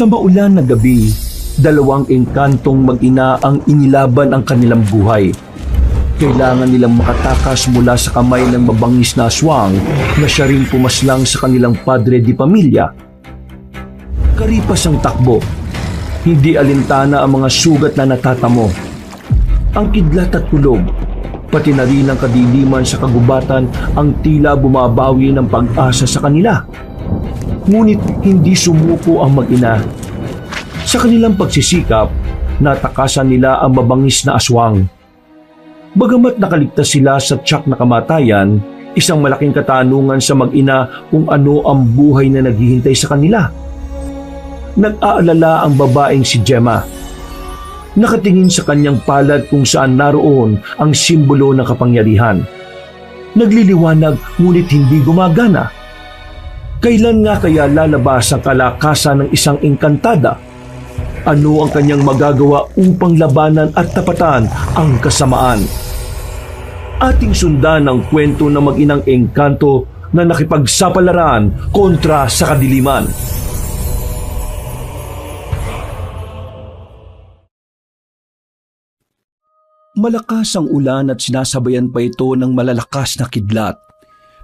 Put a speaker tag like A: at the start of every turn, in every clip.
A: Sa maulan na gabi, dalawang engkantong mag-ina ang inilaban ang kanilang buhay. Kailangan nilang makatakas mula sa kamay ng mabangis na aswang na siya rin pumaslang sa kanilang padre di pamilya. Karipas ang takbo, hindi alintana ang mga sugat na natatamo. Ang kidlat at kulog, pati na rin ang kadiliman sa kagubatan ang tila bumabawi ng pag-asa sa kanila. Ngunit hindi sumuko ang mag-ina. Sa kanilang pagsisikap, natakasan nila ang mabangis na aswang. Bagamat nakaligtas sila sa tiyak na kamatayan, isang malaking katanungan sa mag-ina kung ano ang buhay na naghihintay sa kanila. Nag-aalala ang babaeng si Gemma. Nakatingin sa kanyang palad kung saan naroon ang simbolo ng kapangyarihan. Nagliliwanag ngunit hindi gumagana. Kailan nga kaya lalabas ang kalakasan ng isang engkantada? Ano ang kanyang magagawa upang labanan at tapatan ang kasamaan? Ating sundan ang kwento ng mag-inang engkanto na nakipagsapalaran kontra sa kadiliman. Malakas ang ulan at sinasabayan pa ito ng malalakas na kidlat.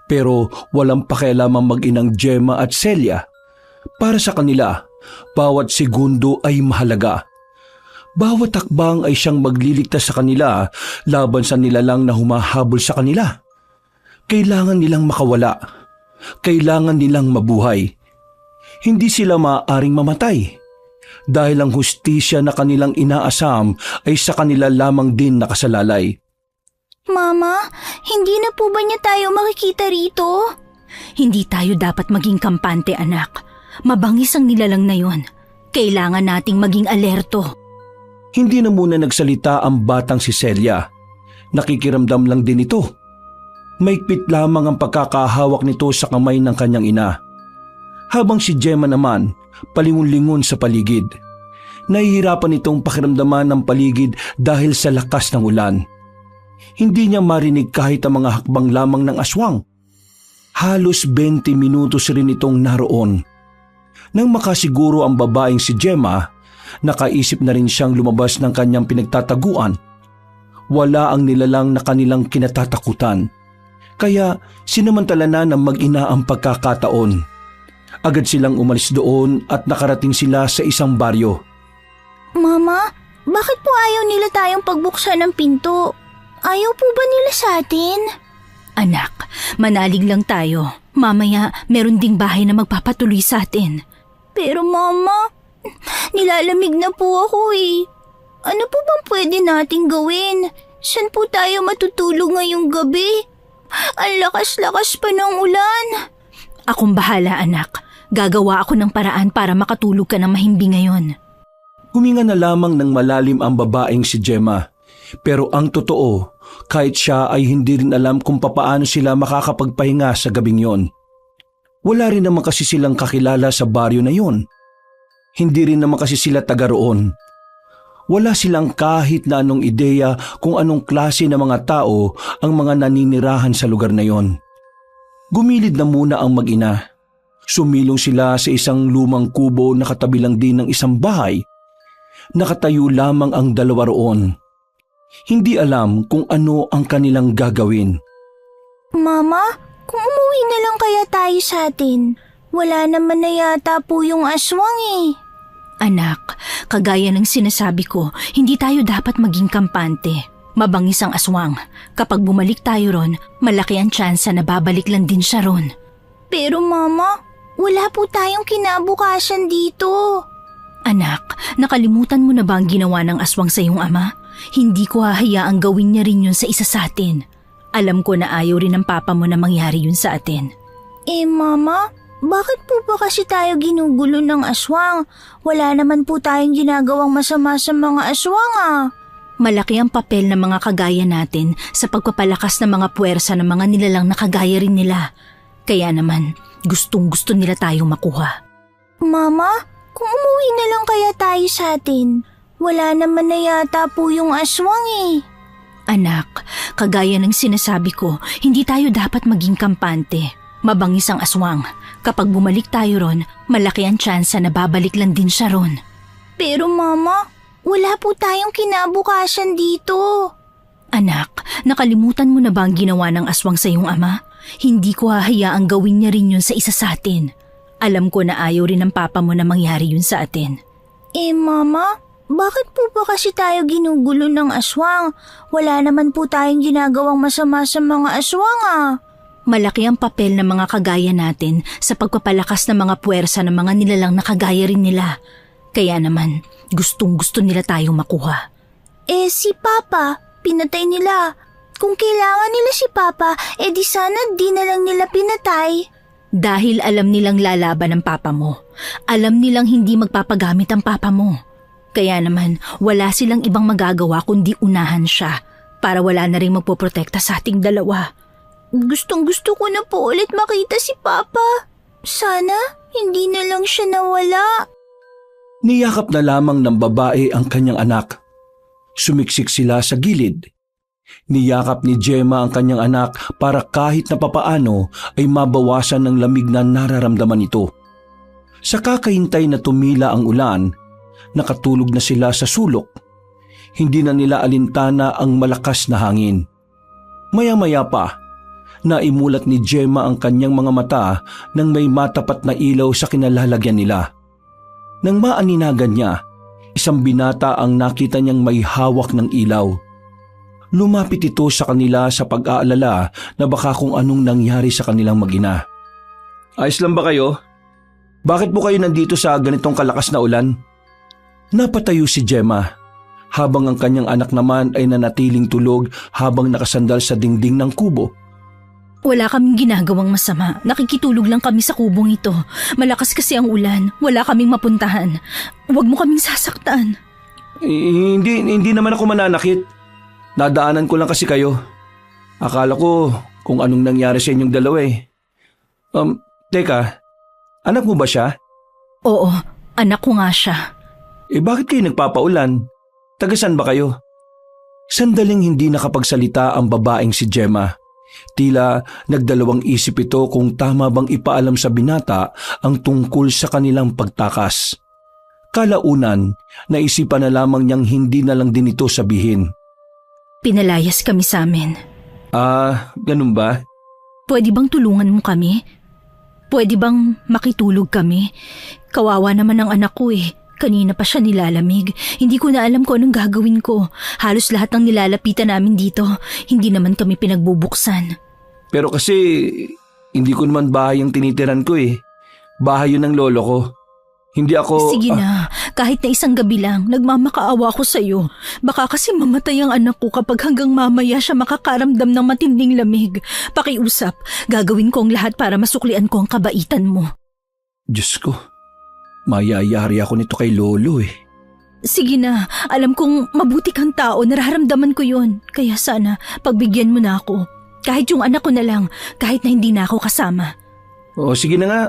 A: Pero walang pakialam ang mag-inang Gemma at Celia. Para sa kanila, bawat segundo ay mahalaga. Bawat takbang ay siyang magliligtas sa kanila laban sa nilalang na humahabol sa kanila. Kailangan nilang makawala. Kailangan nilang mabuhay. Hindi sila maaaring mamatay. Dahil ang hustisya na kanilang inaasam ay sa kanila lamang din nakasalalay.
B: Mama, hindi na po ba niya tayo makikita rito?
C: Hindi tayo dapat maging kampante, anak. Mabangis ang nilalang na yon. Kailangan nating maging alerto.
A: Hindi na muna nagsalita ang batang si Celia. Nakikiramdam lang din ito. Maigpit lamang ang pagkakahawak nito sa kamay ng kanyang ina. Habang si Gemma naman, palingon-lingon sa paligid. Nahihirapan itong pakiramdaman ng paligid dahil sa lakas ng ulan. Hindi niya marinig kahit ang mga hakbang lamang ng aswang. Halos 20 minutos rin itong naroon. Nang makasiguro ang babaeng si Gemma, nakaisip na rin siyang lumabas ng kanyang pinagtataguan. Wala ang nilalang na kanilang kinatatakutan. Kaya sinamantala na ng mag-ina ang pagkakataon. Agad silang umalis doon at nakarating sila sa isang baryo.
B: Mama, bakit po ayaw nila tayong pagbuksan ng pinto? Ayaw po ba nila sa atin?
C: Anak, manalig lang tayo. Mamaya meron ding bahay na magpapatuloy sa atin.
B: Pero mama, nilalamig na po ako eh. Ano po bang pwede nating gawin? Saan po tayo matutulog ngayong gabi? Ang lakas-lakas pa ng ulan.
C: Akong bahala, anak. Gagawa ako ng paraan para makatulog ka ng mahimbing ngayon.
A: Huminga na lamang ng malalim ang babaeng si Gemma. Pero ang totoo, kahit siya ay hindi rin alam kung papaano sila makakapagpahinga sa gabing yon. Wala rin naman kasi silang kakilala sa baryo na yon. Hindi rin naman kasi sila taga roon. Wala silang kahit na anong ideya kung anong klase ng mga tao ang mga naninirahan sa lugar na yon. Gumilid na muna ang mag-ina. Sumilong sila sa isang lumang kubo na katabi lang din ng isang bahay. Nakatayo lamang ang dalawa roon. Hindi alam kung ano ang kanilang gagawin.
B: Mama, kung umuwi na lang kaya tayo sa atin. Wala naman na yata po yung aswang eh.
C: Anak, kagaya ng sinasabi ko, hindi tayo dapat maging kampante. Mabangis ang aswang. Kapag bumalik tayo ron, malaki ang tsansa na babalik lang din siya ron.
B: Pero mama, wala po tayong kinabukasan dito.
C: Anak, nakalimutan mo na ba ang ginawa ng aswang sa iyong ama? Hindi ko hahayaang gawin niya rin yun sa isa sa atin. Alam ko na ayaw rin ng papa mo na mangyari yun sa atin.
B: Mama, bakit po ba kasi tayo ginugulo ng aswang? Wala naman po tayong ginagawang masama sa mga aswang ah.
C: Malaki ang papel ng mga kagaya natin sa pagpapalakas ng mga puwersa ng mga nilalang na kagaya rin nila. Kaya naman, gustong-gusto nila tayong makuha.
B: Mama, kung umuwi na lang kaya tayo sa atin. Wala naman na yata po yung aswang eh.
C: Anak, kagaya ng sinasabi ko, hindi tayo dapat maging kampante. Mabangis ang aswang. Kapag bumalik tayo ron, malaki ang tsansa na babalik lang din siya ron.
B: Pero Mama, wala po tayong kinabukasan dito.
C: Anak, nakalimutan mo na ba ang ginawa ng aswang sa iyong ama? Hindi ko hahayaang gawin niya rin yun sa isa sa atin. Alam ko na ayaw rin ng papa mo na mangyari yun sa atin.
B: Mama, bakit po ba kasi tayo ginugulo ng aswang? Wala naman po tayong ginagawang masama sa mga aswang
C: Malaki ang papel ng mga kagaya natin sa pagpapalakas ng mga puwersa ng mga nilalang na kagaya rin nila. Kaya naman, gustong-gusto nila tayong makuha.
B: Si Papa, pinatay nila. Kung kailangan nila si Papa, di sana di na lang nila pinatay.
C: Dahil alam nilang lalaban ang papa mo. Alam nilang hindi magpapagamit ang papa mo. Kaya naman, wala silang ibang magagawa kundi unahan siya para wala na rin magpoprotekta sa ating dalawa.
B: Gustong-gusto ko na po ulit makita si Papa. Sana hindi na lang siya nawala.
A: Niyakap na lamang ng babae ang kanyang anak. Sumiksik sila sa gilid. Niyakap ni Gemma ang kanyang anak para kahit na papaano ay mabawasan ng lamig na nararamdaman ito. Sa kakahintay na tumila ang ulan, nakatulog na sila sa sulok. Hindi na nila alintana ang malakas na hangin. Maya-maya pa, naimulat ni Gemma ang kanyang mga mata nang may matapat na ilaw sa kinalalagyan nila. Nang maaninagan niya, isang binata ang nakita niyang may hawak ng ilaw. Lumapit ito sa kanila sa pag-aalala na baka kung anong nangyari sa kanilang mag-ina. Ayos lang ba kayo? Bakit po kayo nandito sa ganitong kalakas na ulan? Napatayo si Gemma, habang ang kanyang anak naman ay nanatiling tulog habang nakasandal sa dingding ng kubo.
C: Wala kaming ginagawang masama. Nakikitulog lang kami sa kubong ito. Malakas kasi ang ulan. Wala kaming mapuntahan. Huwag mo kaming sasaktan.
A: Hindi naman ako mananakit. Nadaanan ko lang kasi kayo. Akala ko kung anong nangyari sa inyong dalawa eh. Teka, anak mo ba siya?
C: Oo, anak ko nga siya.
A: Bakit kayo nagpapaulan? Tagasan ba kayo? Sandaling hindi nakapagsalita ang babaeng si Gemma. Tila nagdalawang isip ito kung tama bang ipaalam sa binata ang tungkol sa kanilang pagtakas. Kalaunan, naisipan na lamang niyang hindi na lang din ito sabihin.
C: Pinalayas kami sa amin.
A: Ganun ba?
C: Pwede bang tulungan mo kami? Pwede bang makitulog kami? Kawawa naman ang anak ko eh. Kanina pa siya nilalamig. Hindi ko na alam kung anong gagawin ko. Halos lahat ng nilalapitan namin dito. Hindi naman kami pinagbubuksan.
A: Pero kasi hindi ko naman bahay ang tinitiran ko eh. Bahay yun ng lolo ko. Hindi ako...
C: Sige na, kahit na isang gabi lang, nagmamakaawa ko sa'yo. Baka kasi mamatay ang anak ko kapag hanggang mamaya siya makakaramdam ng matinding lamig. Pakiusap, gagawin ko ang lahat para masuklian ko ang kabaitan mo.
A: Diyos ko, mayayari ako nito kay lolo eh.
C: Sige na, alam kong mabuti kang tao, nararamdaman ko yun. Kaya sana, pagbigyan mo na ako. Kahit yung anak ko na lang, kahit na hindi na ako kasama.
A: Sige na nga,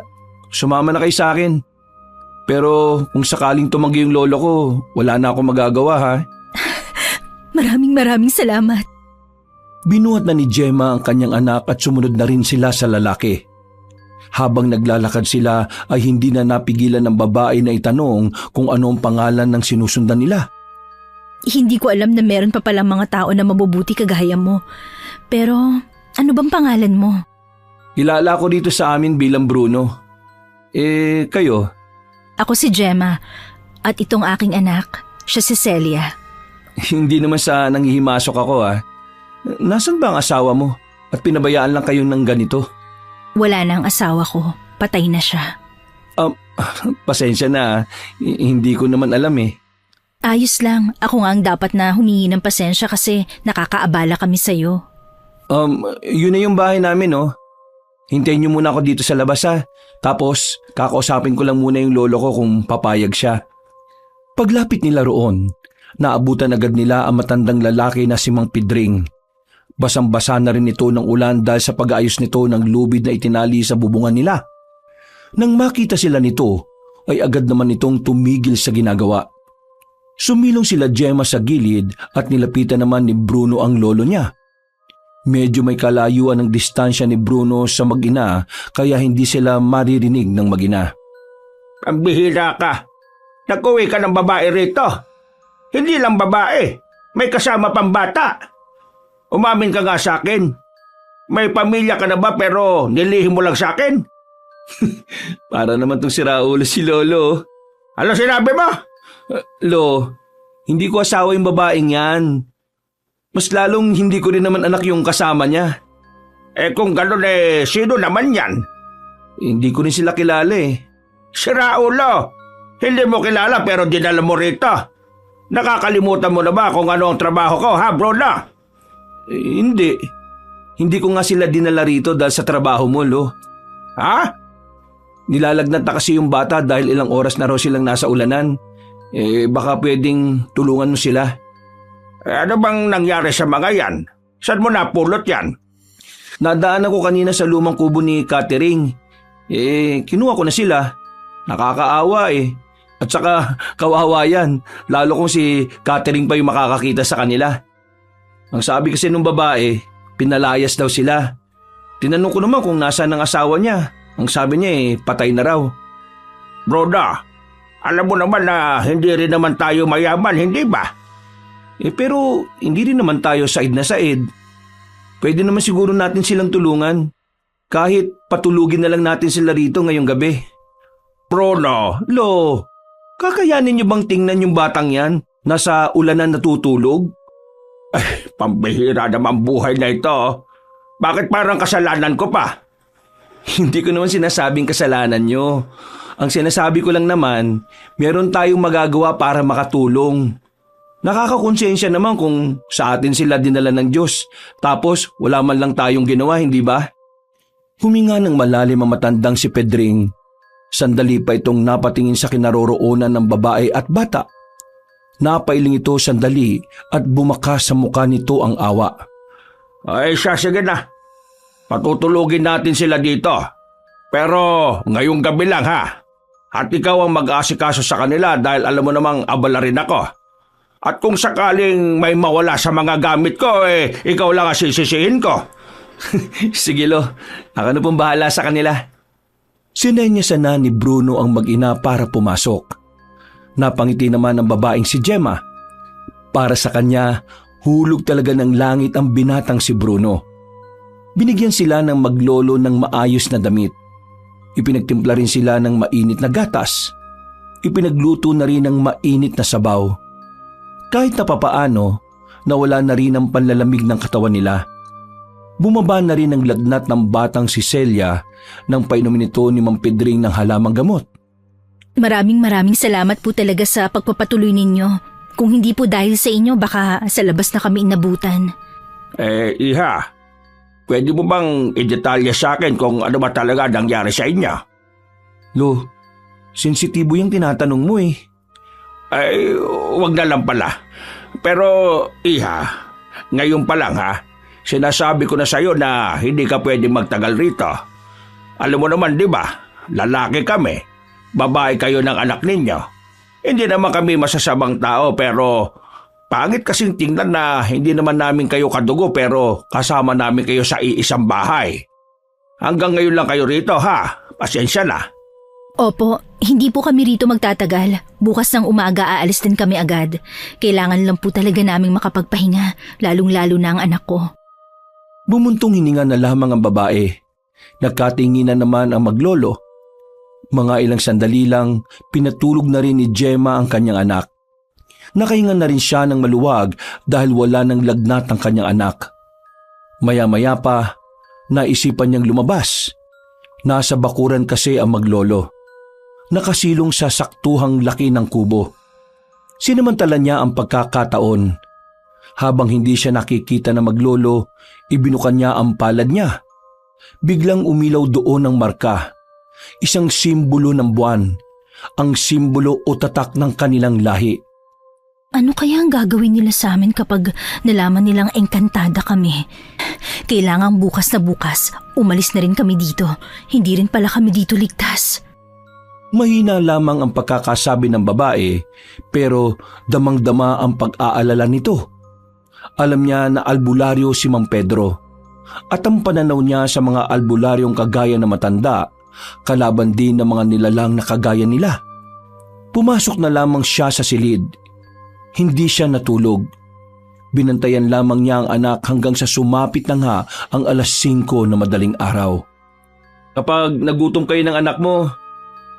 A: sumama na kayo sa akin. Pero kung sakaling tumanggi yung lolo ko, wala na akong magagawa ha.
C: Maraming salamat.
A: Binuhat na ni Gemma ang kanyang anak at sumunod na rin sila sa lalaki. Habang naglalakad sila ay hindi na napigilan ng babae na itanong kung ano ang pangalan ng sinusundan nila.
C: Hindi ko alam na meron pa palang mga tao na mabubuti kagaya mo. Pero ano bang pangalan mo?
A: Kilala ko dito sa amin bilang Bruno. Kayo?
C: Ako si Gemma at itong aking anak, siya si Celia.
A: Hindi naman sa nanghihimasok ako ha. Nasaan ba ang asawa mo at pinabayaan lang kayong ng ganito?
C: Wala na ang asawa ko, patay na siya.
A: Pasensya na, hindi ko naman alam eh.
C: Ayos lang, ako nga ang dapat na humingi ng pasensya kasi nakakaabala kami sa'yo.
A: Yun na yung bahay namin oh. Hintayin niyo muna ako dito sa labas ha. Tapos, kakausapin ko lang muna yung lolo ko kung papayag siya. Paglapit nila roon, naabutan agad nila ang matandang lalaki na si Mang Pidring. Basang-basa na rin ito ng ulan dahil sa pag-aayos nito ng lubid na itinali sa bubungan nila. Nang makita sila nito, ay agad naman itong tumigil sa ginagawa. Sumilong sila Gemma sa gilid at nilapitan naman ni Bruno ang lolo niya. Medyo may kalayuan ng distansya ni Bruno sa mag-ina kaya hindi sila maririnig ng mag-ina.
D: Ang bihira ka. Nag-uwi ka ng babae rito. Hindi lang babae, may kasama pang bata. Umamin ka nga sa akin. May pamilya ka na ba pero nilihim mo lang sa akin?
A: Para naman tong siraulo si Lolo.
D: Ano sinabi mo?
A: Lo, hindi ko asawa yung babaeng yan. Mas lalong hindi ko rin naman anak yung kasama niya.
D: Kung gano'n sino naman yan?
A: Hindi ko rin sila kilala eh.
D: Si Raulo. Hindi mo kilala pero dinala mo rito. Nakakalimutan mo na ba kung ano ang trabaho ko, ha, Bruno?
A: Hindi. Hindi ko nga sila dinala rito dahil sa trabaho mo, Lo.
D: Ha?
A: Nilalagnat na kasi yung bata dahil ilang oras na raw silang nasa ulanan. Baka pwedeng tulungan mo sila.
D: Ano bang nangyari sa mga yan? Saan mo napulot yan?
A: Nadaan ako kanina sa lumang kubo ni Catering. Kinuha ko na sila. Nakakaawa eh. At saka kawawa yan. Lalo kung si Catering pa yung makakakita sa kanila. Ang sabi kasi nung babae, pinalayas daw sila. Tinanong ko naman kung nasaan ang asawa niya. Ang sabi niya patay na raw.
D: Broda, alam mo naman na hindi rin naman tayo mayaman, hindi ba?
A: Pero hindi rin naman tayo said na said. Pwede naman siguro natin silang tulungan. Kahit patulugin na lang natin sila rito ngayong gabi.
D: Bruno,
A: Lo, kakayanin niyo bang tingnan yung batang yan? Nasa ulanan natutulog?
D: Pambihira naman buhay na ito. Bakit parang kasalanan ko pa?
A: Hindi ko naman sinasabing kasalanan nyo. Ang sinasabi ko lang naman, meron tayong magagawa para makatulong. Nakakakonsensya naman kung sa atin sila dinala ng Diyos, tapos wala man lang tayong ginawa, hindi ba? Huminga ng malalim ang matandang si Pedring. Sandali pa itong napatingin sa kinaroroonan ng babae at bata. Napailing ito sandali at bumakas sa mukha nito ang awa.
D: Ay siya, sige na. Patutulugin natin sila dito. Pero ngayong gabi lang, ha? At ikaw ang mag-aasikaso sa kanila dahil alam mo namang abala rin ako. At kung sakaling may mawala sa mga gamit ko, ikaw lang ang sisisihin ko.
A: Sige, Lo. Ako na pong bahala sa kanila. Sinenyasan na ni Bruno ang mag-ina para pumasok. Napangiti naman ang babaeng si Gemma. Para sa kanya, hulog talaga ng langit ang binatang si Bruno. Binigyan sila ng maglolo ng maayos na damit. Ipinagtimpla rin sila ng mainit na gatas. Ipinagluto na rin ng mainit na sabaw. Kahit na papaano, nawala na rin ang panlalamig ng katawan nila. Bumaba na rin ang lagnat ng batang si Celia nang painumin ito ni Mang Pedring ng halamang gamot.
C: Maraming salamat po talaga sa pagpapatuloy ninyo. Kung hindi po dahil sa inyo, baka sa labas na kami inabutan.
D: Iha, pwede mo bang i-detalya sa akin kung ano ba talaga nangyari sa inyo?
A: Lo, sensitibo yung tinatanong mo eh.
D: Wag na lang pala. Pero, Iha, ngayon pa lang ha, sinasabi ko na sa'yo na hindi ka pwedeng magtagal rito. Alam mo naman, di ba? Lalaki kami. Babae kayo ng anak ninyo. Hindi naman kami masasamang tao pero pangit kasing tingnan na hindi naman namin kayo kadugo pero kasama namin kayo sa iisang bahay. Hanggang ngayon lang kayo rito, ha? Pasensya na.
C: Opo, hindi po kami rito magtatagal. Bukas ng umaga aalis din kami agad. Kailangan lang po talaga naming makapagpahinga, lalong-lalo na ang anak ko.
A: Bumuntong hininga na lamang ang babae. Nagkatinginan naman ang maglolo. Mga ilang sandali lang, pinatulog na rin ni Gemma ang kanyang anak. Nakahinga na rin siya ng maluwag dahil wala ng lagnat ang kanyang anak. Maya-maya pa, naisipan niyang lumabas. Nasa bakuran kasi ang maglolo. Nakasilong sa saktuhang laki ng kubo. Sinamantala niya ang pagkakataon. Habang hindi siya nakikita na maglolo, ibinukan niya ang palad niya. Biglang umilaw doon ang marka. Isang simbolo ng buwan. Ang simbolo o tatak ng kanilang lahi.
C: Ano kaya ang gagawin nila sa amin kapag nalaman nilang engkantada kami? Kailangang bukas na bukas, umalis na rin kami dito. Hindi rin pala kami dito ligtas.
A: Mahina lamang ang pagkakasabi ng babae pero damang-dama ang pag-aalala nito. Alam niya na albularyo si Mang Pedro. at ang pananaw niya sa mga albularyong kagaya na matanda, kalaban din ng mga nilalang na kagaya nila. Pumasok na lamang siya sa silid. Hindi siya natulog. Binantayan lamang niya ang anak hanggang sa sumapit na nga ang 5:00 na madaling araw. Kapag nagutom kayo ng anak mo,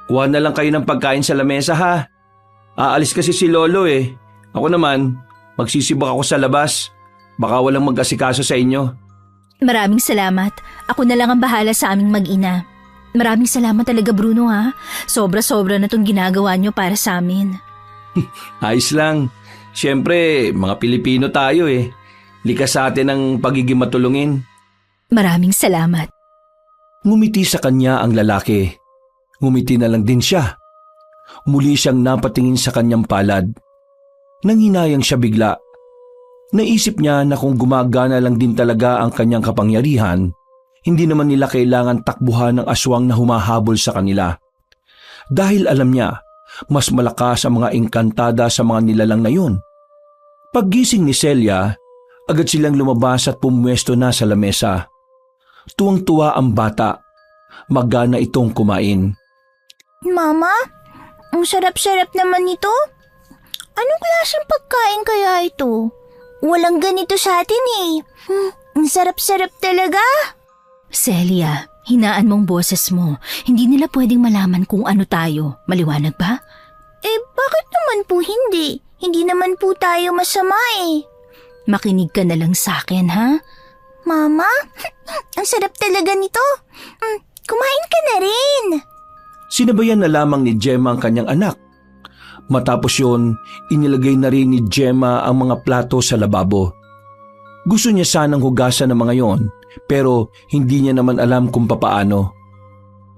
A: kuha na lang kayo ng pagkain sa lamesa ha. Aalis kasi si Lolo eh. Ako naman, magsisibak ako sa labas. Baka walang mag-asikaso sa inyo.
C: Maraming salamat. Ako na lang ang bahala sa aming mag-ina. Maraming salamat talaga, Bruno, ha. Sobra-sobra na itong ginagawa niyo para sa amin.
A: Ayos lang. Siyempre, mga Pilipino tayo eh. Likas sa atin ang pagiging matulungin.
C: Maraming salamat.
A: Ngumiti sa kanya ang lalaki. Ngumiti na lang din siya. Muli siyang napatingin sa kanyang palad. Nanghinayang siya bigla. Naisip niya na kung gumagana lang din talaga ang kanyang kapangyarihan, hindi naman nila kailangan takbuhan ng aswang na humahabol sa kanila. Dahil alam niya, mas malakas ang mga engkantada sa mga nilalang na yun. Paggising ni Celia, agad silang lumabas at pumwesto na sa lamesa. Tuwang-tuwa ang bata. Magana itong kumain.
B: Mama, ang sarap-sarap naman ito. Anong klaseng pagkain kaya ito? Walang ganito sa atin eh. Ang sarap-sarap talaga.
C: Celia, hinaan mong boses mo. Hindi nila pwedeng malaman kung ano tayo. Maliwanag ba?
B: Bakit naman po hindi? Hindi naman po tayo masama eh.
C: Makinig ka na lang sa akin, ha?
B: Mama, ang sarap talaga nito. Kumain ka na rin.
A: Sinabayan na lamang ni Gemma ang kanyang anak. Matapos yun, inilagay na rin ni Gemma ang mga plato sa lababo. Gusto niya sanang hugasan ng mga yon, pero hindi niya naman alam kung papaano.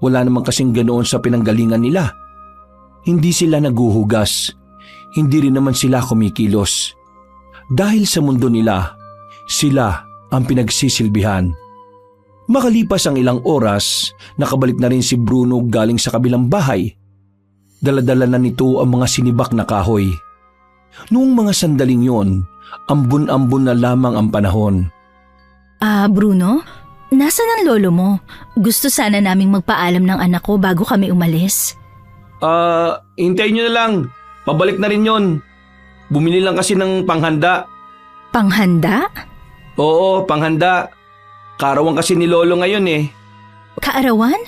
A: Wala naman kasing ganoon sa pinanggalingan nila. Hindi sila naguhugas. Hindi rin naman sila kumikilos. Dahil sa mundo nila, sila ang pinagsisilbihan. Makalipas ang ilang oras, nakabalik na rin si Bruno galing sa kabilang bahay. Daladala na nito ang mga sinibak na kahoy. Noong mga sandaling yon, ambon-ambon na lamang ang panahon.
C: Bruno? Nasaan ang lolo mo? Gusto sana naming magpaalam ng anak ko bago kami umalis.
A: Hintayin nyo na lang. Pabalik na rin yon. Bumili lang kasi ng panghanda.
C: Panghanda?
A: Oo, panghanda. Kaarawan kasi ni Lolo ngayon eh.
C: Kaarawan?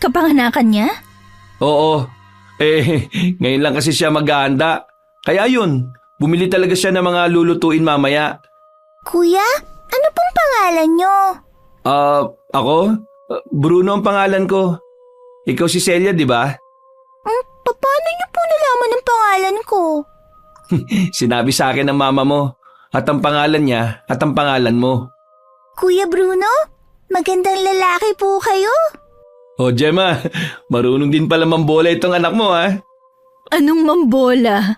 C: Kapanganakan niya?
A: Oo. Ngayon lang kasi siya maghahanda. Kaya yun, bumili talaga siya ng mga lulutuin mamaya.
B: Kuya, ano pong pangalan nyo?
A: Ako? Bruno ang pangalan ko. Ikaw si Celia, di ba?
B: Paano nyo po nalaman ang pangalan ko?
A: Sinabi sa akin ng mama mo. At ang pangalan niya at ang pangalan mo.
B: Kuya Bruno, magandang lalaki po kayo.
A: Oh, Gemma, marunong din pala mambola itong anak mo, ha?
C: Anong mambola?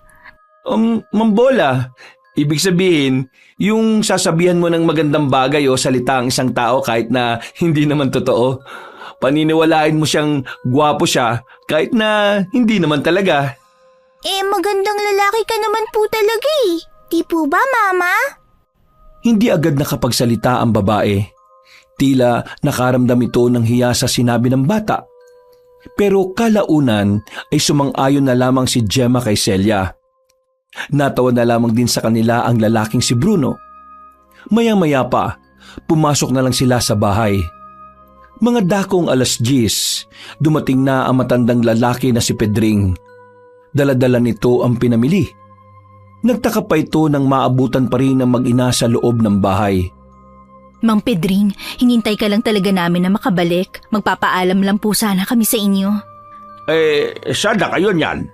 A: Mambola. Ibig sabihin, yung sasabihan mo ng magandang bagay o salita ang isang tao kahit na hindi naman totoo. Paniniwalain mo siyang gwapo siya kahit na hindi naman talaga.
B: Magandang lalaki ka naman po talaga eh. Di po ba, Mama?
A: Hindi agad nakapagsalita ang babae. Tila nakaramdam ito ng hiya sa sinabi ng bata. Pero kalaunan ay sumang-ayon na lamang si Gemma kay Celia. Natawa na lamang din sa kanila ang lalaking si Bruno. Maya-maya pa, pumasok na lang sila sa bahay. Mga dakong 10:00, dumating na ang matandang lalaki na si Pedring. Dala-dala nito ang pinamili. Nagtaka pa ito nang maabutan pa rin ng mag-ina sa loob ng bahay.
C: Mang Pedring, hinintay ka lang talaga namin na makabalik. Magpapaalam lang po sana kami sa inyo.
D: Saan na kayo niyan?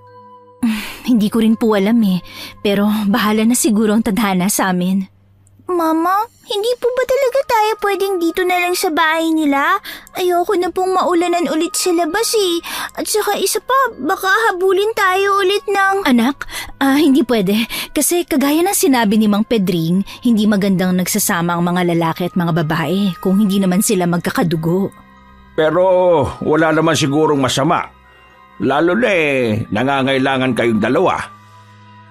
C: Hindi ko rin po alam eh, pero bahala na siguro ang tadhana sa amin.
B: Mama, hindi po ba talaga tayo pwedeng dito na lang sa bahay nila? Ayoko na pong maulanan ulit sa labas eh. At saka isa pa, baka habulin tayo ulit ng...
C: Anak, hindi pwede. Kasi kagaya ng sinabi ni Mang Pedring, hindi magandang nagsasama ang mga lalaki at mga babae kung hindi naman sila magkakadugo.
D: Pero wala naman sigurong masama. Lalo na nangangailangan kayong dalawa.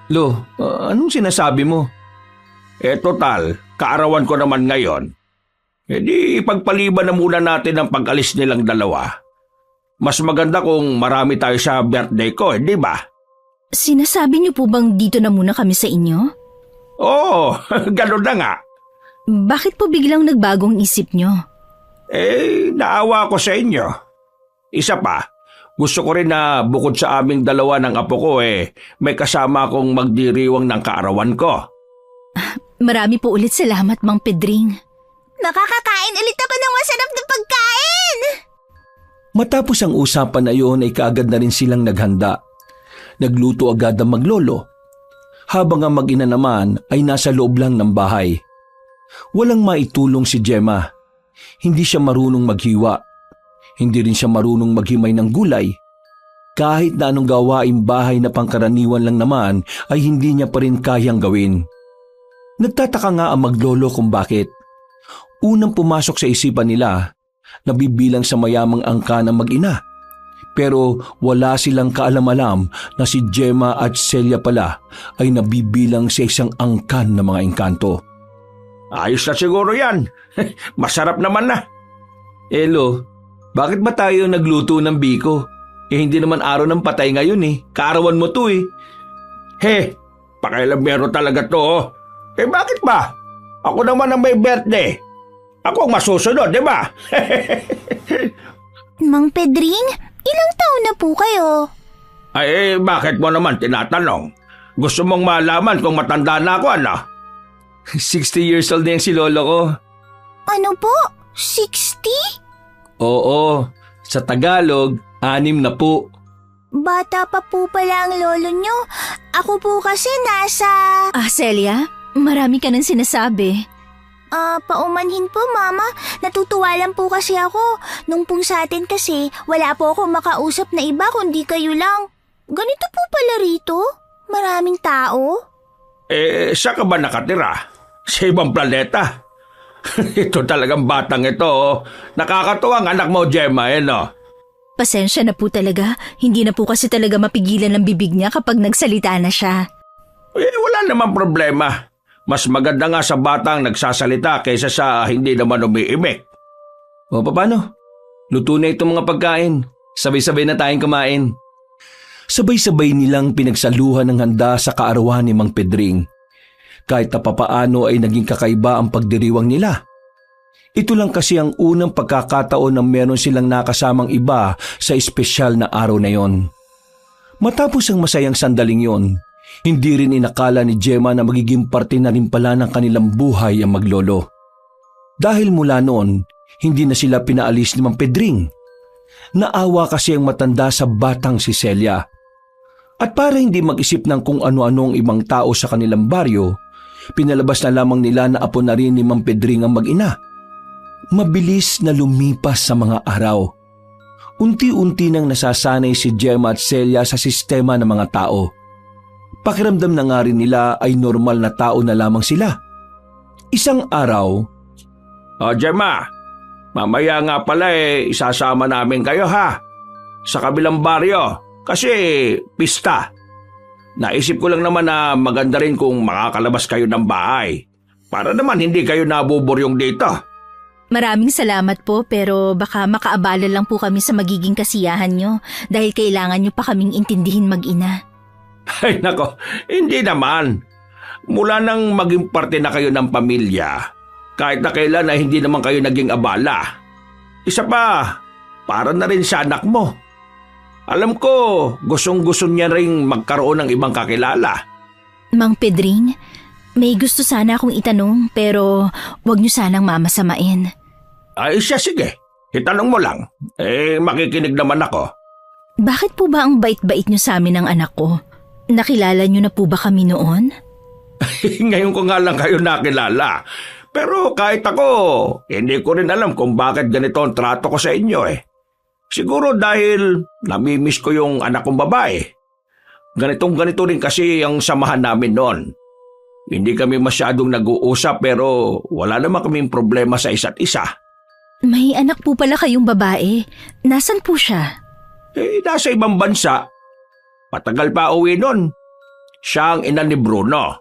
A: Lo, anong sinasabi mo?
D: Total, kaarawan ko naman ngayon. di ipagpaliban na muna natin ang pag-alis nilang dalawa. Mas maganda kung marami tayo sa birthday ko, di ba?
C: Sinasabi niyo po bang dito na muna kami sa inyo?
D: Oo, ganun na nga.
C: Bakit po biglang nagbagong isip niyo?
D: Naawa ko sa inyo. Isa pa, gusto ko rin na bukod sa aming dalawa ng apo ko may kasama akong magdiriwang ng kaarawan ko.
C: Marami po ulit salamat, Mang Pedring.
B: Makakakain ulit ako ng masarap na pagkain!
A: Matapos ang usapan na iyon ay kaagad na rin silang naghanda. Nagluto agad ang maglolo. Habang ang mag-ina naman ay nasa loob lang ng bahay. Walang maitulong si Gemma. Hindi siya marunong maghiwa. Hindi rin siya marunong maghimay ng gulay. Kahit na anong gawaing bahay na pangkaraniwan lang naman ay hindi niya pa rin kayang gawin. Nagtataka nga ang maglolo kung bakit. Unang pumasok sa isipan nila, nabibilang sa mayamang angka ng mag-ina. Pero wala silang kaalam-alam na si Gemma at Celia pala ay nabibilang sa isang angkan ng mga engkanto.
D: Ayos na siguro yan. Masarap naman na.
A: Elo, bakit ba tayo nagluto ng biko? Hindi naman araw ng patay ngayon Kaarawan mo to
D: Pakailamero talaga to. Bakit ba? Ako naman ang may birthday. Ako ang masusunod, di ba?
B: Mang Pedring, ilang taon na po kayo?
D: Bakit mo naman tinatanong? Gusto mong malaman kung matanda na ako, ano?
A: 60 years old na yung si lolo ko.
B: Ano po? 60?
A: Oo, sa Tagalog, 6 na po.
B: Bata pa po pala ang lolo nyo. Ako po kasi nasa...
C: Celia, marami ka nang sinasabi.
B: Paumanhin po, Mama. Natutuwa lang po kasi ako. Nung pong sa atin kasi, wala po ako makausap na iba kundi kayo lang. Ganito po pala rito? Maraming tao?
D: Saan ka ba nakatira? Sa ibang planeta? Ito talagang batang ito. Nakakatuwang anak mo, Gemma, no?
C: Pasensya na po talaga. Hindi na po kasi talaga mapigilan ang bibig niya kapag nagsalita na siya.
D: Wala namang problema. Mas maganda nga sa batang nagsasalita kaysa sa hindi naman umiimik.
A: O paano? Luto na itong mga pagkain. Sabay-sabay na tayong kumain. Sabay-sabay nilang pinagsaluhan ng handa sa kaarawan ni Mang Pedring. Kahit na papaano ay naging kakaiba ang pagdiriwang nila. Ito lang kasi ang unang pagkakataon na meron silang nakasamang iba sa espesyal na araw na yon. Matapos ang masayang sandaling yon, hindi rin inakala ni Gemma na magiging parte na rin pala ng kanilang buhay ang maglolo. Dahil mula noon, hindi na sila pinaalis ni Mang Pedring. Naawa kasi ang matanda sa batang si Celia. At para hindi mag-isip ng kung ano-ano ang ibang tao sa kanilang baryo, pinalabas na lamang nila na apo na rin ni Mang Pedring ang mag-ina. Mabilis na lumipas sa mga araw. Unti-unti nang nasasanay si Gemma at Celia sa sistema ng mga tao. Pakiramdam na nga rin nila ay normal na tao na lamang sila. Isang araw,
D: Gemma, mamaya nga pala isasama namin kayo ha. Sa kabilang baryo, kasi pista. Naisip ko lang naman na maganda rin kung makakalabas kayo ng bahay. Para naman hindi kayo nabuburyong dito.
C: Maraming salamat po pero baka makaabala lang po kami sa magiging kasiyahan nyo dahil kailangan nyo pa kaming intindihin mag-ina.
D: Ay nako, hindi naman. Mula nang maging parte na kayo ng pamilya, kahit na kailan ay hindi naman kayo naging abala. Isa pa, para na rin sa anak mo. Alam ko, gustong-gusto niya rin magkaroon ng ibang kakilala.
C: Mang Pedring, may gusto sana akong itanong pero wag nyo sanang mamasamain.
D: Ay siya, sige. Itanong mo lang. Makikinig naman ako.
C: Bakit po ba ang bait-bait nyo sa amin ng anak ko? Nakilala nyo na po ba kami noon?
D: Ngayon ko nga lang kayo nakilala. Pero kahit ako, hindi ko rin alam kung bakit ganito ang trato ko sa inyo Siguro dahil namimiss ko yung anak kong babae. Ganito rin kasi ang samahan namin noon. Hindi kami masyadong nag-uusap pero wala naman kaming problema sa isa't isa.
C: May anak po pala kayong babae. Nasaan po siya?
D: Nasa ibang bansa. Matagal pa uwi nun. Siya ang ina ni Bruno.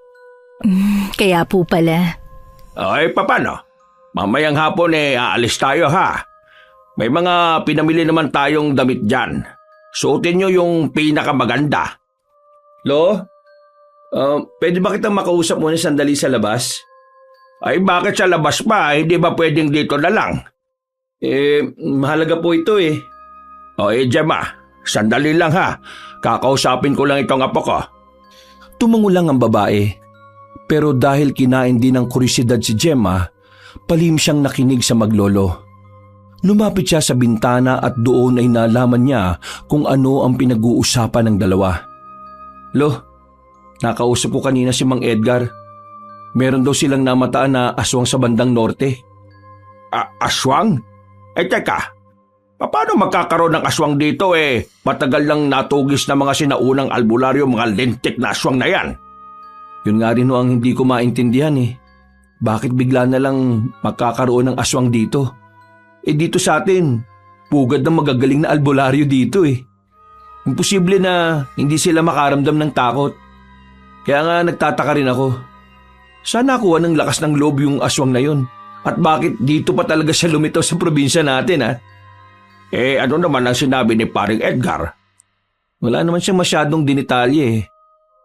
C: Kaya po pala.
D: Paano? Mamayang hapon aalis tayo ha. May mga pinamili naman tayong damit dyan. Suotin nyo yung pinakamaganda.
A: Lo, pwede ba kitang makausap muna sandali sa labas?
D: Ay bakit sa labas pa? Hindi ba pwedeng dito na lang?
A: Mahalaga po ito eh.
D: O Gemma, sandali lang ha. Kakausapin ko lang itong apo ko.
A: Tumango lang ang babae. Pero dahil kinain din ng kurisidad si Gemma, palim siyang nakinig sa maglolo. Lumapit siya sa bintana at doon ay nalaman niya kung ano ang pinag-uusapan ng dalawa. Lo, nakausap ko kanina si Mang Edgar. Meron daw silang namataan na aswang sa bandang norte.
D: Aswang? Teka, paano magkakaroon ng aswang dito matagal lang natugis na mga sinaunang albularyo mga lintik na aswang na yan?
A: Yun nga rin ang hindi ko maintindihan eh. Bakit bigla na lang magkakaroon ng aswang dito? Dito sa atin, pugad ng magagaling na albularyo dito eh. Imposible na hindi sila makaramdam ng takot. Kaya nga nagtataka rin ako. Sana nakuha ng lakas ng loob yung aswang na yun. At bakit dito pa talaga siya lumitaw sa probinsya natin ha?
D: Ano naman ang sinabi ni paring Edgar?
A: Wala naman siyang masyadong dinitalye eh.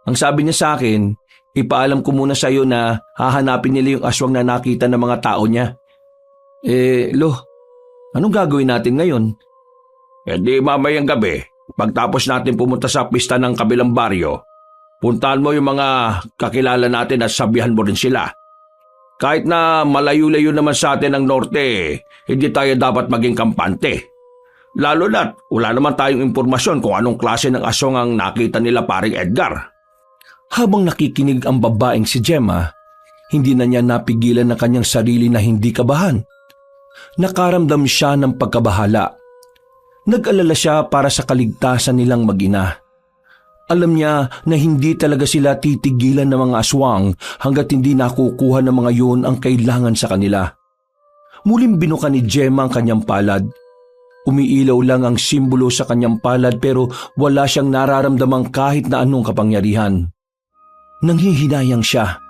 A: Ang sabi niya sa akin, ipaalam ko muna sa iyo na hahanapin nila yung aswang na nakita ng mga tao niya. Lo, anong gagawin natin ngayon?
D: Di mamayang gabi, pagtapos natin pumunta sa pista ng kabilang baryo, puntahan mo yung mga kakilala natin at sabihan mo rin sila. Kahit na malayo-layo naman sa atin ang norte, hindi tayo dapat maging kampante. Lalo na't wala naman tayong impormasyon kung anong klase ng aswang ang nakita nila paring Edgar.
A: Habang nakikinig ang babaeng si Gemma, hindi na niya napigilan ang kanyang sarili na hindi kabahan. Nakaramdam siya ng pagkabahala. Nag-alala siya para sa kaligtasan nilang mag-ina. Alam niya na hindi talaga sila titigilan ng mga aswang hanggat hindi nakukuha ng mga yun ang kailangan sa kanila. Muling binuka ni Gemma ang kanyang palad. Umiilaw lang ang simbolo sa kanyang palad pero wala siyang nararamdamang kahit na anong kapangyarihan. Nanghihinayang siya.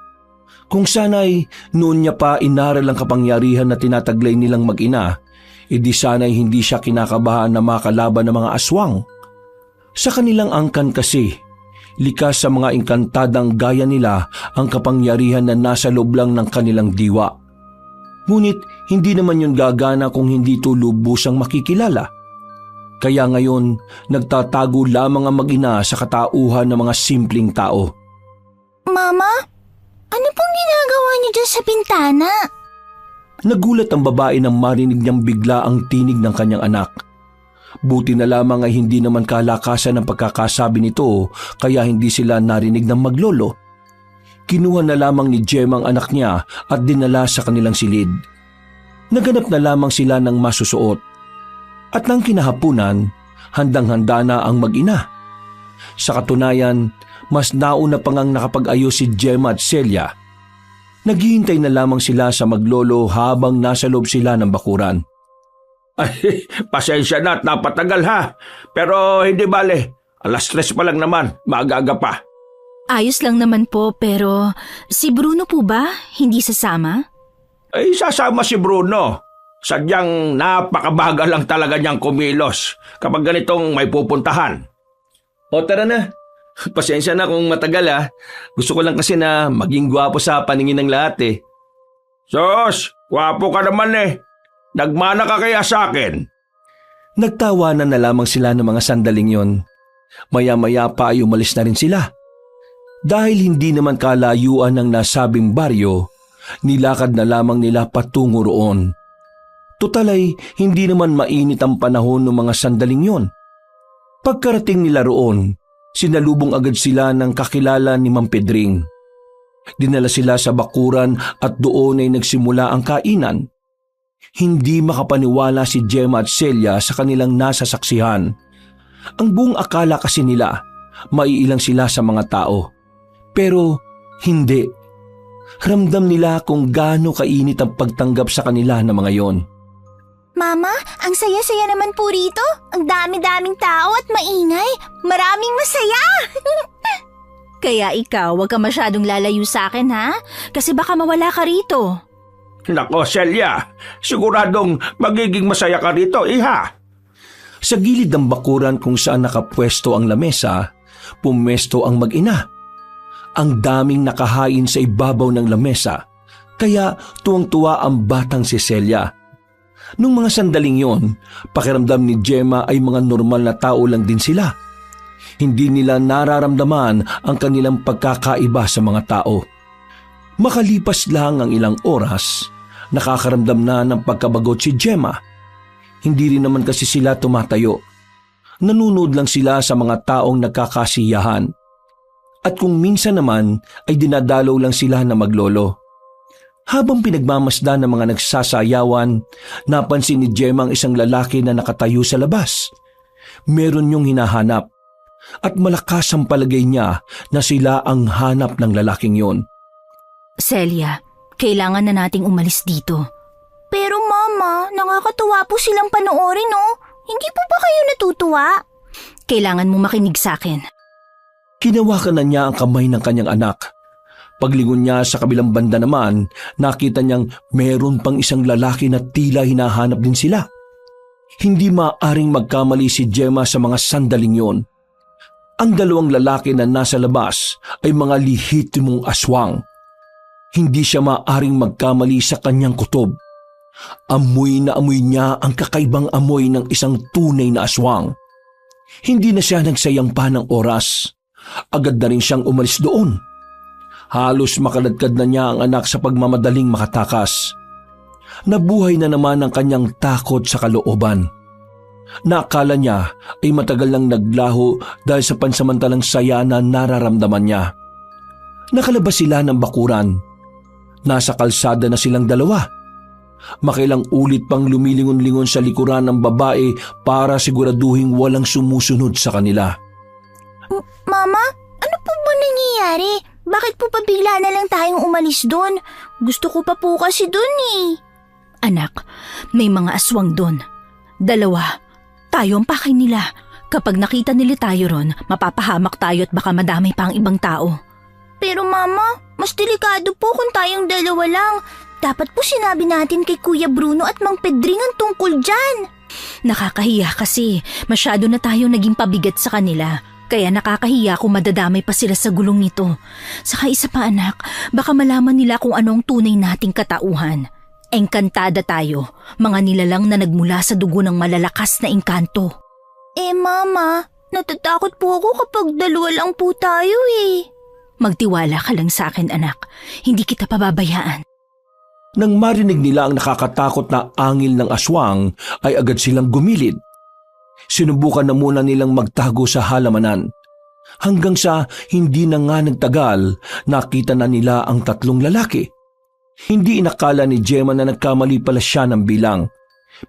A: Kung sana'y noon niya pa inaral ang kapangyarihan na tinataglay nilang mag-ina, edi sana'y hindi siya kinakabahan na makalaban ng mga aswang. Sa kanilang angkan kasi, likas sa mga engkantadang gaya nila ang kapangyarihan na nasa loob lang ng kanilang diwa. Ngunit hindi naman yun gagana kung hindi ito lubusang makikilala. Kaya ngayon, nagtatago lamang ang mag-ina sa katauhan ng mga simpleng tao.
B: Mama, ano pong ginagawa niyo dyan sa bintana?
A: Nagulat ang babae nang marinig niyang bigla ang tinig ng kanyang anak. Buti na lamang ay hindi naman kalakasan ang pagkakasabi nito kaya hindi sila narinig ng maglolo. Kinuha na lamang ni Gemma ang anak niya at dinala sa kanilang silid. Naganap na lamang sila ng masusuot. At nang kinahapunan, handang-handa na ang mag-ina. Sa katunayan, mas nauna pa ngang nakapag-ayos si Gemma at Celia. Naghihintay na lamang sila sa maglolo habang nasa loob sila ng bakuran.
D: Ay, pasensya na at napatagal ha. Pero hindi bale, 3:00 pa lang naman, maaga pa.
C: Ayos lang naman po pero si Bruno po ba hindi sasama?
D: Ay, sasama si Bruno. Sadyang napakabagal lang talaga niyang kumilos kapag ganitong may pupuntahan.
A: O tara na. Pasensya na kung matagal ha. Gusto ko lang kasi na maging gwapo sa paningin ng lahat eh.
D: Sos, gwapo ka naman eh. Nagmana ka kaya sa akin?
A: Nagtawanan na lamang sila ng mga sandaling yon. Maya-maya pa ay umalis na rin sila. Dahil hindi naman kalayuan ng nasabing baryo, nilakad na lamang nila patungo roon. Tutal ay hindi naman mainit ang panahon ng mga sandaling yon. Pagkarating nila roon, sinalubong agad sila ng kakilala ni Mang Pedring. Dinala sila sa bakuran at doon ay nagsimula ang kainan. Hindi makapaniwala si Gemma at Celia sa kanilang nasasaksihan. Ang buong akala kasi nila, maiilang sila sa mga tao. Pero hindi. Ramdam nila kung gaano kainit ang pagtanggap sa kanila ng mga yon.
B: Mama, ang saya-saya naman po rito. Ang dami-daming tao at maingay. Maraming masaya.
C: Kaya ikaw, wag ka masyadong lalayo sa akin ha? Kasi baka mawala ka rito.
D: Nako, Celia, siguradong magiging masaya ka rito, iha.
A: Sa gilid ng bakuran kung saan nakapwesto ang lamesa, pumesto ang mag-ina. Ang daming nakahain sa ibabaw ng lamesa, kaya tuwang-tuwa ang batang si Celia. Nung mga sandaling yon, pakiramdam ni Gemma ay mga normal na tao lang din sila. Hindi nila nararamdaman ang kanilang pagkakaiba sa mga tao. Makalipas lang ang ilang oras, nakakaramdam na ng pagkabagot si Gemma. Hindi rin naman kasi sila tumatayo. Nanunod lang sila sa mga taong nagkakasiyahan. At kung minsan naman ay dinadalaw lang sila na maglolo. Habang pinagmamasdan ng mga nagsasayawan, napansin ni Gemma ang isang lalaki na nakatayo sa labas. Meron niyong hinahanap at malakas ang palagay niya na sila ang hanap ng lalaking yon.
C: Celia, kailangan na nating umalis dito.
B: Pero Mama, nakakatuwa po silang panoorin, no? Hindi po ba kayo natutuwa?
C: Kailangan mo makinig sa akin.
A: Hinawakan na niya ang kamay ng kanyang anak. Paglingon niya sa kabilang banda naman, nakita niyang meron pang isang lalaki na tila hinahanap din sila. Hindi maaaring magkamali si Gemma sa mga sandaling yon. Ang dalawang lalaki na nasa labas ay mga lihitimong aswang. Hindi siya maaaring magkamali sa kanyang kutob. Amoy na amoy niya ang kakaibang amoy ng isang tunay na aswang. Hindi na siya nagsayang pa ng oras. Agad na rin siyang umalis doon. Halos makaladkad na niya ang anak sa pagmamadaling makatakas. Nabuhay na naman ang kanyang takot sa kalooban. Naakala niya ay matagal lang naglaho dahil sa pansamantalang saya na nararamdaman niya. Nakalabas sila ng bakuran. Nasa kalsada na silang dalawa. Makilang ulit pang lumilingon-lingon sa likuran ng babae para siguraduhing walang sumusunod sa kanila.
B: Mama, ano po ba nangyayari? Bakit po pa bigla na lang tayong umalis doon? Gusto ko pa po kasi doon eh.
C: Anak, may mga aswang doon. 2. Tayo ang pakay nila. Kapag nakita nila tayo ron, mapapahamak tayo at baka madamay pa ang ibang tao.
B: Pero Mama, mas delikado po kung tayong 2 lang. Dapat po sinabi natin kay Kuya Bruno at Mang Pedring ang tungkol dyan.
C: Nakakahiya kasi masyado na tayo naging pabigat sa kanila. Kaya nakakahiya kung madadamay pa sila sa gulong nito. Saka isa pa anak, baka malaman nila kung ano ang tunay nating katauhan. Engkantada tayo, mga nilalang na nagmula sa dugo ng malalakas na engkanto.
B: Mama, natatakot po ako kapag 2 lang po tayo eh.
C: Magtiwala ka lang sa akin anak, hindi kita pababayaan.
A: Nang marinig nila ang nakakatakot na angil ng aswang, ay agad silang gumilid. Sinubukan na muna nilang magtago sa halamanan. Hanggang sa hindi na nga nagtagal, nakita na nila ang 3 lalaki. Hindi inakala ni Gemma na nagkamali pala siya ng bilang.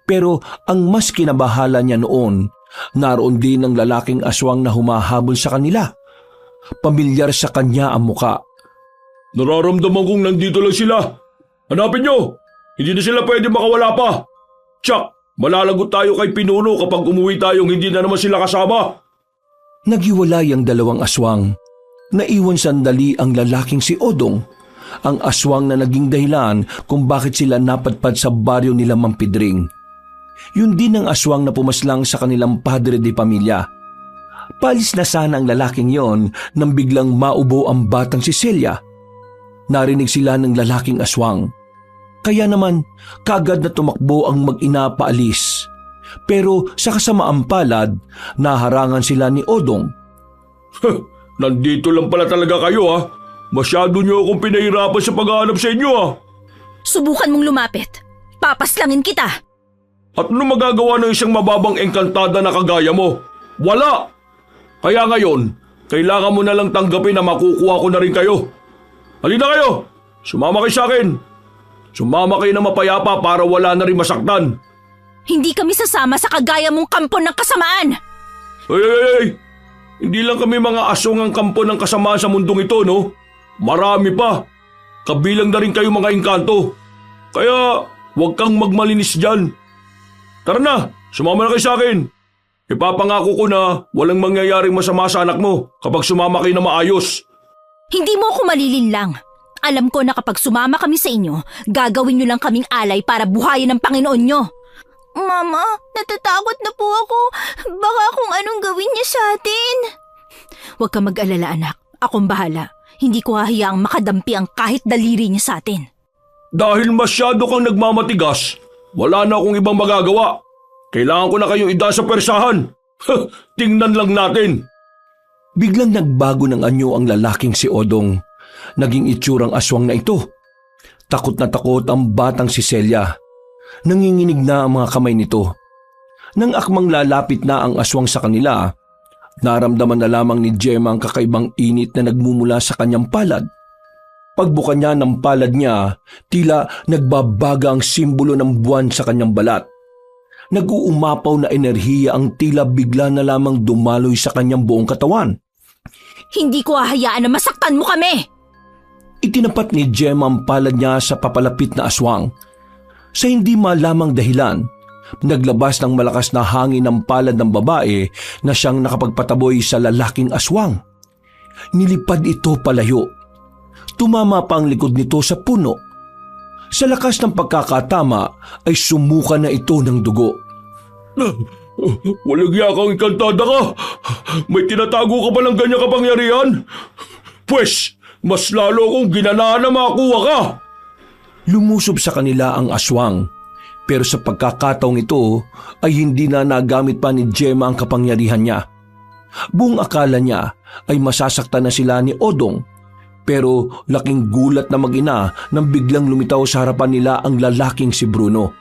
A: Pero ang mas kinabahala niya noon, naroon din ang lalaking aswang na humahabol sa kanila. Pamilyar sa kanya ang muka.
D: Nararamdaman kong nandito lang sila. Hanapin nyo! Hindi na sila pwede makawala pa. Tsak! Malalagot tayo kay Pinuno kapag umuwi tayong hindi na naman sila kasama.
A: Naghiwalay ang 2 aswang. Naiwan sandali ang lalaking si Odong, ang aswang na naging dahilan kung bakit sila napadpad sa baryo nila Mang Pedring. Yun din ang aswang na pumaslang sa kanilang padre de pamilya. Palis na sana ang lalaking yon nang biglang maubo ang batang si Celia. Narinig sila ng lalaking aswang. Kaya naman, kaagad na tumakbo ang mag-ina paalis. Pero sa kasamaang palad, naharangan sila ni Odong.
D: Nandito lang pala talaga kayo ha. Masyado niyo akong pinahirapan sa paghahanap sa inyo ha.
C: Subukan mong lumapit. Papaslangin kita.
D: At ano magagawa ng isang mababang engkantada na kagaya mo? Wala! Kaya ngayon, kailangan mo na lang tanggapin na makukuha ko na rin kayo. Halina kayo! Sumama kayo sa akin! Sumama kayo na mapayapa para wala na rin masaktan.
C: Hindi kami sasama sa kagaya mong kampo ng kasamaan.
D: Ay! Hindi lang kami mga asong ang kampo ng kasamaan sa mundong ito, no? Marami pa. Kabilang na rin kayo mga engkanto. Kaya huwag kang magmalinis dyan. Tara na, sumama na kayo sa akin. Ipapangako ko na walang mangyayaring masama sa anak mo kapag sumama kayo na maayos.
C: Hindi mo ako malilinlang. Alam ko na kapag sumama kami sa inyo, gagawin nyo lang kaming alay para buhayin ng Panginoon nyo.
B: Mama, natatakot na po ako. Baka kung anong gawin niya sa atin.
C: Huwag ka mag-alala anak, akong bahala. Hindi ko hahayaang makadampi ang kahit daliri niya sa atin.
D: Dahil masyado kang nagmamatigas, wala na akong ibang magagawa. Kailangan ko na kayong ida sa persahan. Tingnan lang natin.
A: Biglang nagbago ng anyo ang lalaking si Odong. Naging itsurang aswang na ito. Takot na takot ang batang si Celia. Nanginginig na ang mga kamay nito. Nang akmang lalapit na ang aswang sa kanila, naramdaman na lamang ni Gemma ang kakaibang init na nagmumula sa kanyang palad. Pagbuka niya ng palad niya, tila nagbabaga ang simbolo ng buwan sa kanyang balat. Nag-uumapaw na enerhiya ang tila bigla na lamang dumaloy sa kanyang buong katawan.
C: Hindi ko hahayaan na masaktan mo kami!
A: Itinapat ni Gemma ang palad niya sa papalapit na aswang. Sa hindi malamang dahilan, naglabas ng malakas na hangin ng palad ng babae na siyang nakapagpataboy sa lalaking aswang. Nilipad ito palayo. Tumama pa ang likod nito sa puno. Sa lakas ng pagkakatama ay sumuka na ito ng dugo.
D: Walang yakang ikantada ka. May tinatago ka ba ng ganyang kapangyarihan? Pwes, mas lalo akong ginanaan na makakuha ka.
A: Lumusob sa kanila ang aswang, pero sa pagkakataong ito ay hindi na nagamit pa ni Gemma ang kapangyarihan niya. Buong akala niya ay masasaktan na sila ni Odong, pero laking gulat na mag-ina nang biglang lumitaw sa harapan nila ang lalaking si Bruno.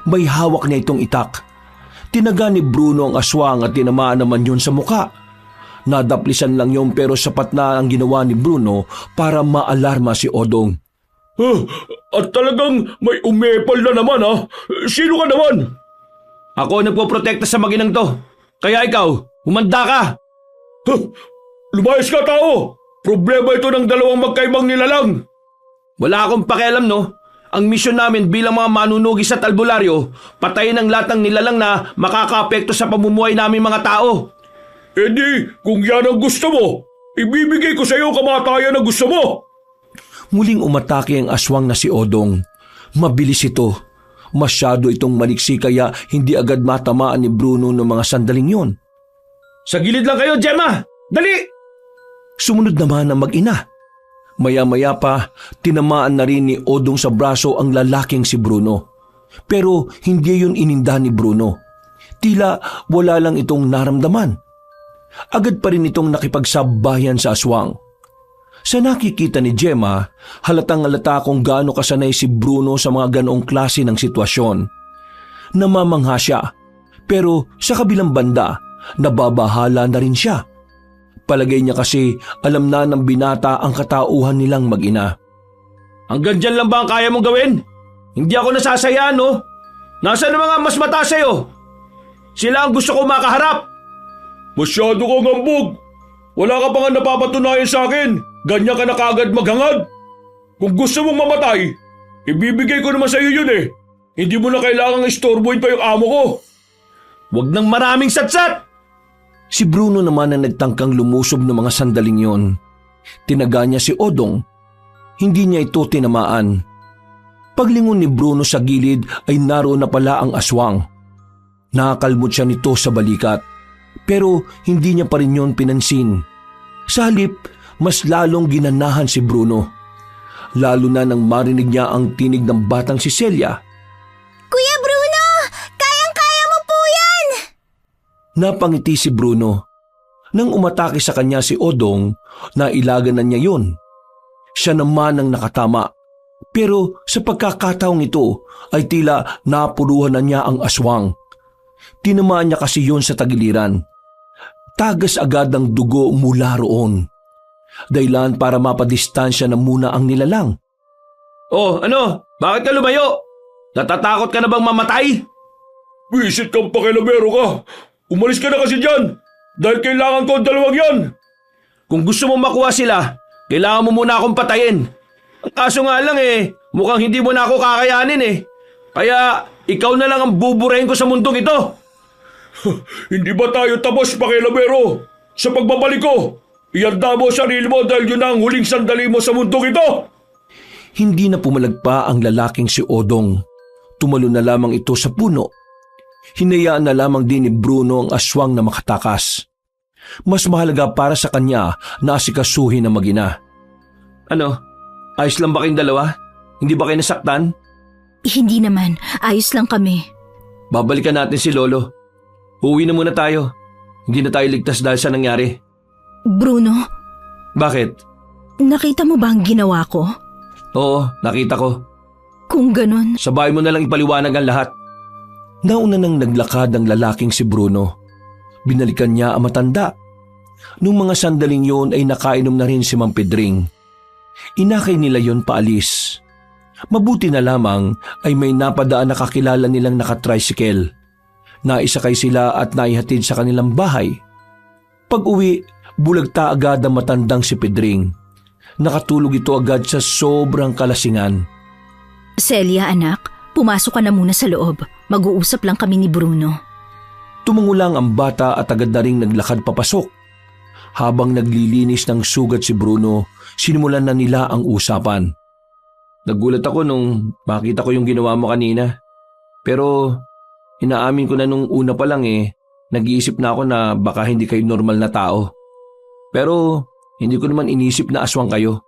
A: May hawak niya itong itak. Tinaga ni Bruno ang aswang at tinamaan naman yun sa muka. Nadaplisan lang yun pero sapat na ang ginawa ni Bruno para maalarma si Odong.
D: At talagang may umepal na naman ha? Sino ka naman? Ako nagpoprotekta sa maginang to. Kaya ikaw, humanda ka. Lumayas ka tao! Problema ito ng dalawang magkaibang nilalang. Wala akong pakialam no. Ang misyon namin bilang mga manunugis at albularyo, patayin ang lahat ng nilalang na makakaapekto sa pamumuhay namin mga tao. Eh di, kung yan ang gusto mo, ibibigay ko sa iyo kamatayan na gusto mo.
A: Muling umatake ang aswang na si Odong. Mabilis ito. Masyado itong maliksi kaya hindi agad matamaan ni Bruno ng mga sandaling yon.
D: Sa gilid lang kayo, Gemma! Dali!
A: Sumunod naman ang mag-ina. Maya-maya pa, tinamaan na rin ni Odong sa braso ang lalaking si Bruno. Pero hindi yun ininda ni Bruno. Tila wala lang itong naramdaman. Agad pa rin itong nakipagsabayan sa aswang. Sa nakikita ni Gemma, halatang-halata kung gaano kasanay si Bruno sa mga ganoong klase ng sitwasyon. Namamangha siya, pero sa kabilang banda, nababahala na rin siya. Palagay niya kasi alam na ng binata ang katauhan nilang mag-ina.
D: Hanggang dyan lang ba ang kaya mong gawin? Hindi ako nasasayaan, no? Nasaan ang mga mas mataas sa'yo? Sila ang gusto ko makaharap. Masyado kang hambog. Wala ka pa nga napapatunayan sa akin. Ganyan ka na kaagad maghangad. Kung gusto mong mamatay, ibibigay ko naman sa iyo yun eh. Hindi mo na kailangang istorbohin pa yung amo ko. Huwag nang maraming satsat!
A: Si Bruno naman ang nagtangkang lumusob ng mga sandaling yon. Tinaga niya si Odong. Hindi niya ito tinamaan. Paglingon ni Bruno sa gilid ay naroon na pala ang aswang. Nakakalmot siya nito sa balikat. Pero hindi niya pa rin yon pinansin. Sa halip, mas lalong ginanahan si Bruno. Lalo na nang marinig niya ang tinig ng batang si Celia.
B: Kuya Bruno! Kayang-kaya mo po yan!
A: Napangiti si Bruno. Nang umatake sa kanya si Odong, nailagan na niya yun. Siya naman ang nakatama. Pero sa pagkakataong ito ay tila napuruhan na niya ang aswang. Tinamaan niya kasi yun sa tagiliran. Tagas agad ang dugo mula roon. Dahilan para mapadistansya na muna ang nilalang.
D: Oh, ano? Bakit ka lumayo? Natatakot ka na bang mamatay? Wisit kang pakilabero ka. Umalis ka na kasi dyan. Dahil kailangan ko ang dalawang yan. Kung gusto mong makuha sila, kailangan mo muna akong patayin. Ang kaso nga lang mukhang hindi mo na ako kakayanin Kaya ikaw na lang ang buburahin ko sa mundong ito. Hindi ba tayo tapos, pakilabero? Sa pagbabalik ko, ihanda mo sarili mo dahil yun ang huling sandali mo sa mundong ito.
A: Hindi na pumalagpa ang lalaking si Odong. Tumalo na lamang ito sa puno. Hinayaan na lamang din ni Bruno ang aswang na makatakas. Mas mahalaga para sa kanya na asikasuhin ang mag-ina. Ano? Ayos lang ba kayong dalawa? Hindi ba kayo nasaktan?
C: Hindi naman, ayos lang kami.
A: Babalikan natin si Lolo. Uuwi na muna tayo. Hindi na tayo ligtas dahil sa nangyari.
C: Bruno,
A: Bakit?
C: nakita mo ba ang ginawa ko?
A: Oo, nakita ko.
C: Kung ganun,
A: Sa bahay mo na lang ipaliwanag ang lahat. Nauna nang naglakad ang lalaking si Bruno. Binalikan niya ang matanda. Nung mga sandaling yun ay nakainom na rin si Mang Pedring. Inakay nila yon paalis. Mabuti na lamang ay may napadaan na kakilala nilang nakatricycle. Naisakay sila at naihatid sa kanilang bahay. Pag-uwi, bulagta agad ang matandang si Pedring. Nakatulog ito agad sa sobrang kalasingan.
C: Celia anak, pumasok ka na muna sa loob. Mag-uusap lang kami ni Bruno.
A: Tumangulang ang bata at agad na ring naglakad papasok. Habang naglilinis ng sugat si Bruno, sinimulan na nila ang usapan. Nagulat ako nung makita ko yung ginawa mo kanina. Pero inaamin ko na nung una pa lang nag-iisip na ako na baka hindi kayo normal na tao. Pero hindi ko naman inisip na aswang kayo.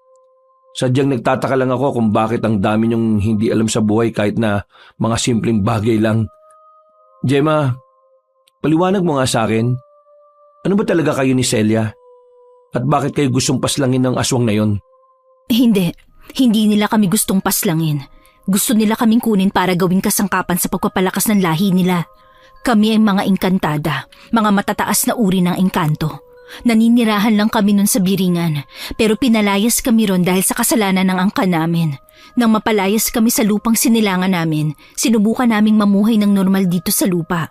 A: Sadyang nagtataka lang ako kung bakit ang dami niyong hindi alam sa buhay kahit na mga simpleng bagay lang. Gemma, paliwanag mo nga sa akin. Ano ba talaga kayo ni Celia? At bakit kayo gustong paslangin ng aswang na yon?
C: Hindi nila kami gustong paslangin. Gusto nila kaming kunin para gawing kasangkapan sa pagpapalakas ng lahi nila. Kami ay mga engkantada, mga matataas na uri ng engkanto. Naninirahan lang kami nun sa Biringan, pero pinalayas kami ron dahil sa kasalanan ng angka namin. Nang mapalayas kami sa lupang sinilangan namin, sinubukan naming mamuhay ng normal dito sa lupa.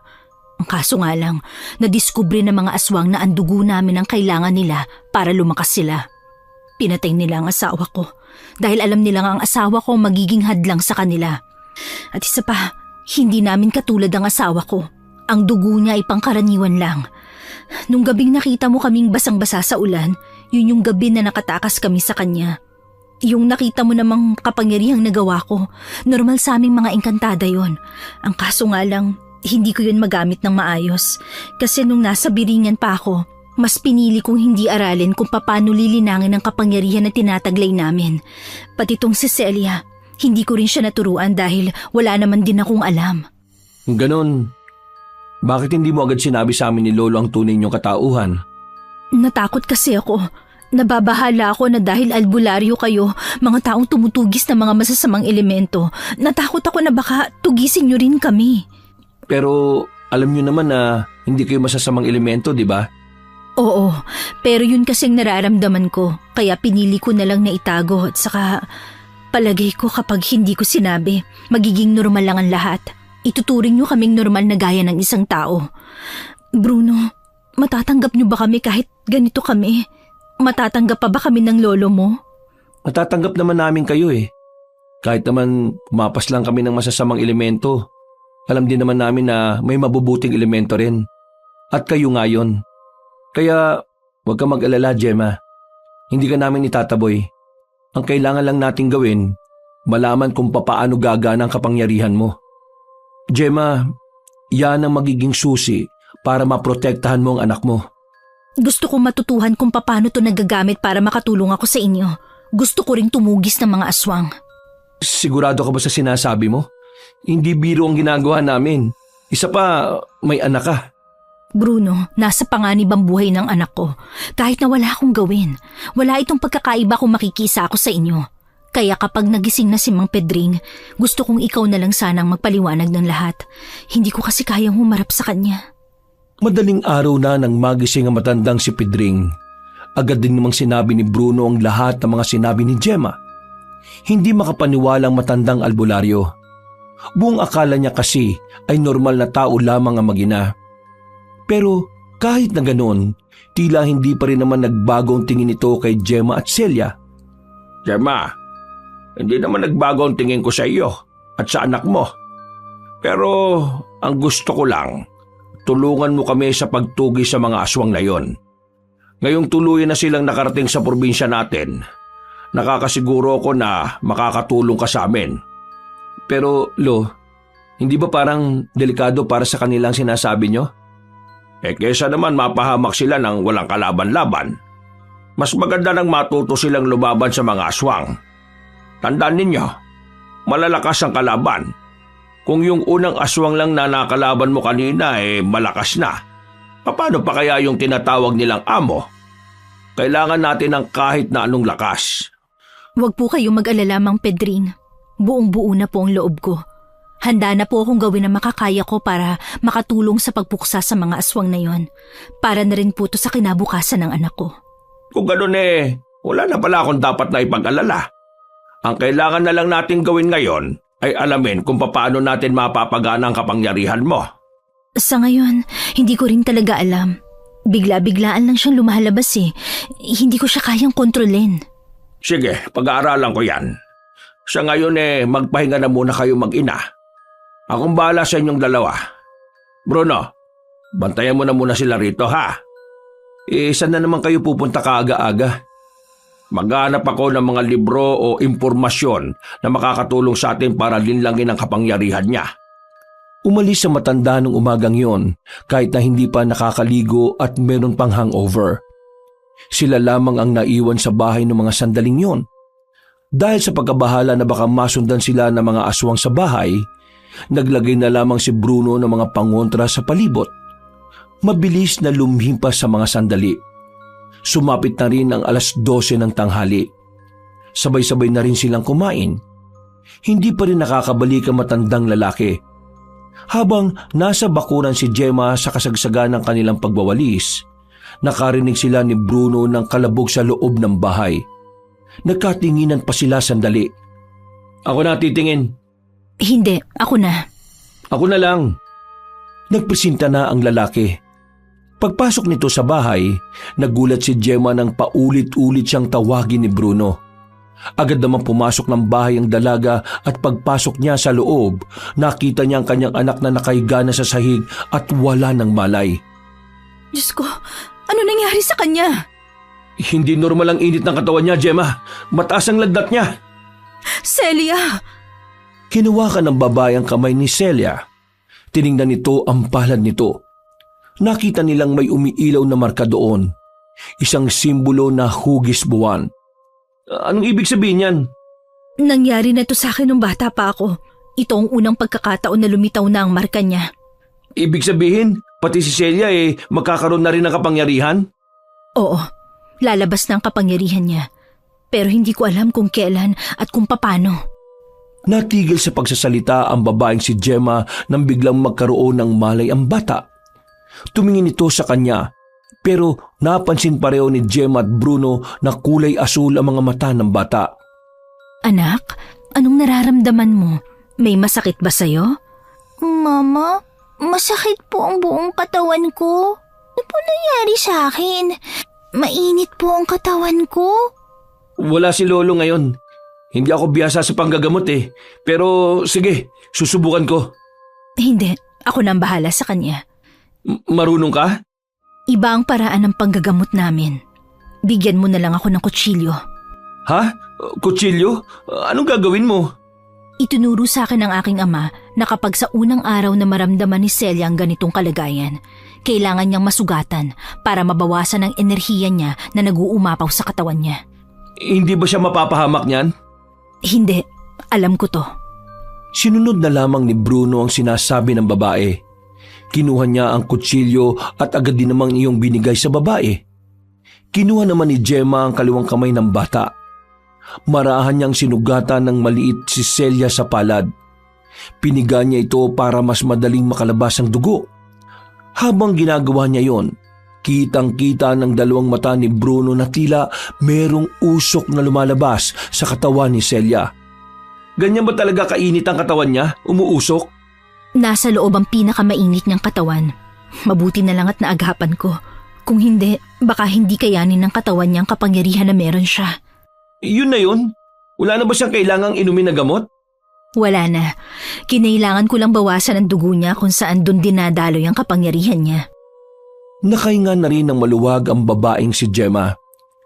C: Ang kaso nga lang, nadiskubre ng mga aswang na ang dugo namin ang kailangan nila para lumakas sila. Pinatay nila ang asawa ko dahil alam nilang ang asawa ko magiging hadlang sa kanila. At isa pa, hindi namin katulad ang asawa ko. Ang dugo niya ay pangkaraniwan lang. Nung gabing nakita mo kaming basang-basa sa ulan, yun yung gabi na nakatakas kami sa kanya. Yung nakita mo namang kapangyarihang nagawa ko, normal sa aming mga engkantada yon. Ang kaso nga lang, hindi ko yun magamit ng maayos. Kasi nung nasa Biringan pa ako, mas pinili kong hindi aralin kung paano lilinangin ang kapangyarihan na tinataglay namin. Pati tong si Celia, hindi ko rin siya naturuan dahil wala naman din akong alam.
A: Ganon. Bakit hindi mo agad sinabi sa amin ni Lolo ang tunay niyong katauhan?
C: Natakot kasi ako. Nababahala ako na dahil albularyo kayo, mga taong tumutugis ng mga masasamang elemento. Natakot ako na baka tugisin niyo rin kami.
A: Pero alam niyo naman na hindi kayo masasamang elemento, di ba?
C: Oo, pero yun kasing nararamdaman ko, kaya pinili ko na lang na itago at saka palagay ko kapag hindi ko sinabi, magiging normal lang ang lahat. Ituturing niyo kaming normal na gaya ng isang tao. Bruno, matatanggap niyo ba kami kahit ganito kami? Matatanggap pa ba kami ng lolo mo?
A: Matatanggap naman namin kayo Kahit naman pumapas lang kami ng masasamang elemento, alam din naman namin na may mabubuting elemento rin. At kayo nga yun. Kaya huwag ka mag-alala, Gemma. Hindi ka namin itataboy. Ang kailangan lang nating gawin, malaman kung papaano gagana ang kapangyarihan mo. Gemma, yan ang magiging susi para maprotektahan mo ang anak mo.
C: Gusto kong matutuhan kung paano to nagagamit para makatulong ako sa inyo. Gusto ko ring tumugis ng mga aswang.
A: Sigurado ka ba sa sinasabi mo? Hindi biro ang ginagawa namin. Isa pa, may anak ka.
C: Bruno, nasa panganib ang buhay ng anak ko. Kahit na wala akong gawin, wala itong pagkakaiba kung makikisa ako sa inyo. Kaya kapag nagising na si Mang Pedring, gusto kong ikaw na lang sanang magpaliwanag ng lahat. Hindi ko kasi kayang humarap sa kanya.
A: Madaling araw na nang magising ang matandang si Pedring. Agad din namang sinabi ni Bruno ang lahat ng mga sinabi ni Gemma. Hindi makapaniwalang matandang albularyo. Buong akala niya kasi ay normal na tao lamang ang mag-ina. Pero kahit na ganoon, tila hindi pa rin naman nagbago ang tingin nito kay Gemma at Celia.
D: Gemma, hindi naman nagbago ang tingin ko sa iyo at sa anak mo. Pero ang gusto ko lang, tulungan mo kami sa pagtugi sa mga aswang na yon. Ngayong tuluyan na silang nakarating sa probinsya natin, nakakasiguro ko na makakatulong ka sa amin.
A: Pero, Lo, hindi ba parang delikado para sa kanilang sinasabi nyo?
D: Kesa naman mapahamak sila ng walang kalaban-laban, mas maganda nang matuto silang lumaban sa mga aswang. Tandaan ninyo, malalakas ang kalaban. Kung yung unang aswang lang na nakalaban mo kanina malakas na, paano pa kaya yung tinatawag nilang amo? Kailangan natin ng kahit na anong lakas.
C: Huwag po kayong mag-alala, Mang Pedring. Buong-buo na po ang loob ko. Handa na po akong gawin ang makakaya ko para makatulong sa pagpuksa sa mga aswang na yon. Para na rin po to sa kinabukasan ng anak ko.
D: Kung gano'n wala na pala akong dapat na ipag-alala. Ang kailangan na lang natin gawin ngayon ay alamin kung paano natin mapapagana ang kapangyarihan mo.
C: Sa ngayon, hindi ko rin talaga alam. Bigla-biglaan lang siyang lumalabas Hindi ko siya kayang kontrolin.
D: Sige, pag-aaralan ko yan. Sa ngayon magpahinga na muna kayo mag-ina. Akong bahala sa inyong dalawa. Bruno, bantayan mo na muna sila rito ha.
A: Saan na naman kayo pupunta kaaga-aga?
D: Maghanap ako ng mga libro o impormasyon na makakatulong sa atin para linlangin ang kapangyarihan niya.
A: Umalis sa matanda nung umagang yon kahit na hindi pa nakakaligo at meron pang hangover. Sila lamang ang naiwan sa bahay ng mga sandaling yon. Dahil sa pagkabahala na baka masundan sila ng mga aswang sa bahay, naglagay na lamang si Bruno ng mga pangontra sa palibot. Mabilis na lumhimpas sa mga sandali. Sumapit na rin ang 12:00 ng tanghali. Sabay-sabay na rin silang kumain. Hindi pa rin nakakabalik ang matandang lalaki. Habang nasa bakuran si Gemma sa kasagsagan ng kanilang pagwawalis, nakarinig sila ni Bruno ng kalabog sa loob ng bahay. Nagkatinginan pa sila sandali.
D: Ako na titingin.
C: Hindi, ako na.
A: Ako na lang. Nagpresinta na ang lalaki. Pagpasok nito sa bahay, nagulat si Gemma nang paulit-ulit siyang tawagin ni Bruno. Agad naman pumasok ng bahay ang dalaga at pagpasok niya sa loob, nakita niya ang kanyang anak na nakahiga na sa sahig at wala ng malay.
C: Diyos ko, ano nangyari sa kanya?
A: Hindi normal ang init ng katawan niya, Gemma. Mataas ang lagnat niya.
C: Celia!
A: Hinawakan ng babae ang kamay ni Celia. Tiningnan nito ang palad nito. Nakita nilang may umiilaw na marka doon. Isang simbolo na hugis buwan. Anong ibig sabihin yan?
C: Nangyari na to sa akin nung bata pa ako. Ito ang unang pagkakataon na lumitaw na ang marka niya.
A: Ibig sabihin, pati si Celia magkakaroon na rin ng kapangyarihan?
C: Oo, lalabas na ang kapangyarihan niya. Pero hindi ko alam kung kailan at kung paano.
A: Natigil sa pagsasalita ang babaeng si Gemma nang biglang magkaroon ng malay ang bata. Tumingin ito sa kanya, pero napansin pareho ni Gemma at Bruno na kulay asul ang mga mata ng bata.
C: Anak, anong nararamdaman mo? May masakit ba sa'yo?
B: Mama, masakit po ang buong katawan ko. Ano po nangyari sa akin? Mainit po ang katawan ko.
A: Wala si Lolo ngayon. Hindi ako biyasa sa panggagamot Pero sige, susubukan ko.
C: Hindi, ako nang bahala sa kanya.
A: Marunong ka?
C: Iba ang paraan ng panggagamot namin. Bigyan mo na lang ako ng kutsilyo.
A: Ha? Kutsilyo? Anong gagawin mo?
C: Itinuro sa akin ng aking ama na kapag sa unang araw na maramdaman ni Celia ang ganitong kalagayan, kailangan niyang masugatan para mabawasan ang enerhiya niya na nag-uumapaw sa katawan niya.
A: Hindi ba siya mapapahamak niyan?
C: Hindi, alam ko to.
A: Sinunod na lamang ni Bruno ang sinasabi ng babae. Kinuha niya ang kutsilyo at agad din namang iyong binigay sa babae. Kinuha naman ni Gemma ang kaliwang kamay ng bata. Marahan niyang sinugatan ng maliit si Celia sa palad. Piniga niya ito para mas madaling makalabas ang dugo. Habang ginagawa niya yon, kitang-kita ng dalawang mata ni Bruno na tila merong usok na lumalabas sa katawan ni Celia. Ganyan ba talaga kainit ang katawan niya? Umuusok?
C: Nasa loob ang pinakamainit niyang katawan. Mabuti na lang at naagapan ko. Kung hindi, baka hindi kayanin ng katawan niyang kapangyarihan na meron siya.
A: Yun na yun? Wala na ba siyang kailangang inumin na gamot?
C: Wala na. Kinailangan ko lang bawasan ang dugo niya kung saan doon dinadaloy ang kapangyarihan niya.
A: Nakahinga na rin ng maluwag ang babaeng si Gemma.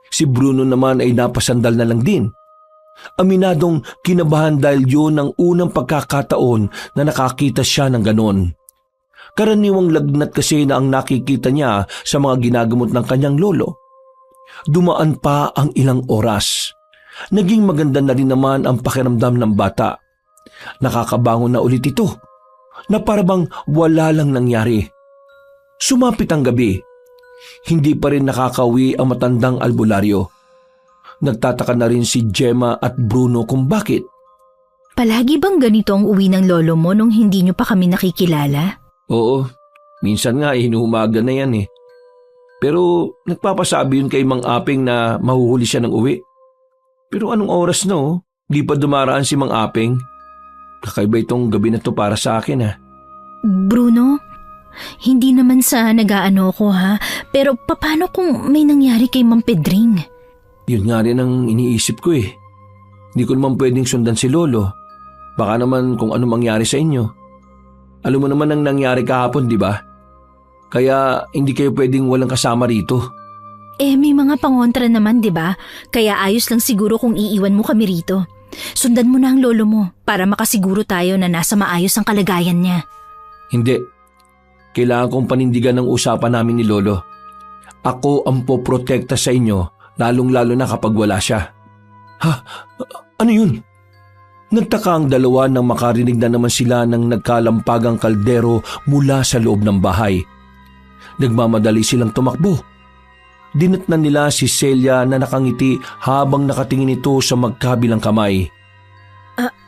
A: Si Bruno naman ay napasandal na lang din. Aminadong kinabahan dahil yun ang unang pagkakataon na nakakita siya ng ganon. Karaniwang lagnat kasi na ang nakikita niya sa mga ginagamot ng kanyang lolo. Dumaan pa ang ilang oras. Naging maganda na rin naman ang pakiramdam ng bata. Nakakabangon na ulit ito, na parabang wala lang nangyari. Sumapit ang gabi. Hindi pa rin nakakauwi ang matandang albularyo. Nagtataka na rin si Gemma at Bruno kung bakit.
C: Palagi bang ganito ang uwi ng lolo mo nung hindi nyo pa kami nakikilala?
A: Oo, minsan nga inuumaga na yan eh. Pero nagpapasabi yun kay Mang Aping na mahuhuli siya ng uwi. Pero anong oras na oh? Di pa dumaraan si Mang Aping. Kakaiba itong gabi na to para sa akin ha.
C: Bruno, hindi naman sa nag-aano ko ha, pero paano kung may nangyari kay Mang Pedring?
A: Yun nga rin ang iniisip ko eh. Hindi ko naman pwedeng sundan si Lolo. Baka naman kung ano mangyari sa inyo. Alam mo naman ang nangyari kahapon, di ba? Kaya hindi kayo pwedeng walang kasama rito.
C: May mga pangontra naman, di ba? Kaya ayos lang siguro kung iiwan mo kami rito. Sundan mo na ang lolo mo para makasiguro tayo na nasa maayos ang kalagayan niya.
A: Hindi. Kailangan kong panindigan ng usapan namin ni Lolo. Ako ang poprotekta sa inyo, lalong-lalo na kapag wala siya. Ha? Ano yun? Nagtaka ang dalawa nang makarinig na naman sila ng nagkalampagang kaldero mula sa loob ng bahay. Nagmamadali silang tumakbo. Dinatnan nila si Celia na nakangiti habang nakatingin ito sa magkabilang kamay.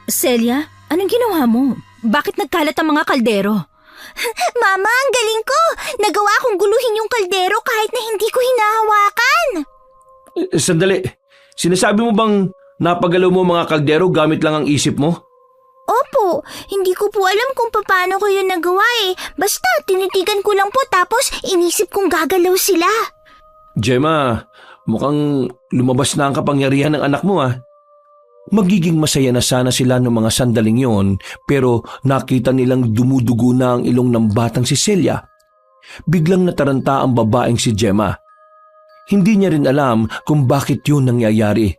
C: Celia, anong ginawa mo? Bakit nagkalat ang mga kaldero?
B: Mama, ang galing ko! Nagawa kong guluhin yung kaldero kahit na hindi ko hinahawakan!
A: Sandali, sinasabi mo bang napagalaw mo mga kaldero gamit lang ang isip mo?
B: Opo, hindi ko po alam kung paano ko yun nagawa eh. Basta tinitigan ko lang po tapos inisip kong gagalaw sila.
A: Gemma, mukhang lumabas na ang kapangyarihan ng anak mo ah. Magiging masaya na sana sila ng mga sandaling yon pero nakita nilang dumudugo na ang ilong ng batang si Celia. Biglang nataranta ang babaeng si Gemma. Hindi niya rin alam kung bakit yun nangyayari.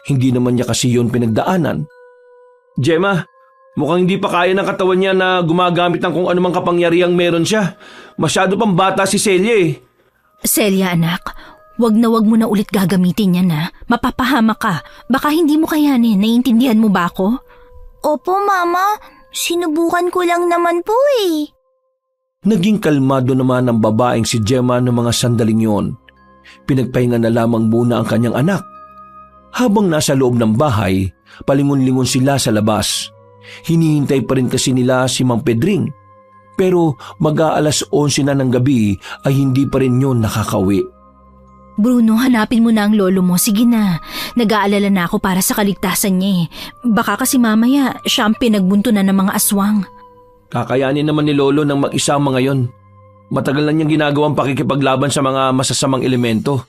A: Hindi naman niya kasi yun pinagdaanan. Gemma, mukhang hindi pa kaya ng katawan niya na gumagamit ng kung anumang kapangyarihang meron siya. Masyado pang bata si Celia eh.
C: Celia anak, wag mo na ulit gagamitin yan ha. Mapapahama ka. Baka hindi mo kayanin. Naiintindihan mo ba ako?
B: Opo, Mama. Sinubukan ko lang naman po eh.
A: Naging kalmado naman ang babaeng si Gemma ng mga sandaling yon. Pinagpahinga na lamang muna ang kanyang anak. Habang nasa loob ng bahay, palingon-lingon sila sa labas. Hinihintay pa rin kasi nila si Mang Pedring. Pero mag-aalas 11 na ng gabi ay hindi pa rin yun nakakauwi.
C: Bruno, hanapin mo na ang lolo mo. Sige na. Nag-aalala na ako para sa kaligtasan niya eh. Baka kasi mamaya siya ang pinagbunto na ng mga aswang.
A: Kakayanin naman ni Lolo ng mag-isa ang mga yon. Matagal na niyang ginagawang pakikipaglaban sa mga masasamang elemento.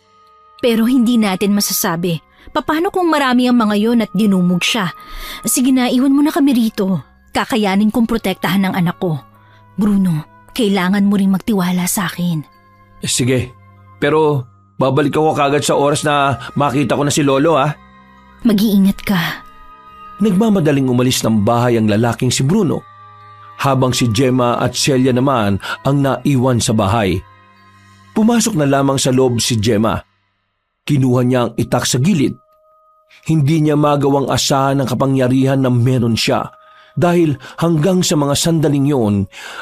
C: Pero hindi natin masasabi. Paano kung marami ang mga yon at dinumog siya? Sige na, iwan mo na kami rito. Kakayanin kong protektahan ng anak ko. Bruno, kailangan mo ring magtiwala sa akin.
A: Sige, pero babalik ako kagad sa oras na makita ko na si Lolo ha.
C: Mag-iingat ka.
A: Nagmamadaling umalis ng bahay ang lalaking si Bruno, habang si Gemma at Celia naman ang naiwan sa bahay. Pumasok na lamang sa loob si Gemma. Kinuha niya ang itak sa gilid. Hindi niya magawang asahan ang kapangyarihan na meron siya dahil hanggang sa mga sandaling yon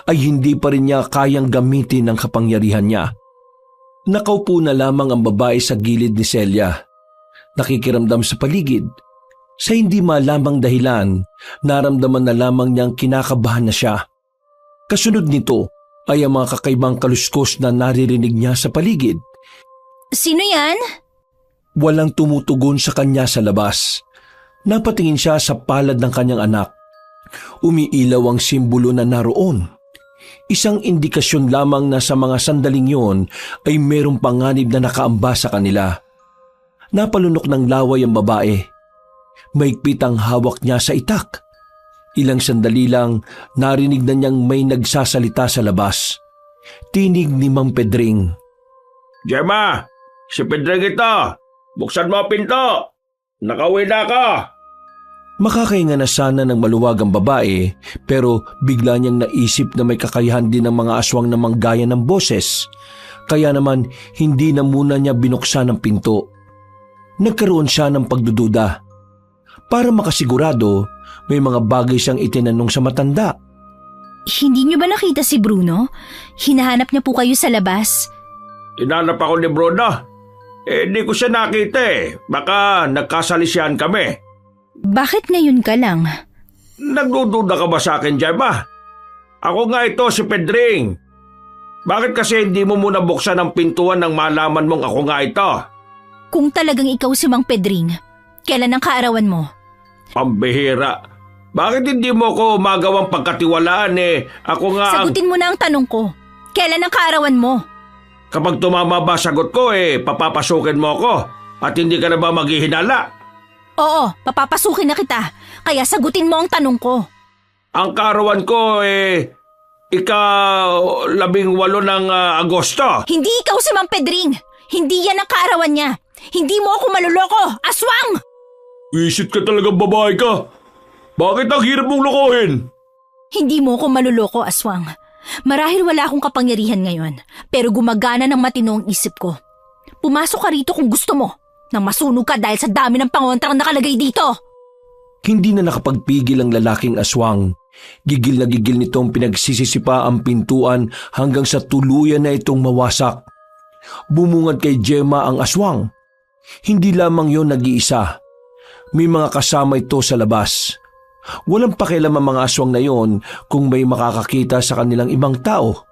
A: ay hindi pa rin niya kayang gamitin ang kapangyarihan niya. Nakaupo na lamang ang babae sa gilid ni Celia. Nakikiramdam sa paligid. Sa hindi malamang dahilan, naramdaman na lamang niyang kinakabahan na siya. Kasunod nito ay ang mga kakaibang kaluskos na naririnig niya sa paligid.
B: Sino yan?
A: Walang tumutugon sa kanya sa labas. Napatingin siya sa palad ng kanyang anak. Umiilaw ang simbolo na naroon. Isang indikasyon lamang na sa mga sandaling yon ay merong panganib na nakaamba sa kanila. Napalunok ng laway ang babae. Maigpit ang hawak niya sa itak. Ilang sandali lang narinig na niyang may nagsasalita sa labas. Tinig ni Mang Pedring.
D: Gemma, Si Pedring ito! Buksan mo ang pinto! Nakauwi na ka!
A: Makakahinga na sana ng maluwag ang babae pero bigla niyang naisip na may kakayahan din ng mga aswang na manggaya ng boses. Kaya naman hindi na muna niya binuksan ang pinto. Nagkaroon siya ng pagdududa. Para makasigurado, may mga bagay siyang itinanong sa matanda.
C: Hindi niyo ba nakita si Bruno? Hinahanap niya po kayo sa labas.
D: Inanap ako ni Bruno. Di ko siya nakita eh. Baka nagkasalisihan kami.
C: Bakit ngayon ka lang?
D: Nagdududa ka ba sa akin, Gemma? Ako nga ito, si Pedring. Bakit kasi hindi mo muna buksan ang pintuan nang malaman mong ako nga ito?
C: Kung talagang ikaw si Mang Pedring, kailan ang kaarawan mo?
D: Pambihira. Bakit hindi mo ko magawang pagkatiwalaan eh? Ako nga
C: Sagutin mo na ang tanong ko. Kailan ang kaarawan mo?
D: Kapag tumama ba sagot ko papapasukin mo ako. At hindi ka na ba maghihinala?
C: Oo, papapasukin na kita. Kaya sagutin mo ang tanong ko.
D: Ang kaarawan ko ika-18 ng Agosto.
C: Hindi ikaw si Mang Pedring. Hindi yan ang kaarawan niya. Hindi mo ako maluloko, aswang!
D: Isit ka talagang babae ka. Bakit ang hirap mong lokohin?
C: Hindi mo ako maluloko, aswang. Marahil wala akong kapangyarihan ngayon, pero gumagana ng matino ang isip ko. Pumasok ka rito kung gusto mo, nang masunog ka dahil sa dami ng pangontrang nakalagay dito.
A: Hindi na nakapagpigil ang lalaking aswang. Gigil na gigil nitong pinagsisisipa ang pintuan hanggang sa tuluyan na itong mawasak. Bumungad kay Gemma ang aswang. Hindi lamang yon nag-iisa. May mga kasama ito sa labas. Walang pakialam ang mga aswang na yon kung may makakakita sa kanilang ibang tao.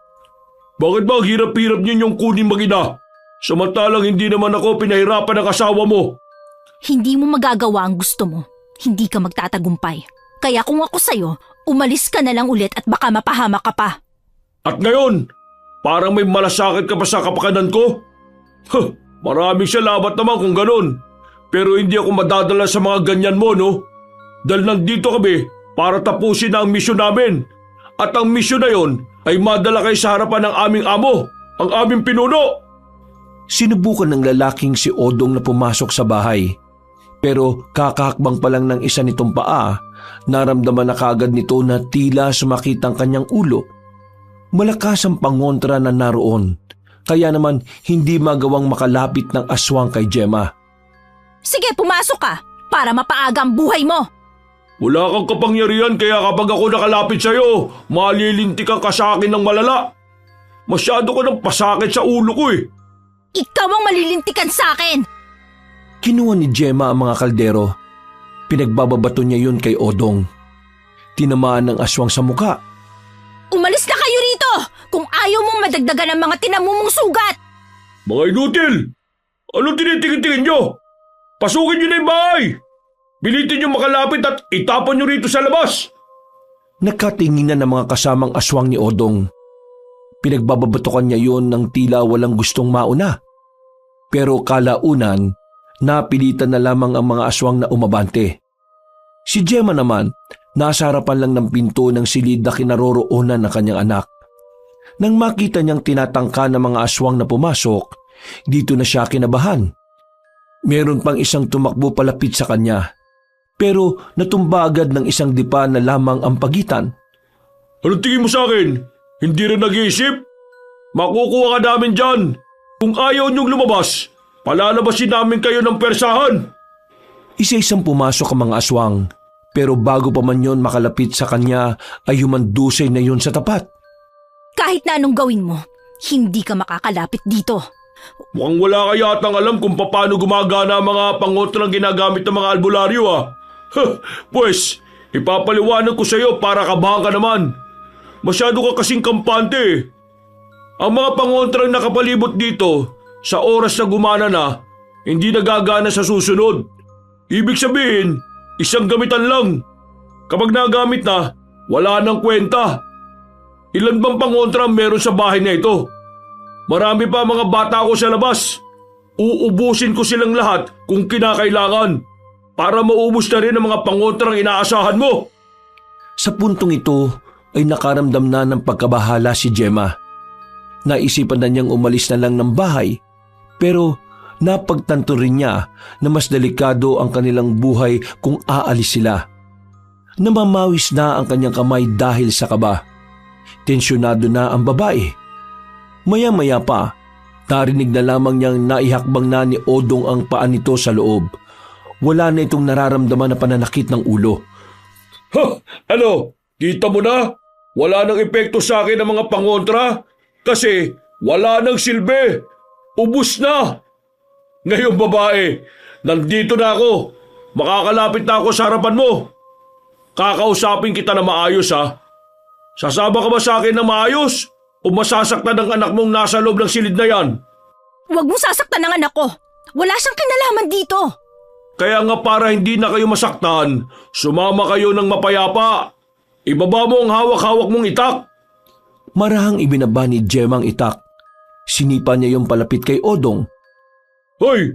D: Bakit ba ang hirap-hirap ninyong kunin mag-ina? Samantalang hindi naman ako pinahirapan ng asawa mo.
C: Hindi mo magagawa ang gusto mo. Hindi ka magtatagumpay. Kaya kung ako sa'yo, umalis ka na lang ulit at baka mapahamak ka pa.
D: At ngayon, parang may malasakit ka pa sa kapakanan ko? Maraming salamat naman kung ganun. Pero hindi ako madadala sa mga ganyan mo, no? Dahil nandito kami para tapusin ang misyon namin. At ang misyon na yon ay madala kayo sa harapan ng aming amo, ang aming pinuno.
A: Sinubukan ng lalaking si Odong na pumasok sa bahay. Pero kakahakbang pa lang ng isa nitong paa, naramdaman na kaagad nito na tila sumakit ang kanyang ulo. Malakas ang pangontra na naroon, kaya naman hindi magawang makalapit ng aswang kay Gemma.
C: Sige, pumasok ka para mapaaga ang buhay mo.
D: Wala kang kapangyarihan kaya kapag ako nakalapit sa'yo, malilintik ka sa akin ng malala. Masyado ka ng pasakit sa ulo ko eh.
C: Ikaw ang malilintikan sa akin.
A: Kinuha ni Gemma ang mga kaldero. Pinagbababato niya yun kay Odong. Tinamaan ng aswang sa muka.
C: Umalis na kayo rito kung ayaw mong madagdagan ang mga tinamumong sugat.
D: Mga inutil! Anong tinitingin-tingin nyo? Pasukin nyo na yung bahay! Bilitin nyo makalapit at itapon nyo rito sa labas!
A: Nagkatinginan ng mga kasamang aswang ni Odong. Pinagbababatukan niya yun ng tila walang gustong mauna. Pero kalaunan, napilitan na lamang ang mga aswang na umabante. Si Gemma naman, nasa harapan lang ng pinto ng silid na kinaroroonan ng kanyang anak. Nang makita niyang tinatangka ng mga aswang na pumasok, dito na siya kinabahan. Meron pang isang tumakbo palapit sa kanya, pero natumba agad ng isang dipa na lamang ang pagitan.
D: Anong tingin mo sa akin? Hindi rin nag-iisip? Makukuha ka namin dyan! Kung ayaw niyong lumabas, palalabasin namin kayo ng persahan!
A: Isa-isang pumasok ang mga aswang, pero bago pa man yon makalapit sa kanya ay humandusay na yon sa tapat.
C: Kahit na anong gawin mo, hindi ka makakalapit dito.
D: Mukhang wala ka yatang alam kung paano gumagana ang mga pangotrang ginagamit ng mga albularyo Pues, ipapaliwanag ko sa iyo para kabahan ka naman. Masyado ka kasing kampante. Ang mga pangontrang nakapalibot dito, sa oras na gumana na, hindi nagagana sa susunod. Ibig sabihin, isang gamitan lang. Kapag nagamit na, wala nang kwenta. Ilan bang pangontra meron sa bahay na ito? Marami pa mga bata ko sa labas. Uubusin ko silang lahat kung kinakailangan para maubos na rin ang mga pangontrang inaasahan mo.
A: Sa puntong ito ay nakaramdam na ng pagkabahala si Gemma. Naisipan na niyang umalis na lang ng bahay, pero Napagtanto rin niya na mas delikado ang kanilang buhay kung aalis sila. Namamawis na ang kanyang kamay dahil sa kaba. Tensyonado na ang babae. Maya-maya pa, narinig na lamang niyang naihakbang na ni Odong ang paa nito sa loob. Wala na itong nararamdaman na pananakit ng ulo.
D: Ha? Ano? Kita mo na? Wala nang epekto sa akin ang mga pangontra kasi wala nang silbi. Ubus na. Ngayon babae, nandito na ako. Makakalapit na ako sa harapan mo. Kakausapin kita na maayos ha. Sasama ka ba sa akin na maayos? O masasaktan ng anak mong nasa loob ng silid na yan?
C: Huwag mong sasaktan ng anak ko. Wala siyang kinalaman dito.
D: Kaya nga para hindi na kayo masaktan, sumama kayo ng mapayapa. Ibaba mo ang hawak-hawak mong itak.
A: Marahang ibinaba ni Gemma ang itak. Sinipa niya yung palapit kay Odong.
D: Hoy!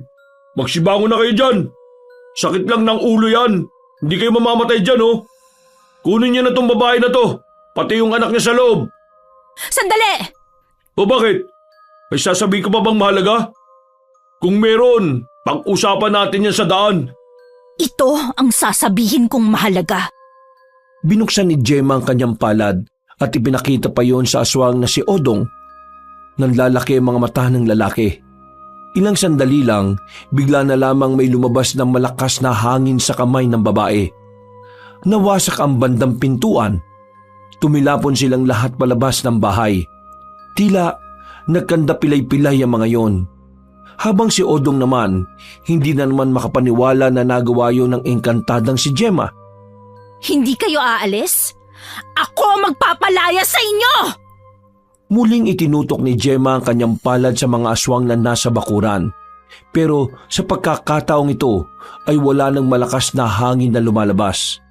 D: Magsibangon na kayo dyan! Sakit lang ng ulo yan. Hindi kayo mamamatay dyan oh. Kunin niyo na tong babae na to. Pati yung anak niya sa loob.
C: Sandali!
D: O bakit? May sasabihin ko pa bang mahalaga? Kung meron, pag-usapan natin yan sa daan.
C: Ito ang sasabihin kong mahalaga.
A: Binuksan ni Gemma ang kanyang palad at ipinakita pa yon sa aswang na si Odong. Nanlalaki ang mga mata ng lalaki. Ilang sandali lang, bigla na lamang may lumabas ng malakas na hangin sa kamay ng babae. Nawasak ang bandang pintuan. Tumilapon silang lahat palabas ng bahay. Tila nagkanda pilay-pilay ang mga yon. Habang si Odong naman, hindi na naman makapaniwala na nagawa yon ng engkantadang si Gemma.
C: Hindi kayo aalis? Ako magpapalaya sa inyo!
A: Muling itinutok ni Gemma ang kanyang palad sa mga aswang na nasa bakuran. Pero sa pagkakataong ito ay wala nang malakas na hangin na lumalabas.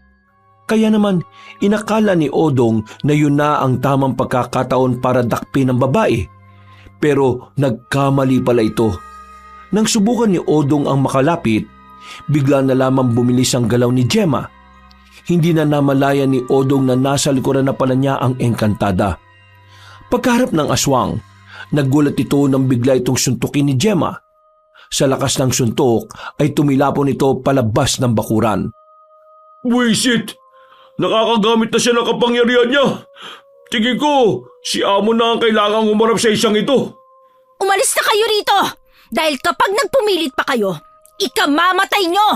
A: Kaya naman inakala ni Odong na yun na ang tamang pagkakataon para dakpin ang babae. Pero nagkamali pala ito. Nang subukan ni Odong ang makalapit, bigla na lamang bumilis ang galaw ni Gemma. Hindi na namalaya ni Odong na nasa likuran na pala niya ang engkantada. Pagkaharap ng aswang, naggulat ito nang bigla itong suntukin ni Gemma. Sa lakas ng suntok ay tumilapon ito palabas ng bakuran.
D: Buisit! Nakakagamit na siya ng kapangyarihan niya. Tingin ko, si Amo na ang kailangang umarap sa isang ito.
C: Umalis na kayo rito! Dahil kapag nagpumilit pa kayo, ikamamatay nyo!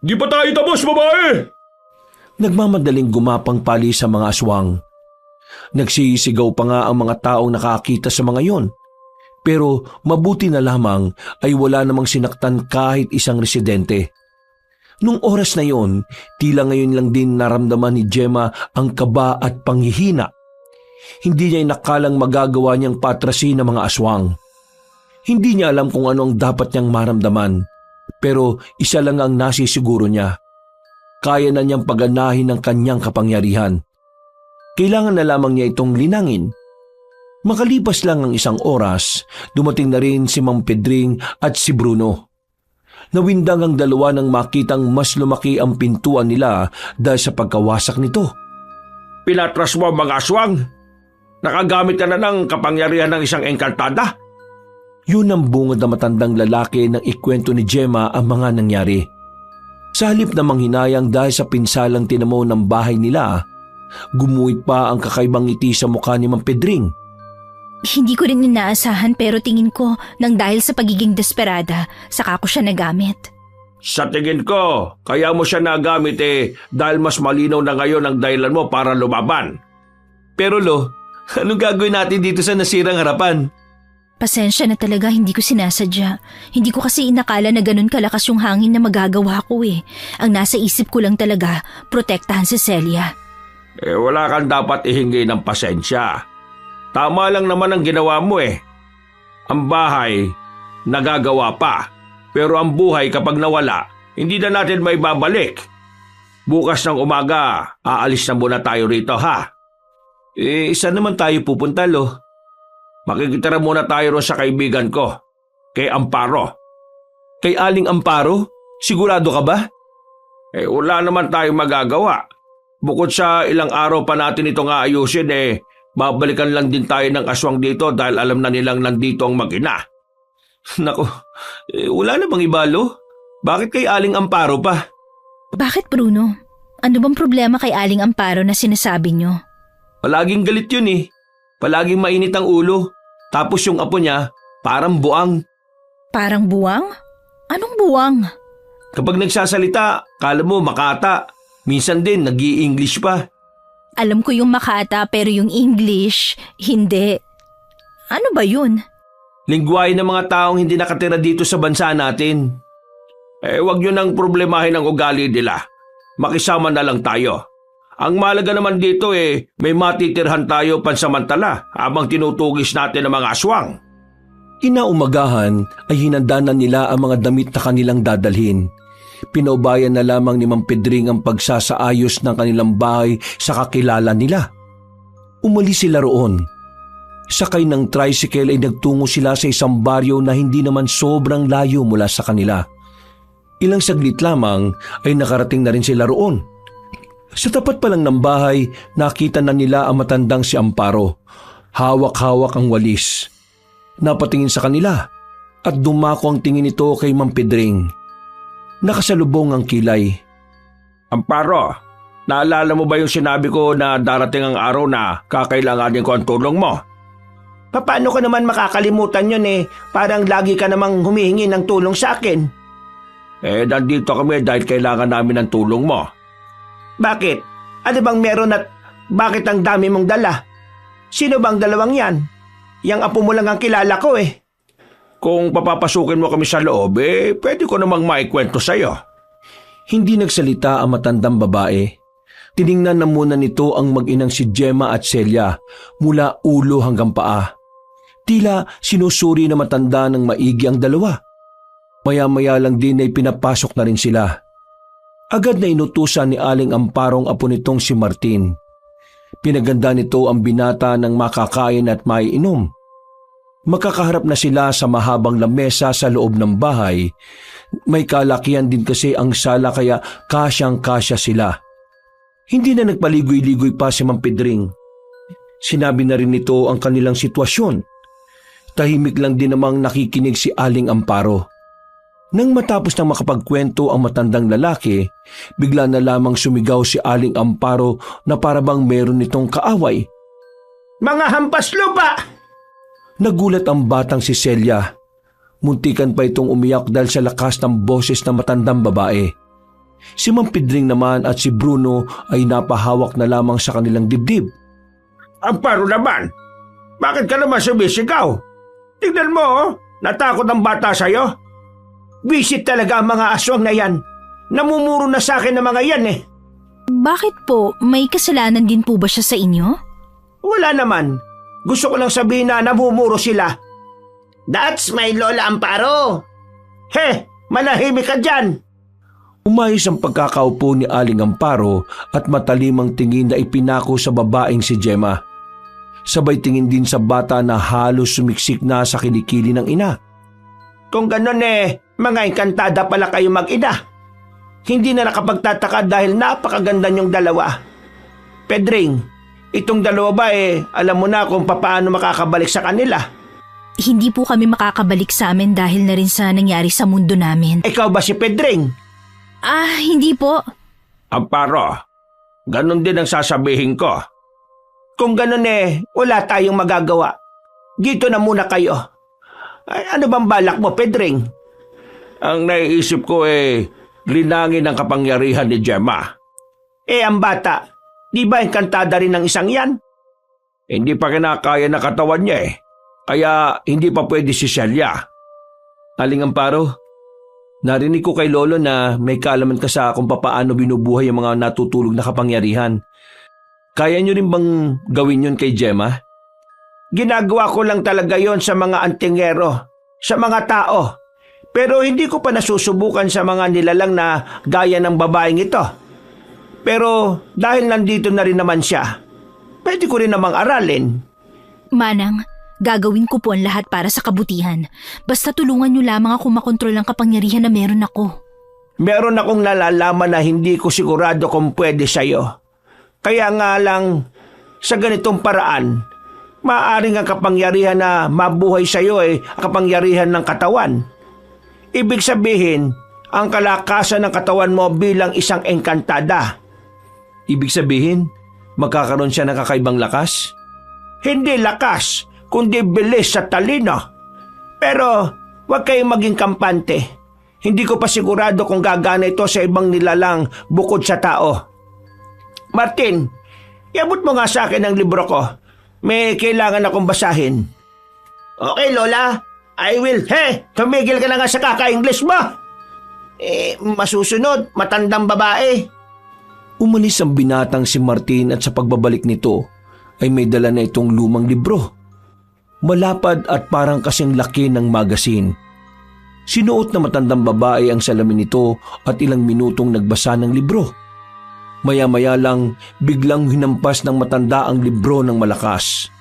D: Di pa tayo tapos, babae!
A: Nagmamadaling gumapang pali sa mga aswang. Nagsisigaw pa nga ang mga taong nakakita sa mga yon. Pero mabuti na lamang ay wala namang sinaktan kahit isang residente. Nung oras na yon, tila ngayon lang din naramdaman ni Gemma ang kaba at panghihina. Hindi niya inakalang magagawa niyang patrasin ang mga aswang. Hindi niya alam kung ano ang dapat niyang maramdaman. Pero isa lang ang nasisiguro niya. Kaya na niyang paganahin ang kanyang kapangyarihan. Kailangan na lamang niya itong linangin. Makalipas lang ang isang oras, dumating na rin si Mang Pedring at si Bruno. Nawindang ang dalawa nang makitang mas lumaki ang pintuan nila dahil sa pagkawasak nito.
D: Pinatras mo ang mga aswang? Nakagamit ka na ng kapangyarihan ng isang engkantada?
A: Yun ang bungad na matandang lalaki nang ikwento ni Gemma ang mga nangyari. Sa halip na manghinayang dahil sa pinsalang tinamo ng bahay nila, gumuhit pa ang kakaibang ngiti sa mukha ni Mang Pedring.
C: Hindi ko rin inaasahan pero tingin ko nang dahil sa pagiging desperada, saka ko siya nagamit.
D: Sa tingin ko, kaya mo siya nagamit dahil mas malinaw na ngayon ang dahilan mo para lumaban.
A: Pero anong gagawin natin dito sa nasirang harapan?
C: Pasensya na talaga, hindi ko sinasadya. Hindi ko kasi inakala na ganun kalakas yung hangin na magagawa ko Ang nasa isip ko lang talaga, protektahan si Celia.
D: Wala kang dapat ihingi ng pasensya. Tama lang naman ang ginawa mo Ang bahay, nagagawa pa. Pero ang buhay kapag nawala, hindi na natin may babalik. Bukas ng umaga, aalis na muna tayo rito ha.
A: Saan naman tayo pupunta
D: Makikitira muna tayo ron sa kaibigan ko, kay Amparo.
A: Kay Aling Amparo? Sigurado ka ba?
D: Wala naman tayong magagawa. Bukod sa ilang araw pa natin itong aayusin babalikan lang din tayo ng aswang dito dahil alam na nilang nandito ang mag-ina.
A: Nako, wala na bang ibalo? Bakit kay Aling Amparo pa?
C: Bakit, Bruno? Ano bang problema kay Aling Amparo na sinasabi nyo?
A: Palaging galit yun eh. Palaging mainit ang ulo. Tapos yung apo niya, parang buang.
C: Parang buwang? Anong buwang?
A: Kapag nagsasalita, kala mo makata. Minsan din, nag-i-English pa.
C: Alam ko yung Makata pero yung English, hindi. Ano ba yun?
A: Lingwahe ng mga taong hindi nakatira dito sa bansa natin.
D: Wag nyo nang problemahin ang ugali nila. Makisama na lang tayo. Ang malaga naman dito may matitirhan tayo pansamantala habang tinutugis natin ang mga aswang.
A: Kinaumagahan ay hinanda na nila ang mga damit na kanilang dadalhin. Pinaubayan na lamang ni Mang Pedring ang pagsasaayos ng kanilang bahay sa kakilala nila. Umalis sila roon. Sakay ng tricycle ay nagtungo sila sa isang baryo na hindi naman sobrang layo mula sa kanila. Ilang saglit lamang ay nakarating na rin sila roon. Sa tapat pa lang ng bahay, nakita na nila ang matandang si Amparo. Hawak-hawak ang walis. Napatingin sa kanila at dumako ang tingin nito kay Mang Pedring. Nakasalubong ang kilay.
D: Amparo, naalala mo ba yung sinabi ko na darating ang araw na kakailanganin ko ang tulong mo?
E: Paano ko naman makakalimutan yun Parang lagi ka namang humihingi ng tulong sa akin.
D: Nandito kami dahil kailangan namin ng tulong mo.
E: Bakit? Ano bang meron at bakit ang dami mong dala? Sino bang dalawang yan? Yang apo mo lang ang kilala ko
D: Kung papapasukin mo kami sa loob, pwede ko namang maikwento sa'yo.
A: Hindi nagsalita ang matandang babae. Tiningnan na muna nito ang mag-inang si Gemma at Celia mula ulo hanggang paa. Tila sinusuri na matanda ng maigi ang dalawa. Maya-maya lang din ay pinapasok na rin sila. Agad na inutusan ni Aling Amparong apo nitong si Martin. Pinaganda nito ang binata ng makakain at maiinom. Makakaharap na sila sa mahabang lamesa sa loob ng bahay. May kalakihan din kasi ang sala kaya kasyang-kasya sila. Hindi na nagpaligoy-ligoy pa si Mang Pedring. Sinabi na rin nito ang kanilang sitwasyon. Tahimik lang din namang nakikinig si Aling Amparo. Nang matapos ng makapagkwento ang matandang lalaki, bigla na lamang sumigaw si Aling Amparo na parabang meron nitong kaaway.
E: Mga hampas lupa!
A: Nagulat ang batang si Celia. Muntikan pa itong umiyak dahil sa lakas ng boses ng matandang babae. Si Mang Pedring naman at si Bruno ay napahawak na lamang sa kanilang dibdib.
D: Amparo naman, bakit ka naman sumisigaw? Tignan mo, natakot ang bata sa'yo.
E: Visit talaga ang mga aswang na yan. Namumuro na sa akin ng mga yan
C: Bakit po? May kasalanan din po ba siya sa inyo?
E: Wala naman. Gusto ko lang sabihin na namumuro sila. That's my Lola Amparo. Manahimik ka dyan.
A: Umayos ang pagkakaupo ni Aling Amparo at matalimang tingin na ipinako sa babaeng si Gemma. Sabay tingin din sa bata na halos sumiksik na sa kilikili ng ina.
E: Kung ganun mga engkantada pala kayo mag-ina. Hindi na nakapagtataka dahil napakaganda niyong dalawa. Pedring, itong dalawa ba alam mo na kung paano makakabalik sa kanila?
C: Hindi po kami makakabalik sa amin dahil na rin sa nangyari sa mundo namin.
E: Ikaw ba si Pedring?
C: Hindi po.
D: Amparo, ganun din ang sasabihin ko.
E: Kung ganun wala tayong magagawa. Dito na muna kayo. Ano bang balak mo, Pedring?
D: Ang naiisip ko linangin ang kapangyarihan ni Gemma.
E: Ang bata, di ba engkantada rin ng isang yan?
D: Hindi pa kinakaya na katawan niya kaya hindi pa pwede si Celia.
A: Aling Amparo, narinig ko kay Lolo na may kaalaman ka sa kung papaano binubuhay ang mga natutulog na kapangyarihan. Kaya niyo rin bang gawin yun kay Gemma?
E: Ginagawa ko lang talaga yon sa mga antingero, sa mga tao. Pero hindi ko pa nasusubukan sa mga nilalang na gaya ng babaeng ito. Pero dahil nandito na rin naman siya, pwede ko rin namang aralin.
C: Manang, gagawin ko po ang lahat para sa kabutihan. Basta tulungan niyo lamang ako makontrol ang kapangyarihan na meron ako.
E: Meron akong nalalaman na hindi ko sigurado kung pwede sa'yo. Kaya nga lang, sa ganitong paraan, Maaaring ang kapangyarihan na mabuhay sa iyo ay kapangyarihan ng katawan. Ibig sabihin, ang kalakasan ng katawan mo bilang isang engkantada.
A: Ibig sabihin, magkakaroon siya ng kakaibang lakas?
E: Hindi lakas, kundi bilis at talino. Pero huwag kayong maging kampante. Hindi ko pa sigurado kung gagana ito sa ibang nilalang bukod sa tao. Martin, iabot mo nga sa akin ang libro ko. May kailangan akong basahin. Okay, Lola. I will. Tumigil ka na nga sa kaka-English mo. Masusunod, matandang babae.
A: Umalis ang binatang si Martin at sa pagbabalik nito ay may dala na itong lumang libro. Malapad at parang kasing laki ng magasin. Sinuot na matandang babae ang salamin nito at ilang minutong nagbasa ng libro. Maya-maya lang biglang hinampas ng matanda ang libro ng malakas.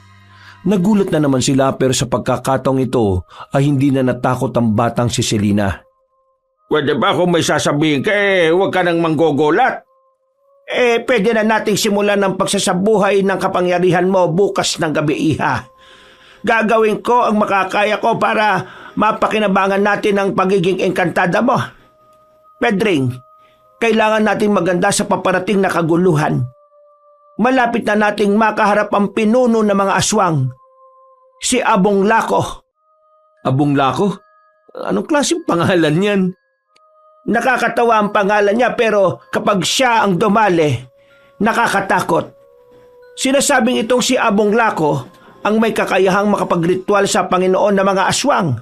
A: Nagulat na naman sila pero sa pagkakataong ito ay hindi na natakot ang batang si Selena.
D: Pwede ba kung may sasabihin ka huwag ka nang manggogolat?
E: Pwede na nating simulan ng pagsasabuhay ng kapangyarihan mo bukas ng gabi, Iha. Gagawin ko ang makakaya ko para mapakinabangan natin ang pagiging engkantada mo. Pedring, kailangan nating maganda sa paparating na kaguluhan. Malapit na nating makaharap ang pinuno ng mga aswang. Si Abong Lako.
A: Abong Lako? Anong klaseng pangalan yan?
E: Nakakatawa ang pangalan niya pero kapag siya ang dumali, nakakatakot. Sinasabing itong si Abong Lako ang may kakayahang makapagritual sa Panginoon ng mga aswang.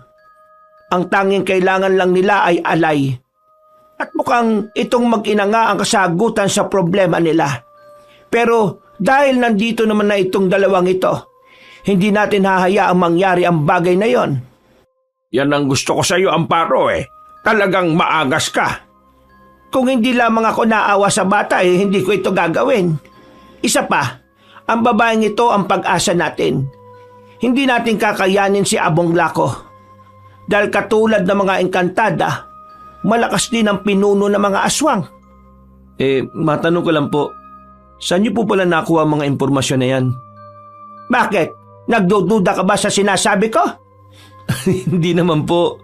E: Ang tanging kailangan lang nila ay alay. At mukhang itong mag-ina nga ang kasagutan sa problema nila. Pero dahil nandito naman na itong dalawang ito, hindi natin hahayaang mangyari ang bagay na yon.
D: Yan ang gusto ko sa iyo, Amparo Talagang maagas ka.
E: Kung hindi lamang ako naawa sa bata hindi ko ito gagawin. Isa pa, ang babaeng ito ang pag-asa natin. Hindi natin kakayanin si Abong Lako. Dahil katulad ng mga engkantada, malakas din ang pinuno ng mga aswang.
A: Matanong ko lang po, saan niyo po pala nakuha ang mga impormasyon na yan?
E: Bakit? Nagdududa ka ba sa sinasabi ko?
A: Hindi naman po,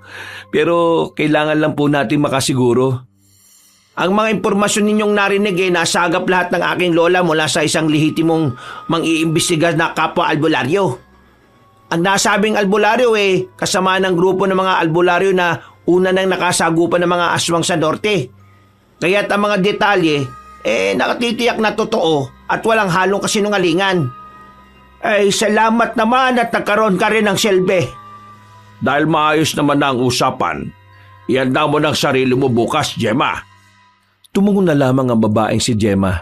A: pero kailangan lang po natin makasiguro.
E: Ang mga impormasyon ninyong narinig nasagap lahat ng aking lola mula sa isang lehitimong mang-iimbestiga na kapwa albularyo. Ang nasabing albularyo kasama ng grupo ng mga albularyo na una nang nakasagupan ng mga aswang sa norte. Kaya't ang mga detalye nakatitiyak na totoo at walang halong kasinungalingan. Salamat naman at nagkaroon ka rin ng selbe.
D: Dahil maayos naman na ang usapan, ihanda mo ng sarili mo bukas, Gemma.
A: Tumungo na lamang ang babaeng si Gemma,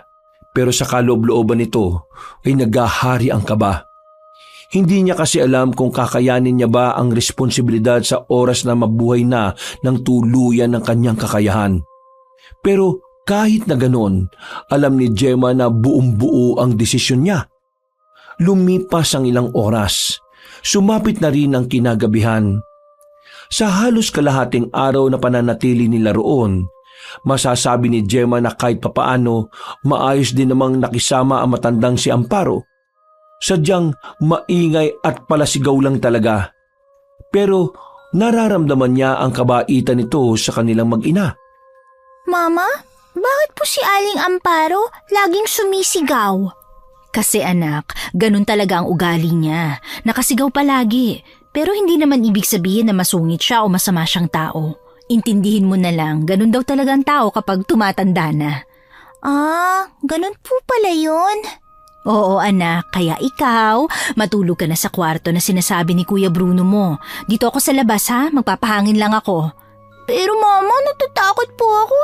A: pero sa kaloob-looban nito ay naghahari ang kaba. Hindi niya kasi alam kung kakayanin niya ba ang responsibilidad sa oras na mabuhay na ng tuluyan ng kanyang kakayahan. Pero kahit na ganoon, alam ni Gemma na buong-buo ang desisyon niya. Lumipas ang ilang oras. Sumapit na rin ang kinagabihan. Sa halos kalahating araw na pananatili nila roon, masasabi ni Gemma na kahit papaano maayos din namang nakisama ang matandang si Amparo. Sadyang maingay at palasigaw lang talaga. Pero nararamdaman niya ang kabaitan nito sa kanilang mag-ina.
B: Mama, bakit po si Aling Amparo laging sumisigaw?
C: Kasi anak, ganun talaga ang ugali niya. Nakasigaw palagi. Pero hindi naman ibig sabihin na masungit siya o masama siyang tao. Intindihin mo na lang, ganun daw talaga ang tao kapag tumatanda na.
B: Ganun po pala yun.
C: Oo anak, kaya ikaw, matulog ka na sa kwarto na sinasabi ni Kuya Bruno mo. Dito ako sa labas magpapahangin lang ako.
B: Pero mama, natatakot po ako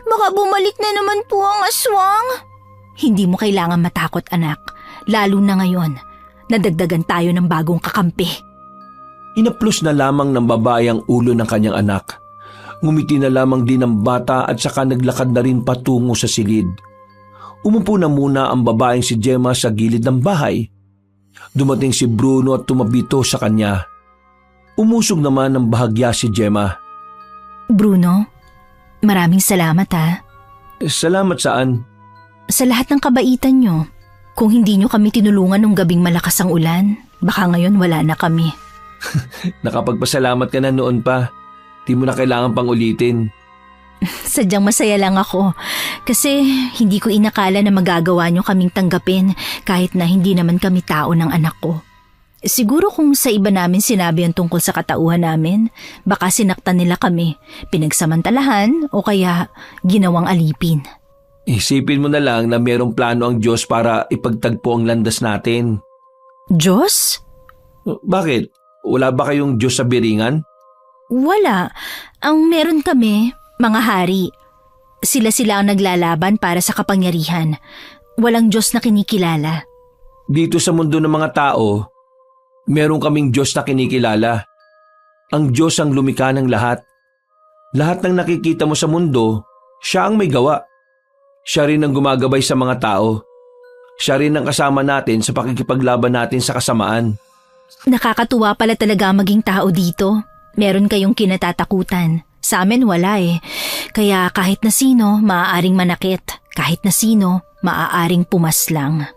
B: Baka bumalik na naman po ang aswang.
C: Hindi mo kailangan matakot anak, lalo na ngayon. Nadagdagan tayo ng bagong kakampi.
A: Inaplos na lamang ng babae ang ulo ng kanyang anak. Ngumiti na lamang din ang bata at saka naglakad na rin patungo sa silid. Umupo na muna ang babaeng si Gemma sa gilid ng bahay. Dumating si Bruno at tumabito sa kanya. Umusog naman ng bahagya si Gemma.
C: Bruno, maraming salamat
A: Salamat saan?
C: Sa lahat ng kabaitan nyo. Kung hindi nyo kami tinulungan nung gabing malakas ang ulan, baka ngayon wala na kami.
A: Nakapagpasalamat ka na noon pa. Di mo na kailangan pang ulitin.
C: Sadyang masaya lang ako kasi hindi ko inakala na magagawa nyo kaming tanggapin kahit na hindi naman kami tao ng anak ko. Siguro kung sa iba namin sinabi ang tungkol sa katauhan namin, baka sinaktan nila kami, pinagsamantalahan o kaya ginawang alipin.
A: Isipin mo na lang na mayroong plano ang Diyos para ipagtagpo ang landas natin.
C: Diyos?
A: Bakit? Wala ba kayong Diyos sa biringan?
C: Wala. Ang meron kami, mga hari. Sila ang naglalaban para sa kapangyarihan. Walang Diyos na kinikilala.
A: Dito sa mundo ng mga tao, meron kaming Diyos na kinikilala. Ang Diyos ang lumikha ng lahat. Lahat ng nakikita mo sa mundo, siya ang may gawa. Siya rin ang gumagabay sa mga tao. Siya rin ang kasama natin sa pakikipaglaban natin sa kasamaan.
C: Nakakatuwa pala talaga maging tao dito. Meron kayong kinatatakutan. Sa amin wala eh. Kaya kahit na sino, maaaring manakit. Kahit na sino, maaaring pumaslang.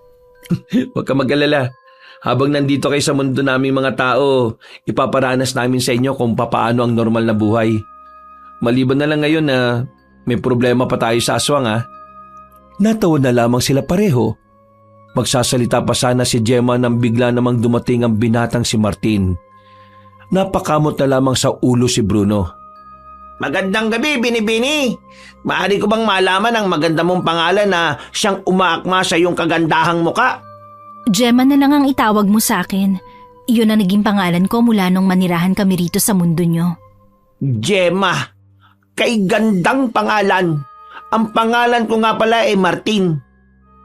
A: Huwag ka mag-alala. Habang nandito kayo sa mundo namin mga tao, ipaparanas namin sa inyo kung papaano ang normal na buhay. Maliban na lang ngayon na may problema pa tayo sa aswang ha. Natawa na lamang sila pareho. Magsasalita pa sana si Gemma nang bigla namang dumating ang binatang si Martin. Napakamot na lamang sa ulo si Bruno.
E: Magandang gabi, Binibini. Maaari ko bang malaman ang maganda mong pangalan na siyang umaakma sa iyong kagandahang muka?
C: Gemma na lang ang itawag mo sa akin. Iyon ang naging pangalan ko mula nung manirahan kami rito sa mundo nyo.
E: Gemma, kay gandang pangalan. Ang pangalan ko nga pala ay Martin.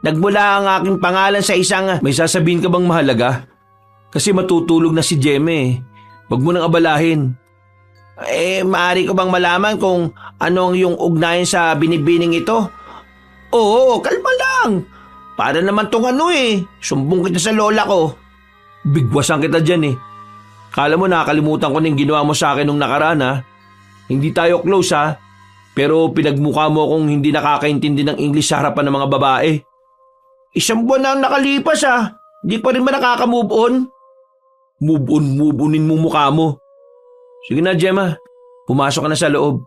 E: Nagmula ang aking pangalan sa isang...
A: May sasabihin ka bang mahalaga? Kasi matutulog na si Gemma eh. Huwag mo nang abalahin.
E: Maaari ko bang malaman kung ano ang iyong ugnayan sa binibining ito? Oo, kalma lang. Para naman tong sumbong kita sa lola ko.
A: Bigwasan kita dyan eh. Kala mo nakakalimutan ko na yung ginawa mo sa akin nung nakaraan ha. Hindi tayo close ha. Pero pinagmukha mo kung hindi nakakaintindi ng English sa harapan ng mga babae.
E: Isang buwan na ang nakalipas ha. Di pa rin ba nakaka-move on?
A: Move onin mo mukha mo. Sige na Gemma, pumasok ka na sa loob.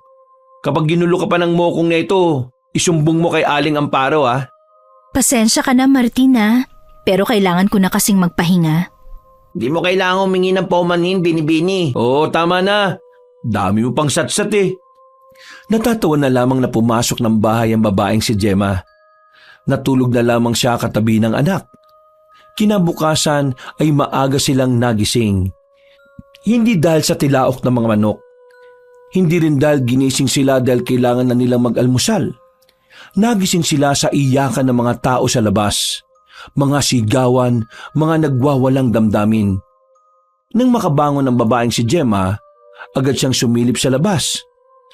A: Kapag ginulo ka pa ng mokong na ito, isumbong mo kay Aling Amparo ha.
C: Pasensya ka na Martin ha, pero kailangan ko na kasing magpahinga.
E: Di mo kailangan humingi ng paumanhin, Binibini.
A: Oo, tama na. Dami mo pang satsat eh. Natatawa na lamang na pumasok ng bahay ang babaeng si Gemma. Natulog na lamang siya katabi ng anak. Kinabukasan ay maaga silang nagising. Hindi dahil sa tilaok ng mga manok. Hindi rin dahil ginising sila dahil kailangan na nilang mag-almusal. Nagising sila sa iyakan ng mga tao sa labas. Mga sigawan, mga nagwawalang damdamin. Nang makabangon ang babaeng si Gemma, agad siyang sumilip sa labas.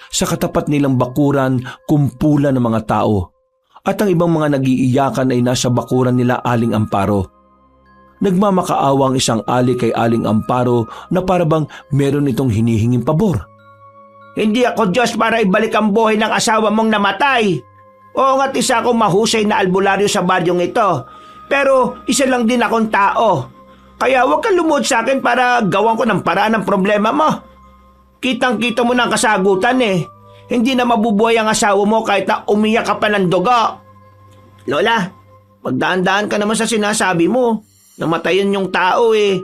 A: Sa katapat nilang bakuran, kumpulan ng mga tao. At ang ibang mga nag-iiyakan ay nasa bakuran nila Aling Amparo. Nagmamakaawa ang isang ali kay Aling Amparo na parabang meron itong hinihinging pabor.
E: Hindi ako Diyos para ibalik ang buhay ng asawa mong namatay. Oo nga't isa akong mahusay na albularyo sa baryong ito. Pero isa lang din akong tao. Kaya huwag kang lumuhod sa akin para gawan ko ng paraan ng problema mo. Kitang-kita mo ng kasagutan eh. Hindi na mabubuhay ang asawa mo kahit na umiyak ka pa ng dugo. Lola, magdaan-daan ka naman sa sinasabi mo. Namatayan yung tao eh.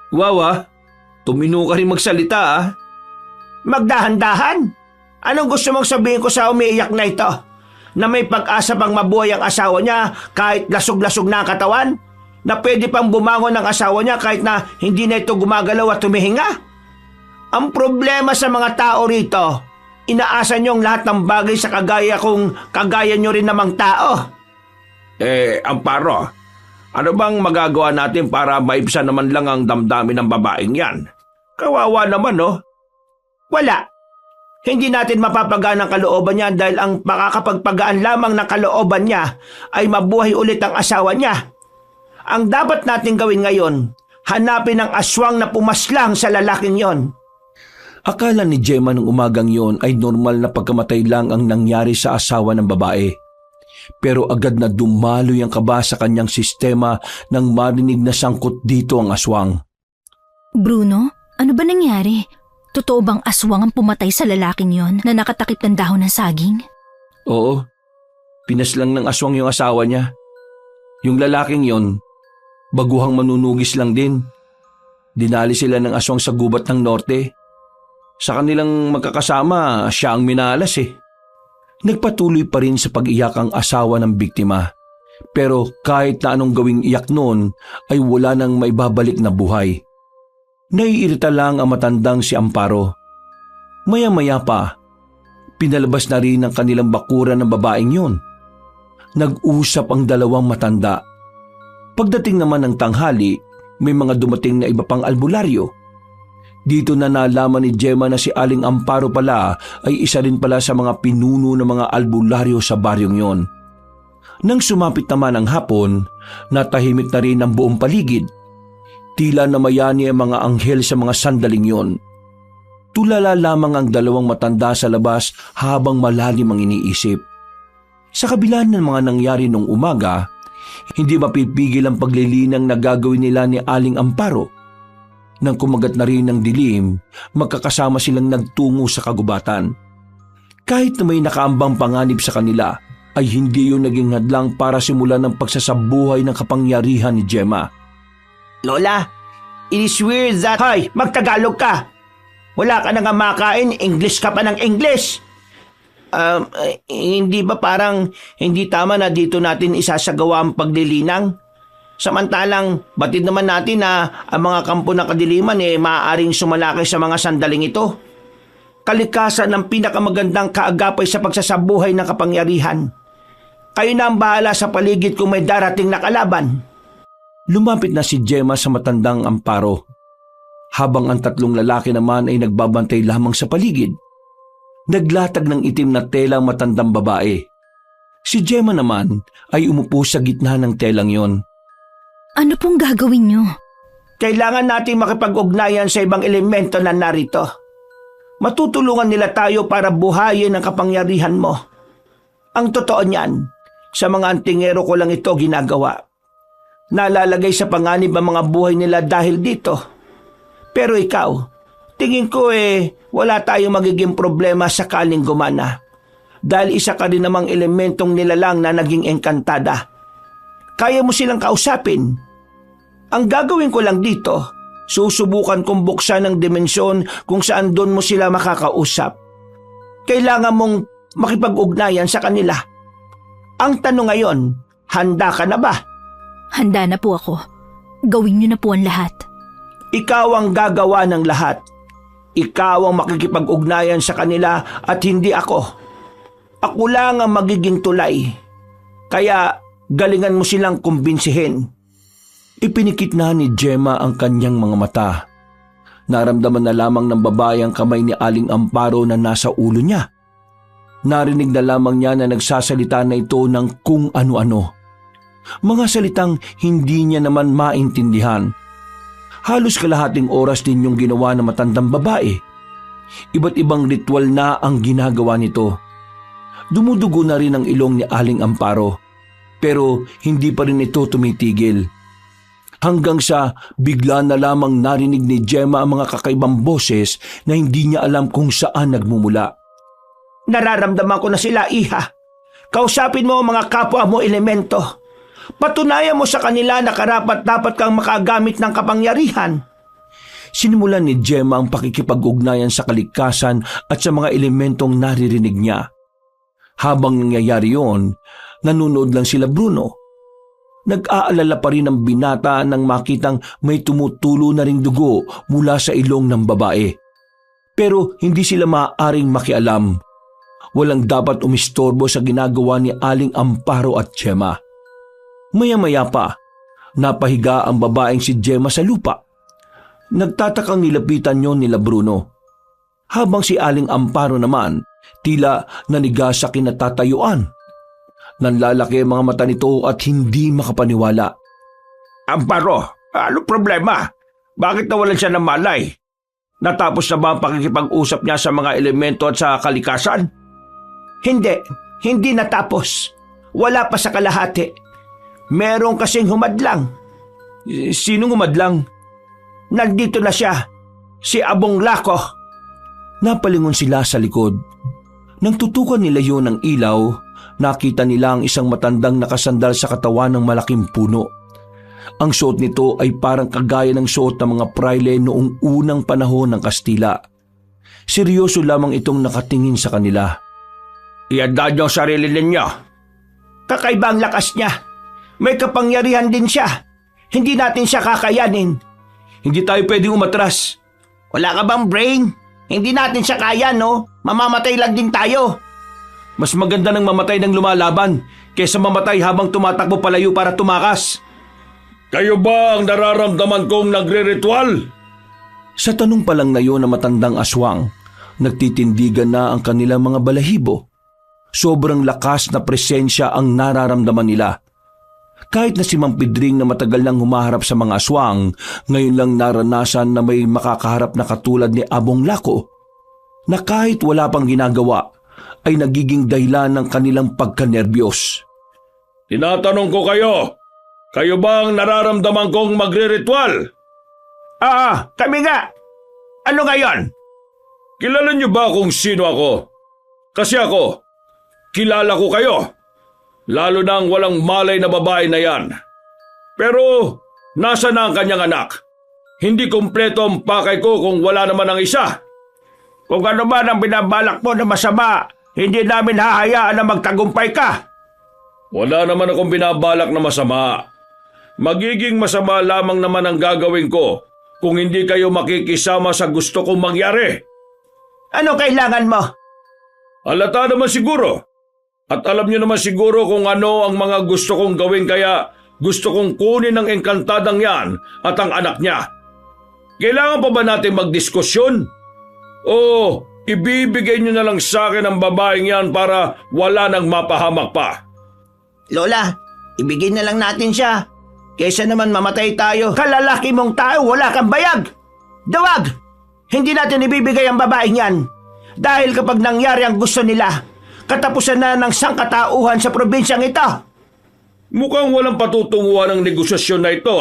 A: Wow tumino ka rin magsalita ah.
E: Magdahan-dahan? Anong gusto mong sabihin ko sa umiiyak na ito? Na may pag-asa pang mabuhay ang asawa niya kahit lasog-lasog na ang katawan? Na pwede pang bumangon ang asawa niya kahit na hindi na ito gumagalaw at tumihinga? Ang problema sa mga tao rito, inaasa niyong lahat ng bagay sa kagaya kung kagaya niyo rin namang tao.
D: Amparo, ano bang magagawa natin para maibsan naman lang ang damdamin ng babaeng yan? Kawawa naman, no?
E: Wala. Hindi natin mapapagaan ang kalooban niya dahil ang makakapagpagaan lamang ng kalooban niya ay mabuhay ulit ang asawa niya. Ang dapat natin gawin ngayon, hanapin ang aswang na pumaslang sa lalaking yon.
A: Akala ni Gemma nung umagang yon ay normal na pagkamatay lang ang nangyari sa asawa ng babae. Pero agad na dumaloy ang kaba sa kanyang sistema nang marinig na sangkot dito ang aswang.
C: Bruno, ano ba nangyari? Totoo bang aswang ang pumatay sa lalaking yon na nakatakip ng dahon ng saging?
A: Oo, pinaslang ng aswang yung asawa niya. Yung lalaking yon, baguhang manunugis lang din. Dinali sila ng aswang sa gubat ng norte. Sa kanilang magkakasama, siya ang minalas eh. Nagpatuloy pa rin sa pag-iyak ang asawa ng biktima. Pero kahit na anong gawing iyak noon ay wala nang maibabalik na buhay. Naiirita lang ang matandang si Amparo. Maya-maya pa, pinalabas na rin ang kanilang bakuran ng babaeng yun. Nag-usap ang dalawang matanda. Pagdating naman ng tanghali, may mga dumating na iba pang albularyo. Dito na nalaman ni Gemma na si Aling Amparo pala ay isa rin pala sa mga pinuno ng mga albularyo sa baryong yon. Nang sumapit naman ang hapon, natahimik na rin ang buong paligid. Tila namayani ang mga anghel sa mga sandaling yon. Tulala lamang ang dalawang matanda sa labas habang malalim ang iniisip. Sa kabila ng mga nangyari nung umaga, hindi mapipigil ang paglilinang na gagawin nila ni Aling Amparo. Nang kumagat na rin ng dilim, magkakasama silang nagtungo sa kagubatan. Kahit na may nakaambang panganib sa kanila, ay hindi yun naging hadlang para simulan ang pagsasabuhay ng kapangyarihan ni Gemma.
E: Lola, it is weird that... Hoy, magtagalog ka! Wala ka na nga makain, English ka pa ng English! Hindi ba parang hindi tama na dito natin isasagawa ang paglilinang? Samantalang batid naman natin na ang mga kampo ng kadiliman maaaring sumalakay sa mga sandaling ito. Kalikasan ng pinakamagandang kaagapay sa pagsasabuhay ng kapangyarihan. Kayo na ang bahala sa paligid kung may darating na kalaban.
A: Lumapit na si Gemma sa matandang Amparo, habang ang tatlong lalaki naman ay nagbabantay lamang sa paligid. Naglatag ng itim na tela ang matandang babae. Si Gemma naman ay umupo sa gitna ng telang yon.
C: Ano pong gagawin niyo?
E: Kailangan natin makipag-ugnayan sa ibang elemento na narito. Matutulungan nila tayo para buhayin ang kapangyarihan mo. Ang totoo niyan, sa mga antingero ko lang ito ginagawa. Nalalagay sa panganib ang mga buhay nila dahil dito. Pero ikaw, tingin ko wala tayong magiging problema sakaling gumana. Dahil isa ka rin namang elementong nilalang na naging engkantada. Kaya mo silang kausapin. Ang gagawin ko lang dito, susubukan kong buksan ang dimensyon kung saan doon mo sila makakausap. Kailangan mong makipag-ugnayan sa kanila. Ang tanong ngayon, handa ka na ba?
C: Handa na po ako. Gawin niyo na po ang lahat.
E: Ikaw ang gagawa ng lahat. Ikaw ang makikipag-ugnayan sa kanila at hindi ako. Ako lang ang magiging tulay. Kaya galingan mo silang kumbinsihin.
A: Ipinikit na ni Gemma ang kanyang mga mata. Naramdaman na lamang ng babae ang kamay ni Aling Amparo na nasa ulo niya. Narinig na lamang niya na nagsasalita na ito ng kung ano-ano. Mga salitang hindi niya naman maintindihan. Halos kalahating oras din yung ginawa ng matandang babae. Iba't ibang ritual na ang ginagawa nito. Dumudugo na rin ang ilong ni Aling Amparo. Pero hindi pa rin ito tumitigil. Hanggang sa bigla na lamang narinig ni Gemma ang mga kakaibang boses na hindi niya alam kung saan nagmumula.
E: Nararamdaman ko na sila, Iha. Kausapin mo ang mga kapwa mo elemento. Patunayan mo sa kanila na karapat-dapat kang makagamit ng kapangyarihan.
A: Sinimulan ni Gemma ang pakikipag-ugnayan sa kalikasan at sa mga elementong naririnig niya. Habang nangyayari yon, nanonood lang sila Bruno. Nag-aalala pa rin ang binata nang makitang may tumutulo na ring dugo mula sa ilong ng babae. Pero hindi sila maaaring makialam. Walang dapat umistorbo sa ginagawa ni Aling Amparo at Gemma. Maya-maya pa, napahiga ang babaeng si Gemma sa lupa. Nagtatakang nilapitan yon nila Bruno. Habang si Aling Amparo naman, tila naniga sa kinatatayuan. Nanlalaki ang mga mata nito at hindi makapaniwala.
D: Amparo, ano problema? Bakit nawalan siya ng malay? Natapos na ba ang pakikipag-usap niya sa mga elemento at sa kalikasan?
E: Hindi natapos. wala pa sa kalahati. Meron kasing humadlang.
A: Sinong umadlang?
E: Nandito na siya, si Abong Lako.
A: Napalingon sila sa likod. Nang tutukan nila yun ng ilaw, nakita nila ang isang matandang nakasandal sa katawan ng malaking puno. Ang suot nito ay parang kagaya ng suot ng mga praile noong unang panahon ng Kastila. Seryoso lamang itong nakatingin sa kanila.
D: Iandad niyo ang sarili ninyo.
E: Kakaiba ang lakas niya. May kapangyarihan din siya. Hindi natin siya kakayanin.
A: Hindi tayo pwedeng umatras.
E: Wala ka bang brain? Hindi natin siya kaya, no? Mamamatay lang din tayo.
A: Mas maganda ng mamatay ng lumalaban kaysa mamatay habang tumatakbo palayo para tumakas.
D: Kayo ba ang nararamdaman kong nagre-ritual?
A: Sa tanong pa lang na yun ng matandang aswang, nagtitindigan na ang kanilang mga balahibo. Sobrang lakas na presensya ang nararamdaman nila. Kahit na si Mang Pedring na matagal nang humaharap sa mga aswang, ngayon lang naranasan na may makakaharap na katulad ni Abong Lako, na kahit wala pang ginagawa, ay nagiging dahilan ng kanilang pagkanerbiyos.
D: Tinatanong ko kayo ba ang nararamdaman kong magre-ritual?
E: Kami nga. Ano ngayon?
D: Kilala niyo ba kung sino ako? Kasi ako, kilala ko kayo. Lalo na ang walang malay na babae na yan. Pero, nasa na ang kanyang anak? Hindi kumpleto ang pakay ko kung wala naman ang isa.
E: Kung ano man ang binabalak mo na masama, hindi namin hahayaan na magtagumpay ka.
D: Wala naman akong binabalak na masama. Magiging masama lamang naman ang gagawin ko kung hindi kayo makikisama sa gusto kong mangyari.
E: Ano kailangan mo?
D: Halata naman siguro. At alam niyo naman siguro kung ano ang mga gusto kong gawin kaya gusto kong kunin ang engkantadang yan at ang anak niya. Kailangan pa ba natin magdiskusyon? O ibibigay niyo na lang sa akin ang babaeng yan para wala nang mapahamak pa?
E: Lola, ibigay na lang natin siya. Kaysa naman mamatay tayo. Kalalaki mong tao, wala kang bayag. Dawag! Hindi natin ibibigay ang babaeng yan. Dahil kapag nangyari ang gusto nila, katapusan na ng sangkatauhan sa probinsyang ito.
D: Mukhang walang patutunguhan ng negosasyon na ito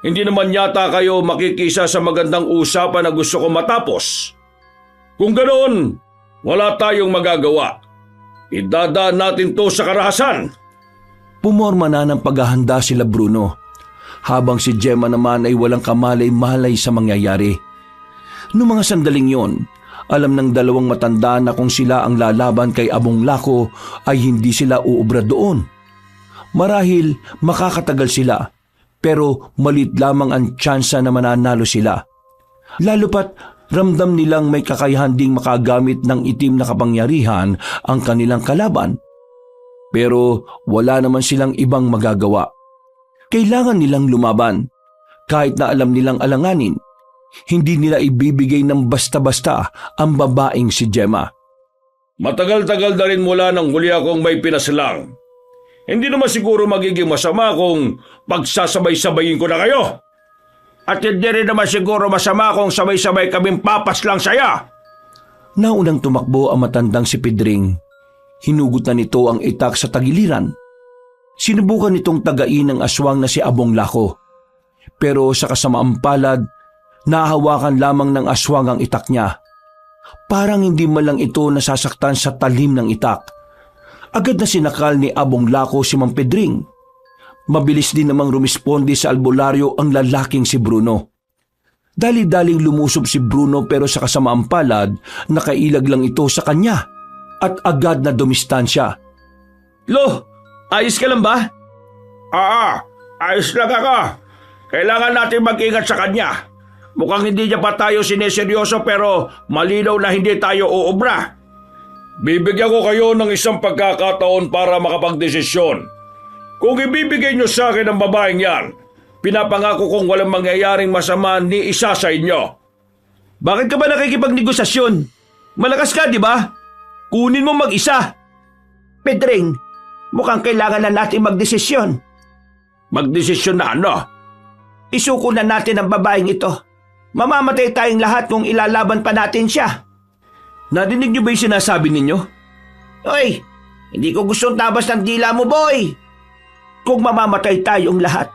D: Hindi naman yata kayo makikisa sa magandang usapan na gusto ko matapos. Kung ganoon, wala tayong magagawa. Idadaan natin to sa karahasan.
A: Pumorma na ng paghahanda sila Bruno, habang si Gemma naman ay walang kamalay-malay sa mangyayari. Noong mga sandaling yon, alam ng dalawang matanda na kung sila ang lalaban kay Abong Lako ay hindi sila uubra doon. Marahil makakatagal sila, pero malit lamang ang tsansa na mananalo sila. Lalo pat ramdam nilang may kakayahan ding makagamit ng itim na kapangyarihan ang kanilang kalaban. Pero wala naman silang ibang magagawa. Kailangan nilang lumaban, kahit na alam nilang alanganin. Hindi nila ibibigay ng basta-basta ang babaeng si Gemma.
D: Matagal-tagal na rin mula nang huli akong may pinaslang. Hindi naman siguro magiging masama kung pagsasabay-sabayin ko na kayo.
E: At hindi rin naman siguro masama kung sabay-sabay kaming papaslang saya.
A: Naunang tumakbo ang matandang si Pedring. Hinugot na nito ang itak sa tagiliran. Sinubukan nitong tagain ng aswang na si Abong Lako. Pero sa kasamaang palad, nahawakan lamang ng aswang ang itak niya. Parang hindi man lang ito nasasaktan sa talim ng itak. Agad na sinakal ni Abong Lako si Mang Pedring. Mabilis din namang rumisponde sa albularyo ang lalaking si Bruno. Dali-daling lumusob si Bruno pero sa kasamaang palad, nakailag lang ito sa kanya at agad na dumistansya.
E: Lo, ayos ka lang ba?
D: Ayos lang ako. Kailangan natin mag-ingat sa kanya. Mukhang hindi niya pa tayo sineseryoso pero malinaw na hindi tayo uubra. Bibigyan ko kayo ng isang pagkakataon para makapagdesisyon. Kung ibibigay niyo sa akin ang babaeng yan, pinapangako kong walang mangyayaring masama ni isa sa inyo.
E: Bakit ka ba nakikipagnegosasyon? Malakas ka, di ba? Kunin mo mag-isa. Pedring, mukhang kailangan na natin magdesisyon.
D: Magdesisyon na ano?
E: Isuko na natin ang babaeng ito. Mamamatay tayong lahat kung ilalaban pa natin siya.
A: Narinig niyo ba yung sinasabi ninyo?
E: Oy, Hindi ko gustong tabas ng dila mo, boy. Kung mamamatay tayong lahat,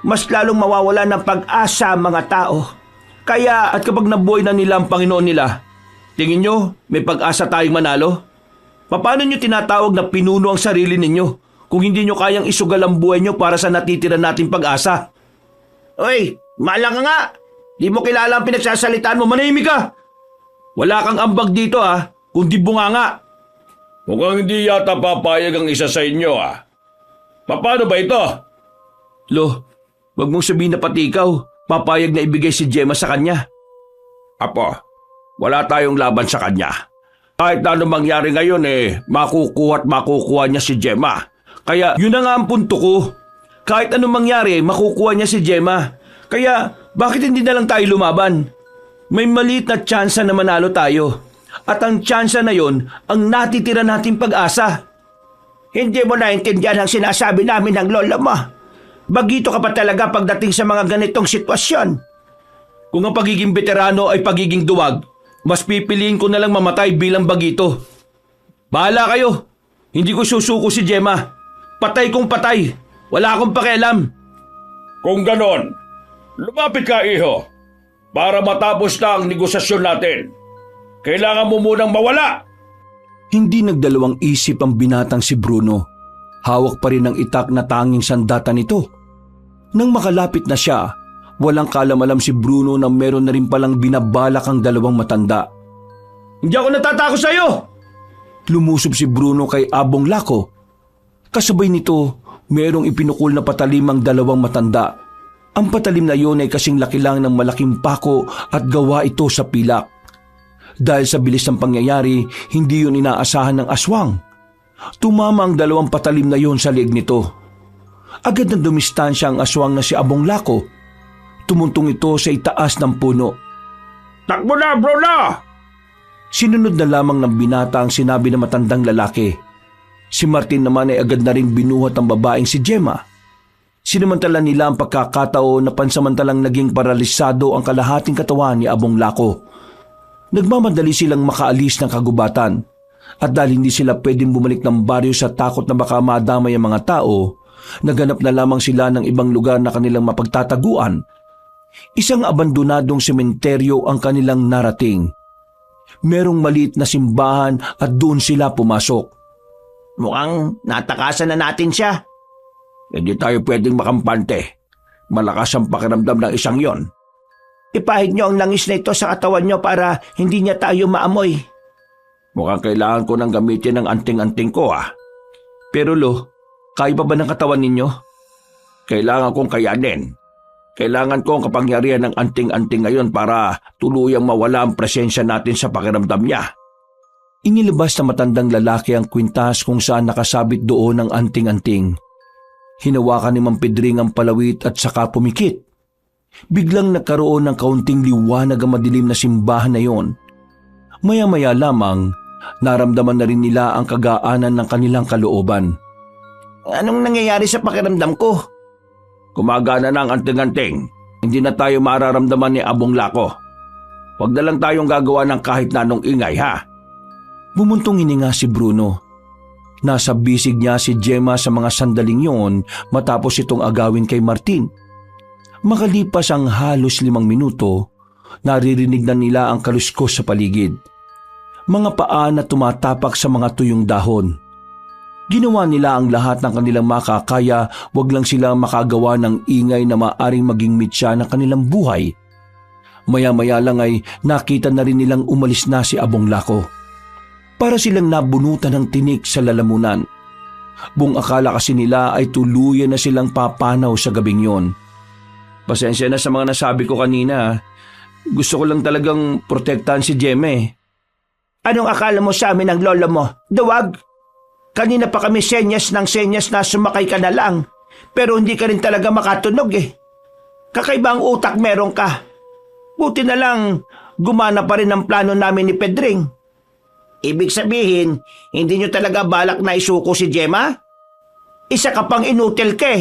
E: mas lalong mawawala ng pag-asa ang mga tao. Kaya,
A: At kapag nabuhay na nila ang Panginoon nila, tingin nyo may pag-asa tayong manalo? Paano nyo tinatawag na pinuno ang sarili ninyo kung hindi nyo kayang isugal ang buhay nyo para sa natitira nating pag-asa?
E: Uy, maalang ka nga. Di mo kilala ang pinagsasalitaan mo, manahimik ka.
A: Wala kang ambag dito kundi bunganga.
D: Mukhang hindi yata papayag ang isa sa inyo Paano ba ito?
A: Lo, wag mong sabihin na pati ikaw, papayag na ibigay si Gemma sa kanya.
D: Apo, wala tayong laban sa kanya. Kahit na ano mangyari ngayon makukuha at makukuha niya si Gemma.
A: Kaya yun na nga ang punto ko. Kahit anong mangyari, makukuha niya si Gemma. Kaya bakit hindi na lang tayo lumaban? May maliit na tsansa na manalo tayo. At ang tsansa na yon ang natitira nating pag-asa.
E: Hindi mo naintindihan ang sinasabi namin ng lola mo. Bagito ka pa talaga pagdating sa mga ganitong sitwasyon.
A: Kung ang pagiging veterano ay pagiging duwag, mas pipiliin ko na lang mamatay bilang bagito. Bahala kayo. Hindi ko susuko si Gemma. Patay kong patay. Wala akong pakialam.
D: Kung ganon, lumapit ka, iho. Para matapos na ang negosasyon natin. Kailangan mo munang mawala.
A: Hindi nagdalawang isip ang binatang si Bruno. Hawak pa rin ang itak na tanging sandata nito. Nang makalapit na siya, walang kalam-alam si Bruno na meron na rin palang binabalak ang dalawang matanda. Hindi ako natatakot sa iyo! Lumusob si Bruno kay Abong Lako. Kasabay nito, merong ipinukul na patalim ang dalawang matanda. Ang patalim na yon ay kasing laki lang ng malaking pako at gawa ito sa pilak. Dahil sa bilis ng pangyayari, hindi yun inaasahan ng aswang. Tumama ang dalawang patalim na yon sa leeg nito. Agad na dumistansya ang aswang na si Abong Lako. Tumuntong ito sa itaas ng puno.
D: Takbo na, Bruno!
A: Sinunod na lamang ng binata ang sinabi ng matandang lalaki. Si Martin naman ay agad na ring binuhat ang babaeng si Gemma. Sinamantala nila ang pagkakataon na pansamantalang naging paralisado ang kalahating katawan ni Abong Lako. Nagmamadali silang makaalis ng kagubatan at dahil hindi sila pwedeng bumalik ng baryo sa takot na baka madamay ang mga tao, naghanap na lamang sila ng ibang lugar na kanilang mapagtataguan. Isang abandonadong sementeryo ang kanilang narating. Merong maliit na simbahan at doon sila pumasok.
E: Mukhang natakasan na natin siya.
D: Hindi tayo pwedeng makampante. Malakas ang pakiramdam ng isang yon.
E: Ipahid niyo ang langis na ito sa katawan niyo para hindi niya tayo maamoy.
D: Mukhang kailangan ko nang gamitin ang anting-anting ko
A: Pero Lo, kaya pa ba ng katawan ninyo?
D: Kailangan kong kayanin. Kailangan ko ang kapangyarihan ng anting-anting ngayon para tuluyang mawala ang presensya natin sa pakiramdam niya.
A: Inilabas na matandang lalaki ang kwintas kung saan nakasabit doon ang anting-anting. Hinawakan ni Mang Pedring ang palawit at saka pumikit. Biglang nagkaroon ng kaunting liwanag ang madilim na simbahan na yon. Maya-maya lamang, naramdaman na rin nila ang kagaanan ng kanilang kalooban.
E: Anong nangyayari sa pakiramdam ko?
D: Gumagana na ang anting-anting. Hindi na tayo mararamdaman ni Abong Lako. Huwag na lang tayong gagawa ng kahit na anong ingay,
A: Bumuntong hininga si Bruno. Nasa bisig niya si Gemma sa mga sandaling yon matapos itong agawin kay Martin. Makalipas ang halos 5 minuto, naririnig na nila ang kaluskos sa paligid. Mga paa na tumatapak sa mga tuyong dahon. Ginawa nila ang lahat ng kanilang makakaya, wag lang sila makagawa ng ingay na maaring maging mitya ng kanilang buhay. Maya-maya lang ay nakita na rin nilang umalis na si Abong Lako. Para silang nabunutan ng tinik sa lalamunan. Buong akala kasi nila ay tuluyan na silang papanaw sa gabing yon. Pasensya na sa mga nasabi ko kanina. Gusto ko lang talagang protektahan si Gemma
E: Anong akala mo sa amin ng lola mo? Duwag? Kanina pa kami senyas ng senyas na sumakay ka na lang. Pero hindi ka rin talaga makatunog Kakaiba ang utak meron ka. Buti na lang, gumana pa rin ang plano namin ni Pedring. Ibig sabihin, hindi nyo talaga balak na isuko si Gemma? Isa ka pang inutil ka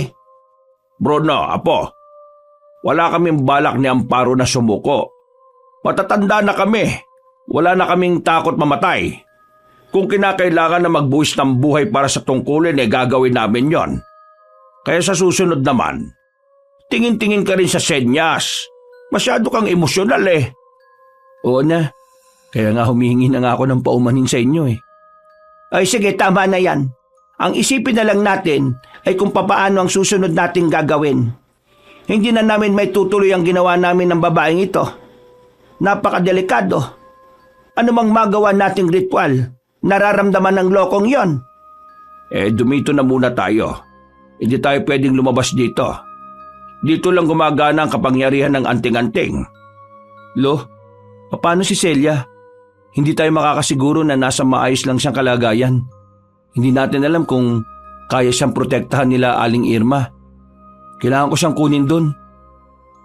D: Bruno, Apo. Wala kaming balak ni Amparo na sumuko. Matatanda na kami. Wala na kaming takot mamatay. Kung kinakailangan na magbuwis ng buhay para sa tungkulin, gagawin namin yon. Kaya sa susunod naman, tingin-tingin ka rin sa senyas. Masyado kang emosyonal
A: Oo na, kaya nga humihingi na nga ako ng paumanhin sa inyo
E: Ay sige, tama na yan. Ang isipin na lang natin ay kung papaano ang susunod nating gagawin. Hindi na namin may tutuloy ang ginawa namin ng babaeng ito. Napakadelikado. Ano mang magawa nating ritual, nararamdaman ng lokong yon.
D: Dumito na muna tayo. Hindi tayo pwedeng lumabas dito. Dito lang gumagana ang kapangyarihan ng anting-anting.
A: Lo, paano si Celia? Hindi tayo makakasiguro na nasa maayos lang siyang kalagayan. Hindi natin alam kung kaya siyang protektahan nila Aling Irma. Kailangan ko siyang kunin doon.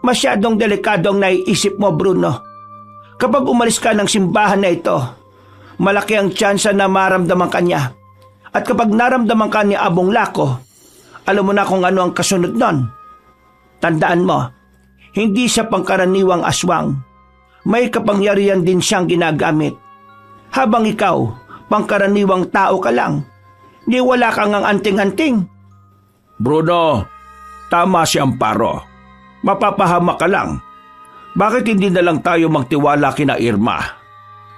E: Masyadong delikado ang naiisip mo, Bruno. Kapag umalis ka ng simbahan na ito, malaki ang tsansa na maramdaman ka niya. At kapag naramdaman ka ni Abong Lako, alam mo na kung ano ang kasunod nun. Tandaan mo, hindi siya pangkaraniwang aswang. May kapangyarihan din siyang ginagamit. Habang ikaw, pangkaraniwang tao ka lang, di wala kang ang anting-anting.
D: Bruno, tama si Amparo. Mapapahama ka lang. Bakit hindi na lang tayo magtiwala kina Irma?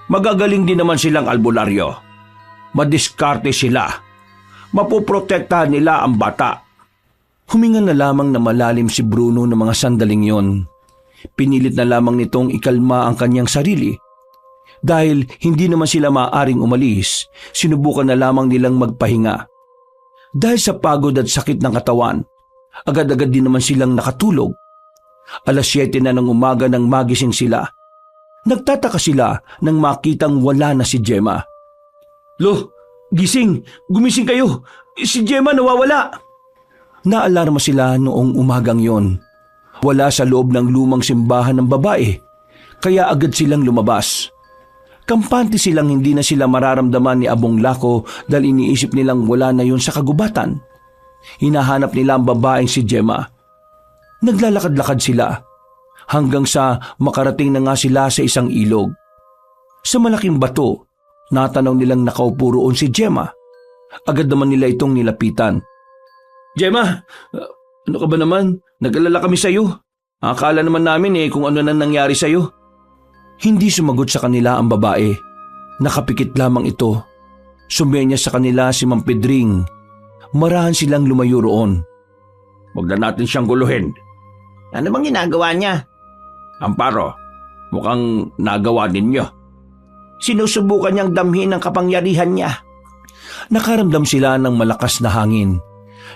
D: Magagaling din naman silang albularyo. Madiskarte sila. Mapoprotektahan nila ang bata.
A: Huminga na lamang na malalim si Bruno ng mga sandaling yon. Pinilit na lamang nitong ikalma ang kanyang sarili. Dahil hindi naman sila maaaring umalis, sinubukan na lamang nilang magpahinga. Dahil sa pagod at sakit ng katawan, agad-agad din naman silang nakatulog. 7:00 na ng umaga nang magising sila. Nagtataka sila nang makitang wala na si Gemma. Lo, gising! Gumising kayo! Si Gemma nawawala! Naalarma sila noong umagang yon. Wala sa loob ng lumang simbahan ng babae, kaya agad silang lumabas. Kampante silang hindi na sila mararamdaman ni Abong Lako dahil iniisip nilang wala na yun sa kagubatan. Hinahanap nila ang babaeng si Gemma. Naglalakad-lakad sila hanggang sa makarating na nga sila sa isang ilog. Sa malaking bato, natanaw nilang nakaupo roon si Gemma. Agad naman nila itong nilapitan. Gemma, ano ka ba naman? Nag-alala kami sa'yo. Akala naman namin kung ano na nangyari sa'yo. Hindi sumagot sa kanila ang babae. Nakapikit lamang ito. Sumenya sa kanila si Mang Pedring. Marahan silang lumayo roon.
D: Huwag na natin siyang guluhin.
E: Ano bang ginagawa niya?
D: Amparo, mukhang nagawa ninyo.
E: Sinusubukan niyang damhin ang kapangyarihan niya.
A: Nakaramdam sila ng malakas na hangin.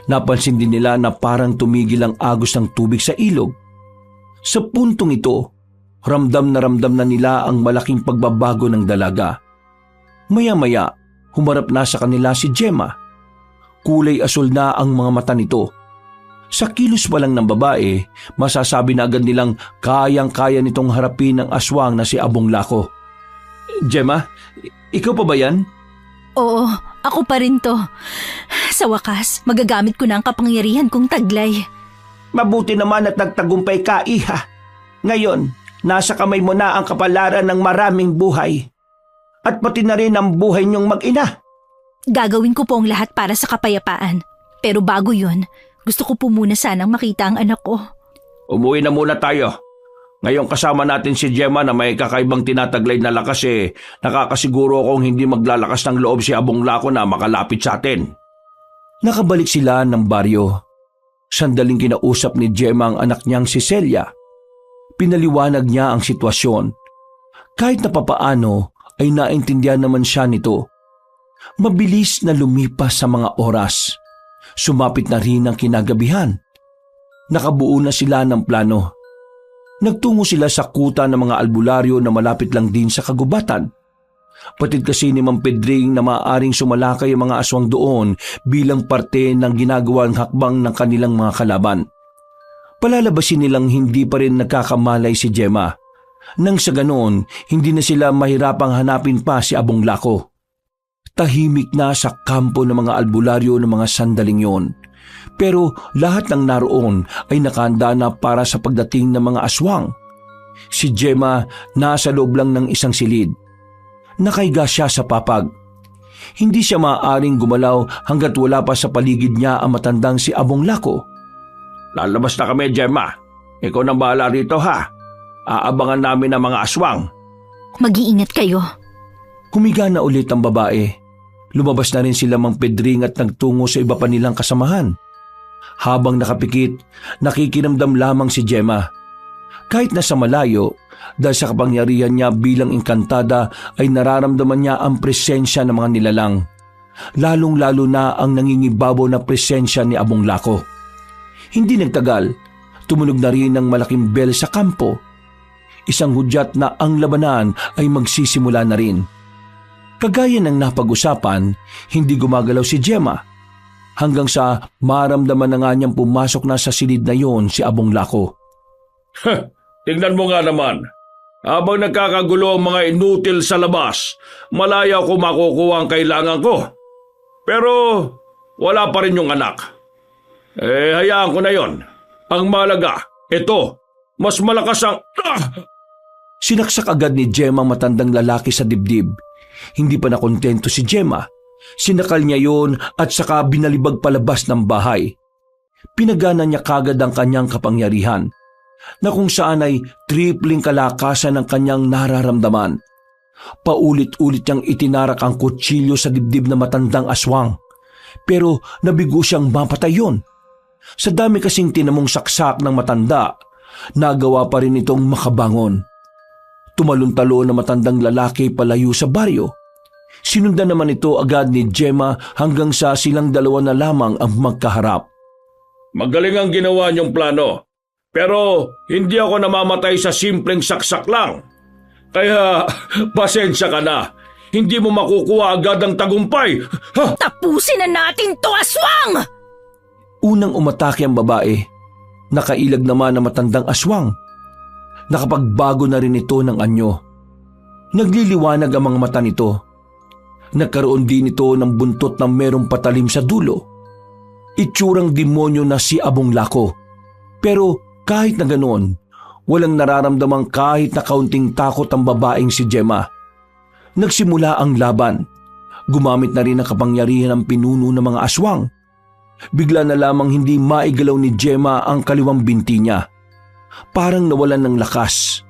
A: Napansin din nila na parang tumigil ang agos ng tubig sa ilog. Sa puntong ito, ramdam na nila ang malaking pagbabago ng dalaga. Maya-maya, humarap na sa kanila si Gemma. Kulay asul na ang mga mata nito. Sa kilos pa lang ng babae, masasabi na agad nilang kayang-kaya nitong harapin ang aswang na si Abong Lako. Gemma, ikaw pa ba yan?
C: Oo, ako pa rin to. Sa wakas, magagamit ko na ang kapangyarihan kong taglay.
E: Mabuti naman at nagtagumpay ka, Iha. Ngayon, nasa kamay mo na ang kapalaran ng maraming buhay. At pati na rin ang buhay niyong mag-ina.
C: Gagawin ko po ang lahat para sa kapayapaan. Pero bago yun, gusto ko po muna sanang makita ang anak ko.
D: Umuwi na muna tayo. Ngayong kasama natin si Gemma na may kakaibang tinataglay na lakas nakakasiguro akong hindi maglalakas ng loob si Abong Lako na makalapit sa atin.
A: Nakabalik sila ng baryo. Sandaling kinausap ni Gemma ang anak niyang si Celia. Pinaliwanag niya ang sitwasyon. Kahit na papaano ay naintindihan naman siya nito. Mabilis na lumipas sa mga oras. Sumapit na rin ang kinagabihan. Nakabuo na sila ng plano. Nagtungo sila sa kuta ng mga albularyo na malapit lang din sa kagubatan. Patid kasi ni Mang Pedring na maaaring sumalakay ang mga aswang doon bilang parte ng ginagawang hakbang ng kanilang mga kalaban. Palalabasin nilang hindi pa rin nagkakamalay si Gemma. Nang sa ganoon, hindi na sila mahirapang hanapin pa si Abong Lako. Tahimik na sa kampo ng mga albularyo ng mga sandaling yon. Pero lahat ng naroon ay nakahanda na para sa pagdating ng mga aswang. Si Gemma nasa loob lang ng isang silid. Nakahiga siya sa papag. Hindi siya maaaring gumalaw hanggat wala pa sa paligid niya ang matandang si Abong Lako.
D: Lalabas na kami, Gemma. Ikaw nang bahala rito, ha? Aabangan namin ang mga aswang.
C: Mag-iingat kayo.
A: Humiga na ulit ang babae. Lumabas na rin sila Mang Pedring at nagtungo sa iba pa nilang kasamahan. Habang nakapikit, nakikiramdam lamang si Gemma. Kahit nasa malayo, dahil sa kapangyarihan niya bilang engkantada ay nararamdaman niya ang presensya ng mga nilalang. Lalong-lalo na ang nangingibabaw na presensya ni Abong Lako. Hindi nagtagal, tumunog na rin ang malaking bell sa kampo. Isang hudyat na ang labanan ay magsisimula na rin. Kagaya ng napag-usapan, hindi gumagalaw si Gemma. Hanggang sa maramdaman na nga niyang pumasok na sa silid na yon si Abong Lako.
D: Tingnan mo nga naman. Habang nagkakagulo ang mga inutil sa labas, malaya ko makukuha ang kailangan ko. Pero wala pa rin yung anak. Hayaan ko na yon. Ang malaga, ito, mas malakas ang...
A: Sinaksak agad ni Gemma ang matandang lalaki sa dibdib. Hindi pa nakontento si Gemma. Sinakal niya yon at saka binalibag palabas ng bahay. Pinagana niya kagad ang kanyang kapangyarihan, na kung saan ay tripling kalakasan ng kanyang nararamdaman. Paulit-ulit niyang itinarak ang kutsilyo sa dibdib na matandang aswang. Pero nabigo siyang mapatay yun. Sa dami kasing tinamong saksak ng matanda, nagawa pa rin itong makabangon. Tumalon-talon na matandang lalaki palayo sa baryo. Sinundan naman ito agad ni Gemma hanggang sa silang dalawa na lamang ang magkaharap.
D: Magaling ang ginawa niyong plano. Pero hindi ako namamatay sa simpleng saksak lang. Kaya pasensya ka na. Hindi mo makukuha agad ang tagumpay. Ha?
C: Tapusin na natin to, aswang!
A: Unang umatake ang babae. Nakailag naman ang matandang aswang. Nakapagbago na rin ito ng anyo. Nagliliwanag ang mga mata nito. Nagkaroon din ito ng buntot na merong patalim sa dulo. Itsurang demonyo na si Abong Lako. Pero kahit na ganoon, walang nararamdamang kahit na kaunting takot ang babaeng si Gemma. Nagsimula ang laban. Gumamit na rin ang kapangyarihan ng pinuno ng mga aswang. Bigla na lamang hindi maigalaw ni Gemma ang kaliwang binti niya. Parang nawalan ng lakas.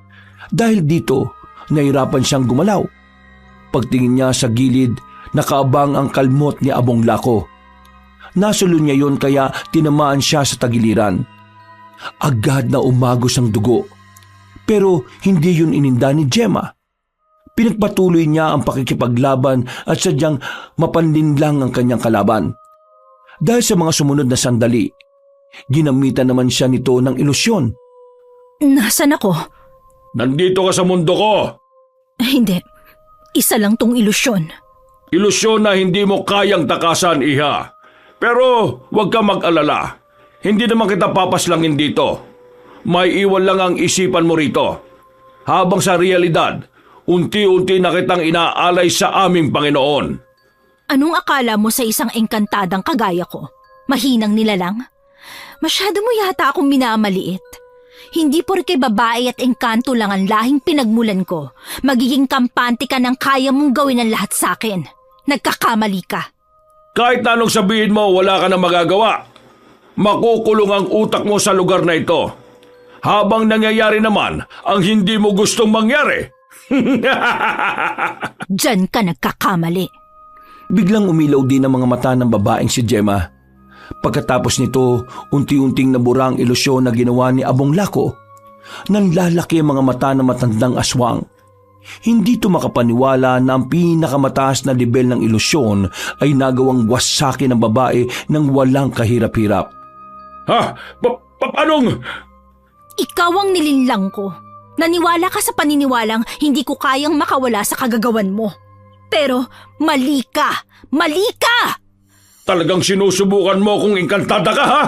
A: Dahil dito, nahirapan siyang gumalaw. Pagtingin niya sa gilid, nakaabang ang kalmot ni Abong Lako. Nasulo niya yon kaya tinamaan siya sa tagiliran. Agad na umagos ang dugo. Pero hindi yun ininda ni Gemma. Pinagpatuloy niya ang pakikipaglaban at sadyang mapanlinlang ang kanyang kalaban. Dahil sa mga sumunod na sandali, ginamitan naman siya nito ng ilusyon.
C: Nasaan ako?
D: Nandito ka sa mundo ko.
C: Hindi. Isa lang tong ilusyon.
D: Ilusyon na hindi mo kayang takasan, iha. Pero huwag ka mag-alala. Hindi naman kita papaslangin dito. May iwan lang ang isipan mo rito. Habang sa realidad, unti-unti na kitang inaalay sa aming Panginoon.
C: Anong akala mo sa isang engkantadang kagaya ko? Mahinang nilalang? Masyado mo yata akong minamaliit. Hindi porke babae at engkanto lang ang lahing pinagmulan ko, magiging kampante ka ng kaya mong gawin ang lahat sa akin. Nagkakamali ka.
D: Kahit na anong sabihin mo, wala ka na magagawa. Makukulong ang utak mo sa lugar na ito. Habang nangyayari naman ang hindi mo gustong mangyari.
C: Diyan ka nagkakamali.
A: Biglang umilaw din ang mga mata ng babaeng si Gemma. Pagkatapos nito, unti-unting nabura ang ilusyon na ginawa ni Abong Lako. Nanlalaki ang mga mata ng matandang aswang. Hindi ito makapaniwala na ang pinakamataas na level ng ilusyon ay nagawang wasakin ng babae ng walang kahirap-hirap.
D: Ha? Paanong?
C: Ikaw ang nilinlang ko. Naniwala ka sa paniniwalang hindi ko kayang makawala sa kagagawan mo. Pero mali ka! Mali ka!
D: Talagang sinusubukan mo kung engkantada ka, ha?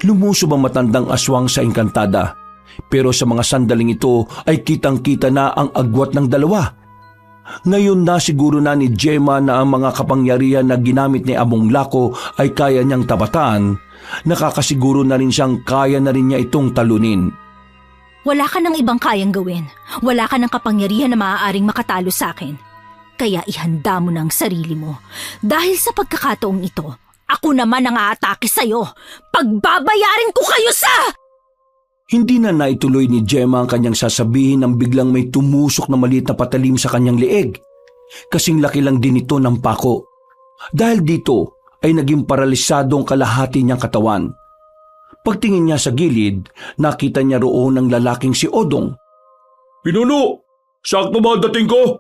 A: Lumusob ang matandang aswang sa engkantada. Pero sa mga sandaling ito ay kitang-kita na ang agwat ng dalawa. Ngayon na siguro na ni Gemma na ang mga kapangyarihan na ginamit ni Abong Lako ay kaya niyang tapataan. Nakakasiguro na rin siyang kaya na rin niya itong talunin.
C: Wala ka ng ibang kayang gawin. Wala ka ng kapangyarihan na maaaring makatalo sa akin. Kaya ihanda mo na ang sarili mo. Dahil sa pagkakataong ito, ako naman ang aatake sa'yo. Pagbabayarin ko kayo sa...
A: Hindi na naituloy ni Gemma ang kanyang sasabihin nang biglang may tumusok na maliit na patalim sa kanyang leeg. Kasing laki lang din ito ng pako. Dahil dito ay naging paralisado ang kalahati niyang katawan. Pagtingin niya sa gilid, nakita niya roon ang lalaking si Odong.
D: Pinuno, sakto ba ang dating ko?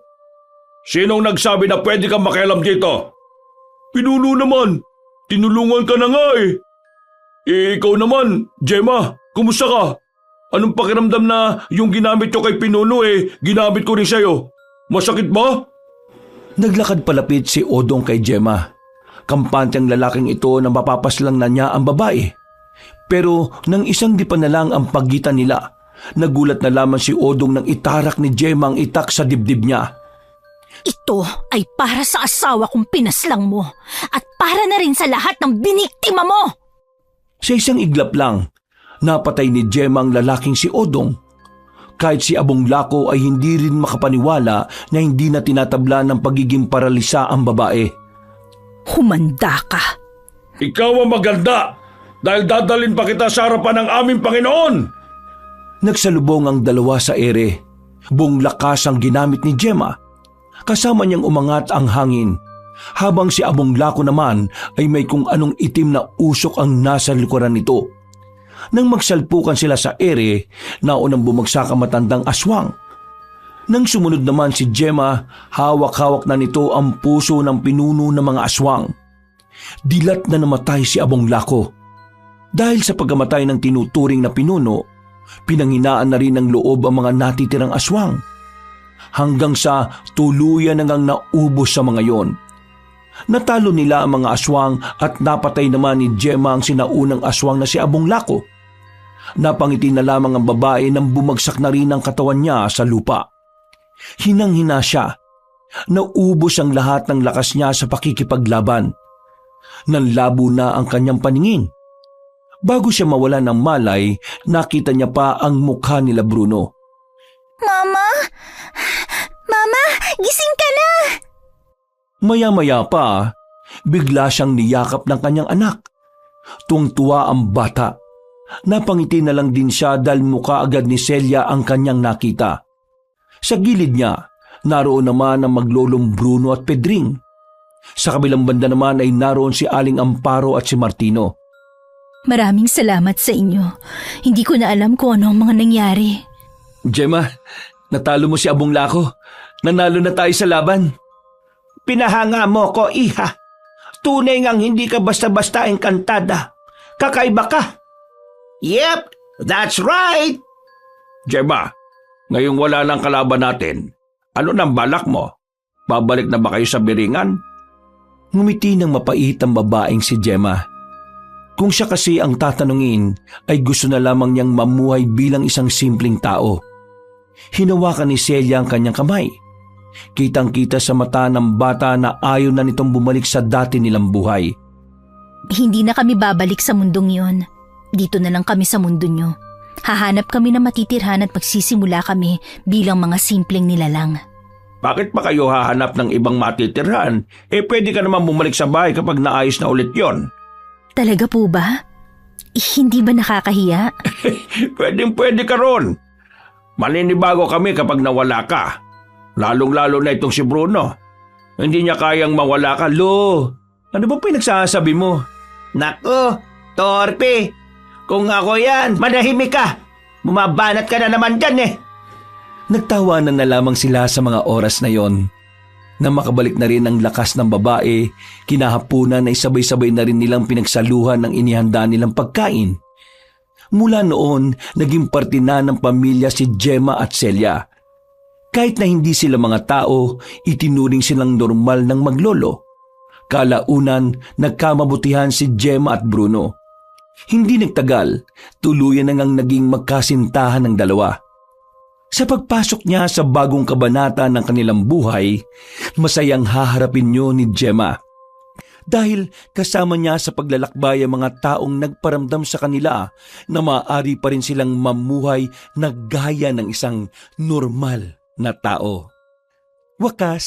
D: Sinong nagsabi na pwede kang makialam dito? Pinuno naman, tinulungan ka na nga eh. Ikaw naman, Gemma, kumusta ka? Anong pakiramdam na yung ginamit ko kay Pinuno ginamit ko rin sa'yo? Masakit ba?
A: Naglakad palapit si Odong kay Gemma. Kampante ang lalaking ito na mapapaslang na niya ang babae. Pero nang isang di pa na lang ang pagitan nila, nagulat na lamang si Odong nang itarak ni Gemma ang itak sa dibdib niya.
C: Ito ay para sa asawa kong pinaslang mo at para na rin sa lahat ng biniktima mo!
A: Sa isang iglap lang, napatay ni Gemma ang lalaking si Odong. Kahit si Abong Lako ay hindi rin makapaniwala na hindi na tinatabla ng pagiging paralisa ang babae.
C: Humanda ka!
D: Ikaw ang maganda dahil dadalhin pa kita sa harapan ng aming Panginoon!
A: Nagsalubong ang dalawa sa ere. Buong lakas ang ginamit ni Gemma. Kasama niyang umangat ang hangin. Habang si Abong Lako naman ay may kung anong itim na usok ang nasa likuran nito. Nang magsalpukan sila sa ere, naunang bumagsak ang matandang aswang. Nang sumunod naman si Gemma, hawak-hawak na nito ang puso ng pinuno ng mga aswang. Dilat na namatay si Abong Lako. Dahil sa pagkamatay ng tinuturing na pinuno, pinanghinaan na rin ng loob ang mga natitirang aswang. Hanggang sa tuluyan nang naubos sa mga yon. Natalo nila ang mga aswang at napatay naman ni Gemma ang sinaunang aswang na si Abong Lako. Napangiti na lamang ang babae nang bumagsak na rin ang katawan niya sa lupa. Hinang-hina siya. Naubos ang lahat ng lakas niya sa pakikipaglaban. Nanlabo na ang kanyang paningin. Bago siya mawala ng malay, nakita niya pa ang mukha nila Bruno.
B: Mama? Mama, gising ka na!
A: Maya-maya pa, bigla siyang niyakap ng kanyang anak. Tuwang-tuwa ang bata. Napangiti na lang din siya dahil mukha agad ni Celia ang kanyang nakita. Sa gilid niya, naroon naman ang maglolong Bruno at Pedring. Sa kabilang banda naman ay naroon si Aling Amparo at si Martino.
C: Maraming salamat sa inyo. Hindi ko na alam kung ano ang mga nangyari.
A: Gemma, natalo mo si Abong Lako. Nanalo na tayo sa laban.
E: Pinahanga mo ko, iha. Tunay ngang hindi ka basta-basta engkantada. Kakaiba ka. Yep, that's right.
D: Gemma, ngayong wala nang kalaban natin, ano nang balak mo? Babalik na ba kayo sa Biringan?
A: Ngumiti ng mapait ang babaeng si Gemma. Kung siya kasi ang tatanungin, ay gusto na lamang niyang mamuhay bilang isang simpleng tao. Hinawakan ni Celia ang kanyang kamay. Kitang-kita sa mata ng bata na ayaw na nitong bumalik sa dati nilang buhay.
C: Hindi na kami babalik sa mundong yon. Dito na lang kami sa mundo nyo. Hahanap kami na matitirhan at magsisimula kami bilang mga simpleng nilalang.
D: Bakit pa kayo hahanap ng ibang matitirhan? Pwede ka naman bumalik sa bahay kapag naayos na ulit yon.
C: Talaga po ba? Hindi ba nakakahiya?
D: Pwede ka ron. Maninibago kami kapag nawala ka. Lalong-lalo na itong si Bruno. Hindi niya kayang mawala ka.
A: Lo, ano ba pinagsasabi mo?
E: Nako, torpe. Kung ako yan, manahimik ka. Bumabanat ka na naman dyan eh.
A: Nagtawanan na lamang sila sa mga oras na yon. Na makabalik na rin ang lakas ng babae, kinahapunan ay sabay-sabay na rin nilang pinagsaluhan ng inihanda nilang pagkain. Mula noon, naging parte na ng pamilya si Gemma at Celia. Kahit na hindi sila mga tao, itinuring silang normal ng maglolo. Kalaunan, nagkamabutihan si Gemma at Bruno. Hindi nagtagal, tuluyan na ngang naging magkasintahan ng dalawa. Sa pagpasok niya sa bagong kabanata ng kanilang buhay, masayang haharapin niyo ni Gemma. Dahil kasama niya sa paglalakbay ang mga taong nagparamdam sa kanila na maaari pa rin silang mamuhay na gaya ng isang normal na tao. Wakas.